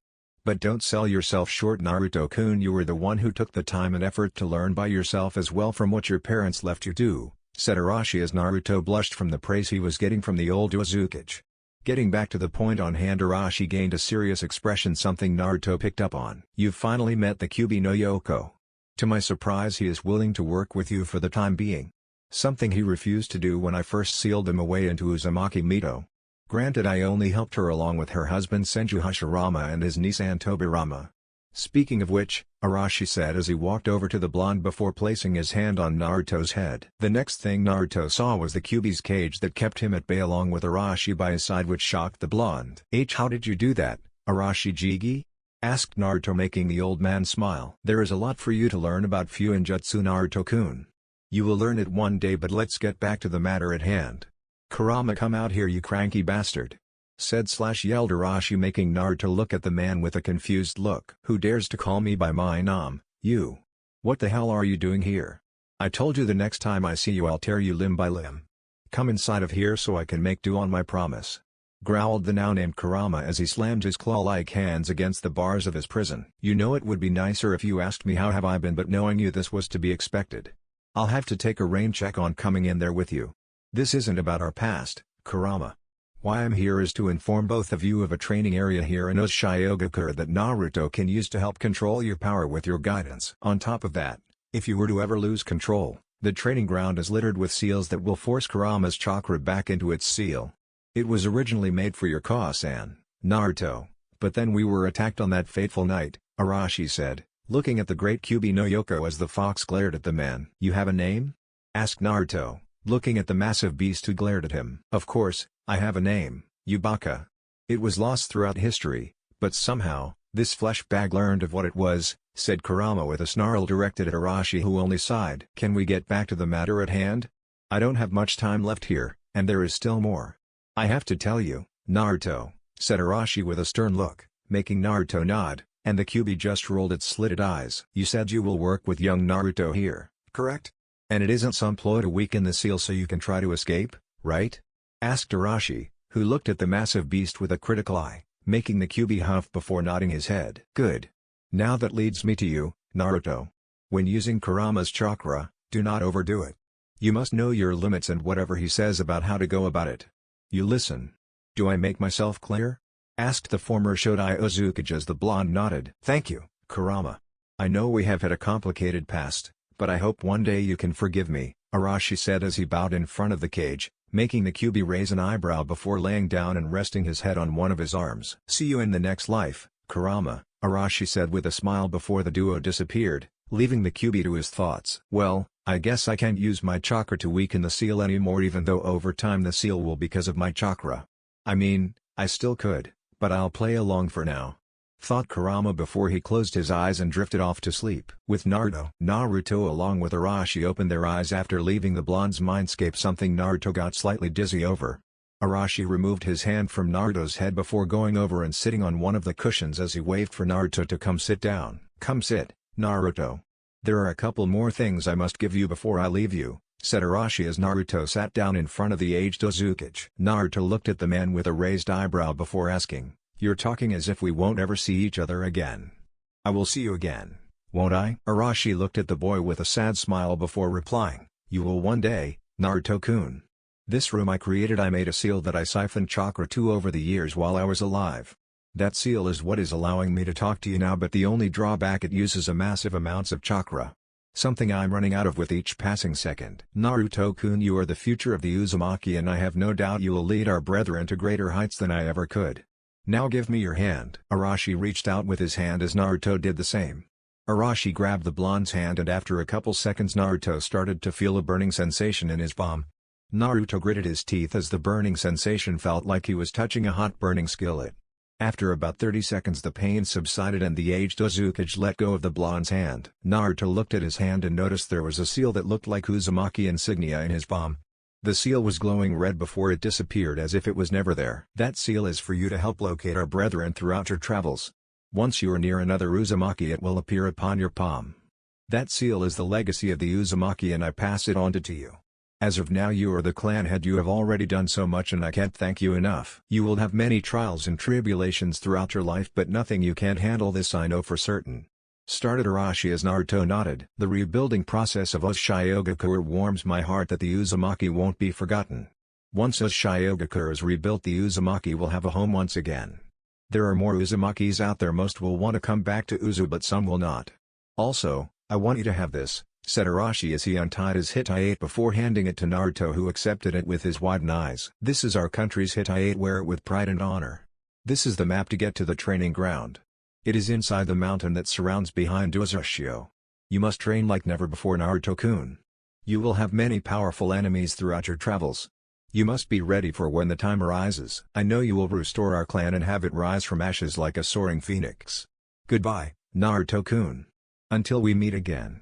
But don't sell yourself short, Naruto-kun. You were the one who took the time and effort to learn by yourself as well from what your parents left you to, said Arashi as Naruto blushed from the praise he was getting from the old Uzumaki. Getting back to the point on hand, Arashi gained a serious expression, something Naruto picked up on. You've finally met the Kyuubi no Yoko. To my surprise, he is willing to work with you for the time being. Something he refused to do when I first sealed him away into Uzumaki Mito. Granted, I only helped her along with her husband Senju Hashirama and his niece Anne Tobirama. Speaking of which, Arashi said as he walked over to the blonde before placing his hand on Naruto's head. The next thing Naruto saw was the Kyuubi's cage that kept him at bay along with Arashi by his side, which shocked the blonde. How did you do that, Arashi Jigi? Asked Naruto, making the old man smile. There is a lot for you to learn about Fuinjutsu, Naruto-kun. You will learn it one day, but let's get back to the matter at hand. Kurama, come out here, you cranky bastard, said/yelled Arashi, making Naruto look at the man with a confused look. Who dares to call me by my name, you? What the hell are you doing here? I told you the next time I see you I'll tear you limb by limb. Come inside of here so I can make do on my promise, growled the now named Kurama as he slammed his claw-like hands against the bars of his prison. You know, it would be nicer if you asked me how have I been, but knowing you, this was to be expected. I'll have to take a rain check on coming in there with you. This isn't about our past, Kurama. Why I'm here is to inform both of you of a training area here in Uzumaki that Naruto can use to help control your power with your guidance. On top of that, if you were to ever lose control, The training ground is littered with seals that will force Kurama's chakra back into its seal. It was originally made for your Kau-san, Naruto, but then we were attacked on that fateful night, Arashi said, looking at the great Kyuubi no Yoko as the fox glared at the man. You have a name? Asked Naruto, looking at the massive beast who glared at him. Of course, I have a name, Yubaka. It was lost throughout history, but somehow, this flesh bag learned of what it was, said Kurama with a snarl directed at Arashi, who only sighed. Can we get back to the matter at hand? I don't have much time left here, and there is still more. I have to tell you, Naruto, said Arashi with a stern look, making Naruto nod, and the Kyuubi just rolled its slitted eyes. You said you will work with young Naruto here, correct? And it isn't some ploy to weaken the seal so you can try to escape, right? Asked Arashi, who looked at the massive beast with a critical eye, making the Kyuubi huff before nodding his head. Good. Now that leads me to you, Naruto. When using Kurama's chakra, do not overdo it. You must know your limits and whatever he says about how to go about it. You listen. Do I make myself clear? Asked the former Shodai Uzukage as the blonde nodded. Thank you, Kurama. I know we have had a complicated past, but I hope one day you can forgive me, Arashi said as he bowed in front of the cage, making the Kyuubi raise an eyebrow before laying down and resting his head on one of his arms. See you in the next life, Kurama, Arashi said with a smile before the duo disappeared, leaving the Kyuubi to his thoughts. Well, I guess I can't use my chakra to weaken the seal anymore, even though over time the seal will because of my chakra. I mean, I still could, but I'll play along for now, thought Kurama before he closed his eyes and drifted off to sleep. With Naruto along with Arashi opened their eyes after leaving the blonde's mindscape, something Naruto got slightly dizzy over. Arashi removed his hand from Naruto's head before going over and sitting on one of the cushions as he waved for Naruto to come sit down. Come sit, Naruto. There are a couple more things I must give you before I leave you, said Arashi as Naruto sat down in front of the aged Uzukage. Naruto looked at the man with a raised eyebrow before asking, You're talking as if we won't ever see each other again. I will see you again, won't I? Arashi looked at the boy with a sad smile before replying, You will one day, Naruto-kun. This room I created, I made a seal that I siphoned chakra to over the years while I was alive. That seal is what is allowing me to talk to you now, but the only drawback, it uses a massive amounts of chakra. Something I'm running out of with each passing second. Naruto-kun, you are the future of the Uzumaki and I have no doubt you will lead our brethren to greater heights than I ever could. Now give me your hand. Arashi reached out with his hand as Naruto did the same. Arashi grabbed the blonde's hand and after a couple seconds Naruto started to feel a burning sensation in his palm. Naruto gritted his teeth as the burning sensation felt like he was touching a hot burning skillet. After about 30 seconds the pain subsided and the aged Uzukage let go of the blonde's hand. Naruto looked at his hand and noticed there was a seal that looked like Uzumaki insignia in his palm. The seal was glowing red before it disappeared as if it was never there. That seal is for you to help locate our brethren throughout your travels. Once you are near another Uzumaki it will appear upon your palm. That seal is the legacy of the Uzumaki and I pass it on to you. As of now you are the clan head, you have already done so much and I can't thank you enough. You will have many trials and tribulations throughout your life but nothing you can't handle, this I know for certain. Started Arashi as Naruto nodded. The rebuilding process of Uzumaki warms my heart that the Uzumaki won't be forgotten. Once Uzumaki is rebuilt the Uzumaki will have a home once again. There are more Uzumakis out there, most will want to come back to Uzu but some will not. Also, I want you to have this, said Arashi as he untied his Hittite before handing it to Naruto, who accepted it with his widened eyes. This is our country's Hittite, wear it with pride and honor. This is the map to get to the training ground. It is inside the mountain that surrounds behind Uzushio. You must train like never before, Naruto-kun. You will have many powerful enemies throughout your travels. You must be ready for when the time arises. I know you will restore our clan and have it rise from ashes like a soaring phoenix. Goodbye, Naruto-kun. Until we meet again.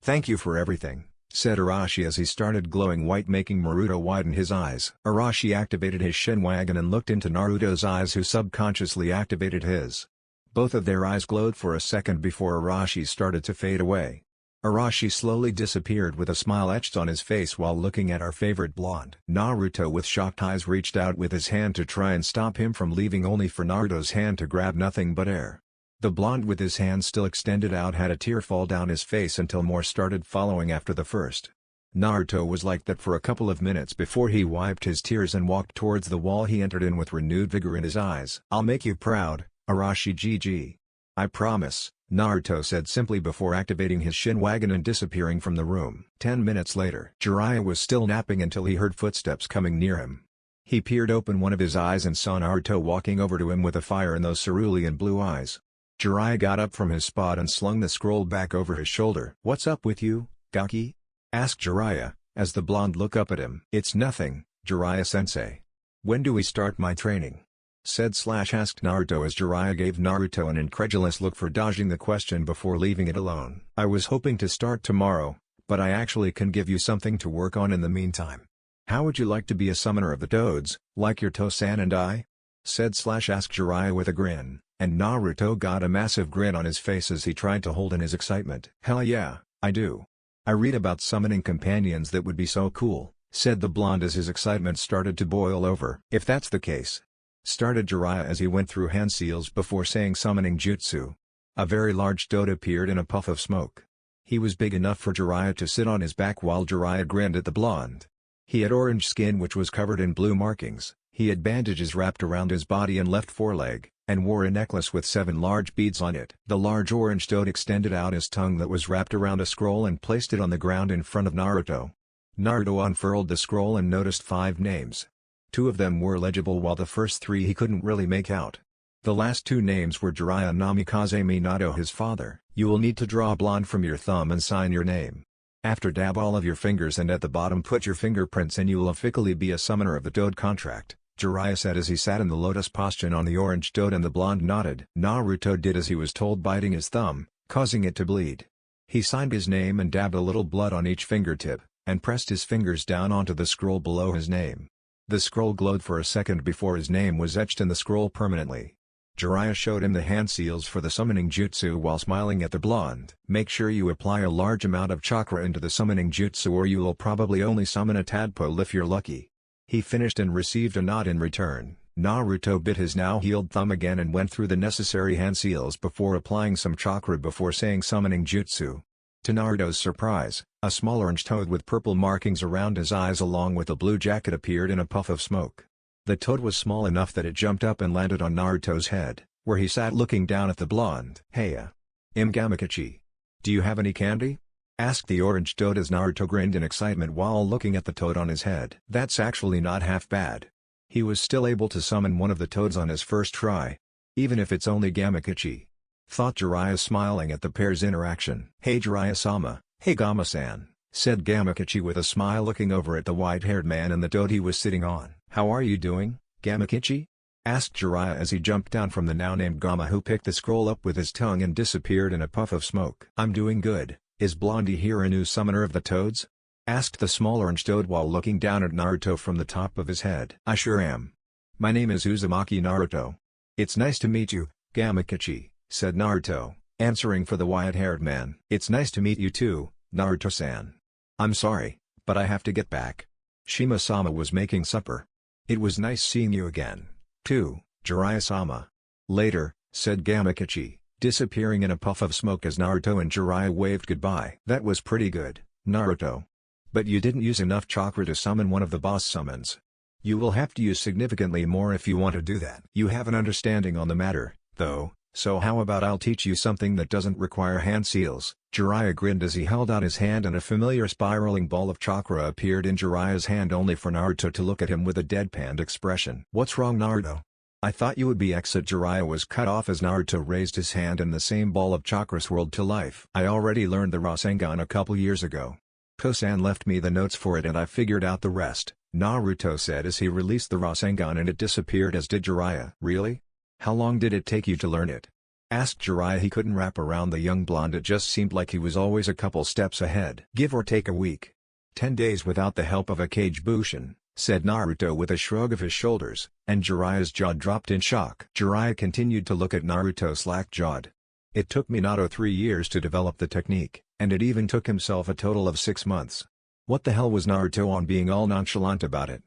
Thank you for everything, said Arashi as he started glowing white, making Naruto widen his eyes. Arashi activated his Shinwagon and looked into Naruto's eyes, who subconsciously activated his. Both of their eyes glowed for a second before Arashi started to fade away. Arashi slowly disappeared with a smile etched on his face while looking at our favorite blonde. Naruto with shocked eyes reached out with his hand to try and stop him from leaving, only for Naruto's hand to grab nothing but air. The blonde with his hand still extended out had a tear fall down his face until more started following after the first. Naruto was like that for a couple of minutes before he wiped his tears and walked towards the wall he entered in with renewed vigor in his eyes. I'll make you proud, Arashi GG. "I promise," Naruto said simply before activating his Shinwagon and disappearing from the room. 10 minutes later, Jiraiya was still napping until he heard footsteps coming near him. He peered open one of his eyes and saw Naruto walking over to him with a fire in those cerulean blue eyes. Jiraiya got up from his spot and slung the scroll back over his shoulder. "What's up with you, Gaki?" asked Jiraiya, as the blonde looked up at him. "It's nothing, Jiraiya-sensei. When do we start my training?" asked Naruto as Jiraiya gave Naruto an incredulous look for dodging the question before leaving it alone. "I was hoping to start tomorrow, but I actually can give you something to work on in the meantime. How would you like to be a summoner of the toads, like your Tosan and I?" asked Jiraiya with a grin, and Naruto got a massive grin on his face as he tried to hold in his excitement. "Hell yeah, I do. I read about summoning companions that would be so cool," said the blonde as his excitement started to boil over. "If that's the case," started Jiraiya as he went through hand seals before saying summoning jutsu. A very large toad appeared in a puff of smoke. He was big enough for Jiraiya to sit on his back while Jiraiya grinned at the blonde. He had orange skin which was covered in blue markings, he had bandages wrapped around his body and left foreleg, and wore a necklace with 7 large beads on it. The large orange toad extended out his tongue that was wrapped around a scroll and placed it on the ground in front of Naruto. Naruto unfurled the scroll and noticed 5 names. 2 of them were legible while the first 3 he couldn't really make out. The last 2 names were Jiraiya Namikaze Minato, his father. "You will need to draw a blonde from your thumb and sign your name. After dab all of your fingers and at the bottom put your fingerprints and you will officially be a summoner of the toad contract," Jiraiya said as he sat in the lotus posture on the orange toad and the blonde nodded. Naruto did as he was told, biting his thumb, causing it to bleed. He signed his name and dabbed a little blood on each fingertip, and pressed his fingers down onto the scroll below his name. The scroll glowed for a second before his name was etched in the scroll permanently. Jiraiya showed him the hand seals for the summoning jutsu while smiling at the blonde. "Make sure you apply a large amount of chakra into the summoning jutsu or you will probably only summon a tadpole if you're lucky." He finished and received a nod in return. Naruto bit his now healed thumb again and went through the necessary hand seals before applying some chakra before saying summoning jutsu. To Naruto's surprise, a small orange toad with purple markings around his eyes along with a blue jacket appeared in a puff of smoke. The toad was small enough that it jumped up and landed on Naruto's head, where he sat looking down at the blonde. "Heya. Gamakachi. Do you have any candy?" asked the orange toad as Naruto grinned in excitement while looking at the toad on his head. That's actually not half bad. He was still able to summon one of the toads on his first try. Even if it's only Gamakachi, thought Jiraiya, smiling at the pair's interaction. "Hey Jiraiya-sama, hey Gama-san," said Gamakachi with a smile looking over at the white-haired man and the toad he was sitting on. "How are you doing, Gamakachi?" asked Jiraiya as he jumped down from the now-named Gama, who picked the scroll up with his tongue and disappeared in a puff of smoke. "I'm doing good. Is Blondie here a new summoner of the toads?" asked the small orange toad while looking down at Naruto from the top of his head. "I sure am. My name is Uzumaki Naruto. It's nice to meet you, Gamakachi," said Naruto, answering for the white-haired man. "It's nice to meet you too, Naruto-san. I'm sorry, but I have to get back. Shima-sama was making supper. It was nice seeing you again, too, Jiraiya-sama." "Later," said Gamakachi, disappearing in a puff of smoke as Naruto and Jiraiya waved goodbye. "That was pretty good, Naruto. But you didn't use enough chakra to summon one of the boss summons. You will have to use significantly more if you want to do that. You have an understanding on the matter, though, so how about I'll teach you something that doesn't require hand seals?" Jiraiya grinned as he held out his hand and a familiar spiraling ball of chakra appeared in Jiraiya's hand, only for Naruto to look at him with a deadpanned expression. "What's wrong, Naruto? I thought you would be exit." Jiraiya was cut off as Naruto raised his hand and the same ball of chakra swirled to life. "I already learned the Rasengan a couple years ago. Tosan left me the notes for it and I figured out the rest," Naruto said as he released the Rasengan and it disappeared, as did Jiraiya. "Really? How long did it take you to learn it?" asked Jiraiya. He couldn't wrap around the young blonde. It just seemed like he was always a couple steps ahead. "Give or take a week. 10 days without the help of a Kage Bushin," said Naruto with a shrug of his shoulders, and Jiraiya's jaw dropped in shock. Jiraiya continued to look at Naruto slack-jawed. "It took Minato 3 years to develop the technique, and it even took himself a total of 6 months. What the hell was Naruto on being all nonchalant about it?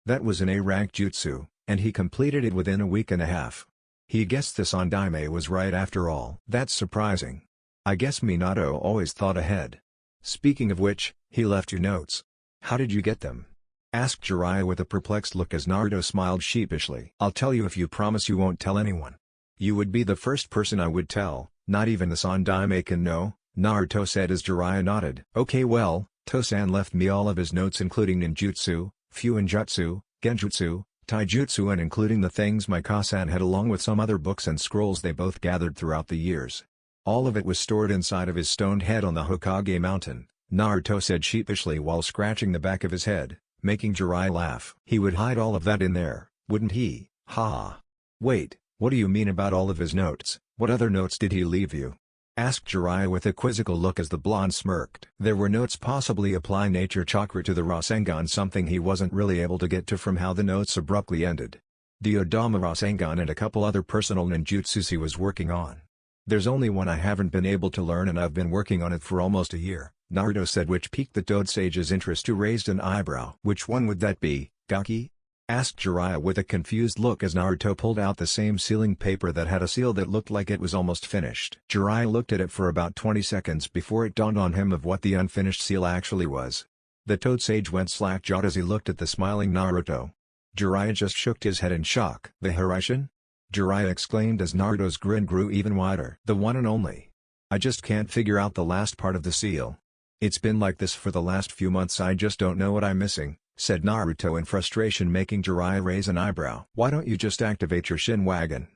That was an A-rank jutsu, and he completed it within a week and a half. He guessed this on Daime was right after all. That's surprising. I guess Minato always thought ahead. Speaking of which, he left you notes. How did you get them?" asked Jiraiya with a perplexed look as Naruto smiled sheepishly. "I'll tell you if you promise you won't tell anyone." You would be the first person I would tell, not even the Sandaime can know, Naruto said as Jiraiya nodded. Okay, well, Tosan left me all of his notes including ninjutsu, fuinjutsu, genjutsu, taijutsu and including the things my Kasan had along with some other books and scrolls they both gathered throughout the years. All of it was stored inside of his stoned head on the Hokage mountain, Naruto said sheepishly while scratching the back of his head, making Jiraiya laugh. He would hide all of that in there, wouldn't he? Ha. Wait, what do you mean about all of his notes? What other notes did he leave you? Asked Jiraiya with a quizzical look as the blonde smirked. There were notes possibly applying nature chakra to the Rasengan, something he wasn't really able to get to from how the notes abruptly ended. The Odama Rasengan and a couple other personal ninjutsus he was working on. There's only one I haven't been able to learn and I've been working on it for almost a year, Naruto said, which piqued the Toad Sage's interest who raised an eyebrow. Which one would that be, Gaki? Asked Jiraiya with a confused look as Naruto pulled out the same sealing paper that had a seal that looked like it was almost finished. Jiraiya looked at it for about 20 seconds before it dawned on him of what the unfinished seal actually was. The Toad Sage went slack-jawed as he looked at the smiling Naruto. Jiraiya just shook his head in shock. The Hiraishin? Jiraiya exclaimed as Naruto's grin grew even wider. The one and only. I just can't figure out the last part of the seal. It's been like this for the last few months, I just don't know what I'm missing, said Naruto in frustration, making Jiraiya raise an eyebrow. Why don't you just activate your Shin Wagon?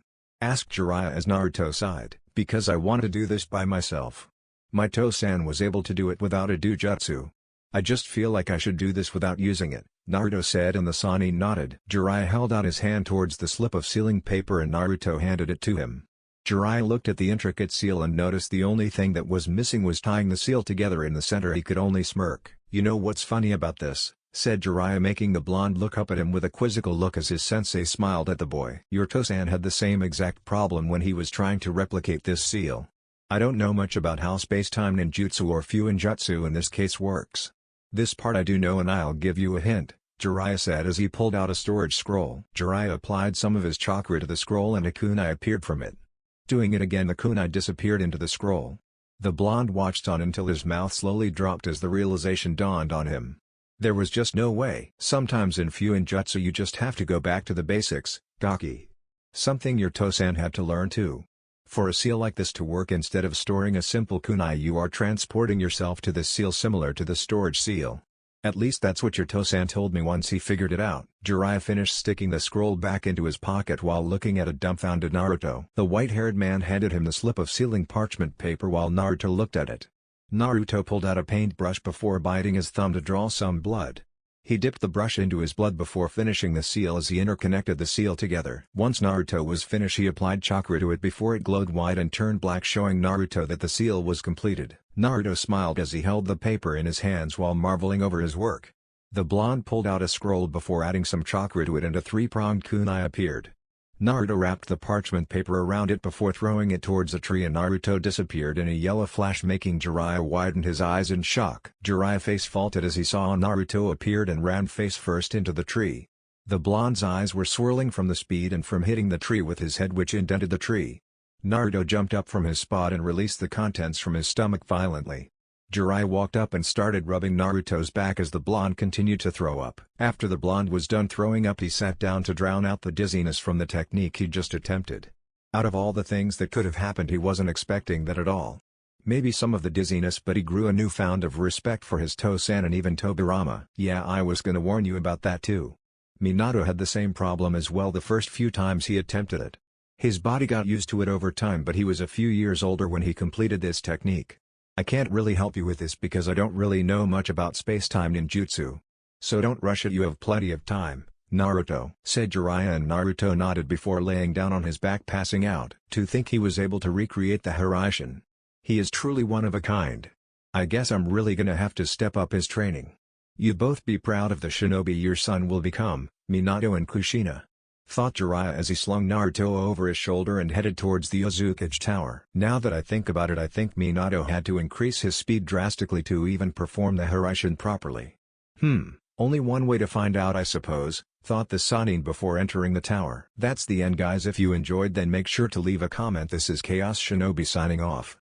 Asked Jiraiya as Naruto sighed. Because I want to do this by myself. My Tosan was able to do it without a Dojutsu. I just feel like I should do this without using it, Naruto said, and the Sannin nodded. Jiraiya held out his hand towards the slip of sealing paper and Naruto handed it to him. Jiraiya looked at the intricate seal and noticed the only thing that was missing was tying the seal together in the center. He could only smirk. You know what's funny about this? Said Jiraiya, making the blonde look up at him with a quizzical look as his sensei smiled at the boy. Your Tosan had the same exact problem when he was trying to replicate this seal. I don't know much about how space-time ninjutsu or fuinjutsu in this case works. This part I do know and I'll give you a hint, Jiraiya said as he pulled out a storage scroll. Jiraiya applied some of his chakra to the scroll and a kunai appeared from it. Doing it again, the kunai disappeared into the scroll. The blonde watched on until his mouth slowly dropped as the realization dawned on him. There was just no way. Sometimes in fuinjutsu you just have to go back to the basics, Gaki. Something your Tosan had to learn too. For a seal like this to work, instead of storing a simple kunai, you are transporting yourself to this seal similar to the storage seal. At least that's what your Tosan told me once he figured it out. Jiraiya finished sticking the scroll back into his pocket while looking at a dumbfounded Naruto. The white-haired man handed him the slip of sealing parchment paper while Naruto looked at it. Naruto pulled out a paintbrush before biting his thumb to draw some blood. He dipped the brush into his blood before finishing the seal as he interconnected the seal together. Once Naruto was finished, he applied chakra to it before it glowed white and turned black, showing Naruto that the seal was completed. Naruto smiled as he held the paper in his hands while marveling over his work. The blonde pulled out a scroll before adding some chakra to it and a three-pronged kunai appeared. Naruto wrapped the parchment paper around it before throwing it towards a tree and Naruto disappeared in a yellow flash, making Jiraiya widen his eyes in shock. Jiraiya face faulted as he saw Naruto appeared and ran face first into the tree. The blonde's eyes were swirling from the speed and from hitting the tree with his head, which indented the tree. Naruto jumped up from his spot and released the contents from his stomach violently. Jiraiya walked up and started rubbing Naruto's back as the blonde continued to throw up. After the blonde was done throwing up, he sat down to drown out the dizziness from the technique he'd just attempted. Out of all the things that could have happened, he wasn't expecting that at all. Maybe some of the dizziness, but he grew a newfound of respect for his Tosan and even Tobirama. Yeah, I was gonna warn you about that too. Minato had the same problem as well the first few times he attempted it. His body got used to it over time, but he was a few years older when he completed this technique. I can't really help you with this because I don't really know much about space-time ninjutsu. So don't rush it, you have plenty of time, Naruto, said Jiraiya, and Naruto nodded before laying down on his back passing out. To think he was able to recreate the Hiraishin. He is truly one of a kind. I guess I'm really gonna have to step up his training. You both be proud of the shinobi your son will become, Minato and Kushina. Thought Jiraiya as he slung Naruto over his shoulder and headed towards the Uzumaki Tower. Now that I think about it, I think Minato had to increase his speed drastically to even perform the Hiraishin properly. Only one way to find out, I suppose, thought the Sannin before entering the tower. That's the end, guys. If you enjoyed, then make sure to leave a comment. This is Chaos Shinobi signing off.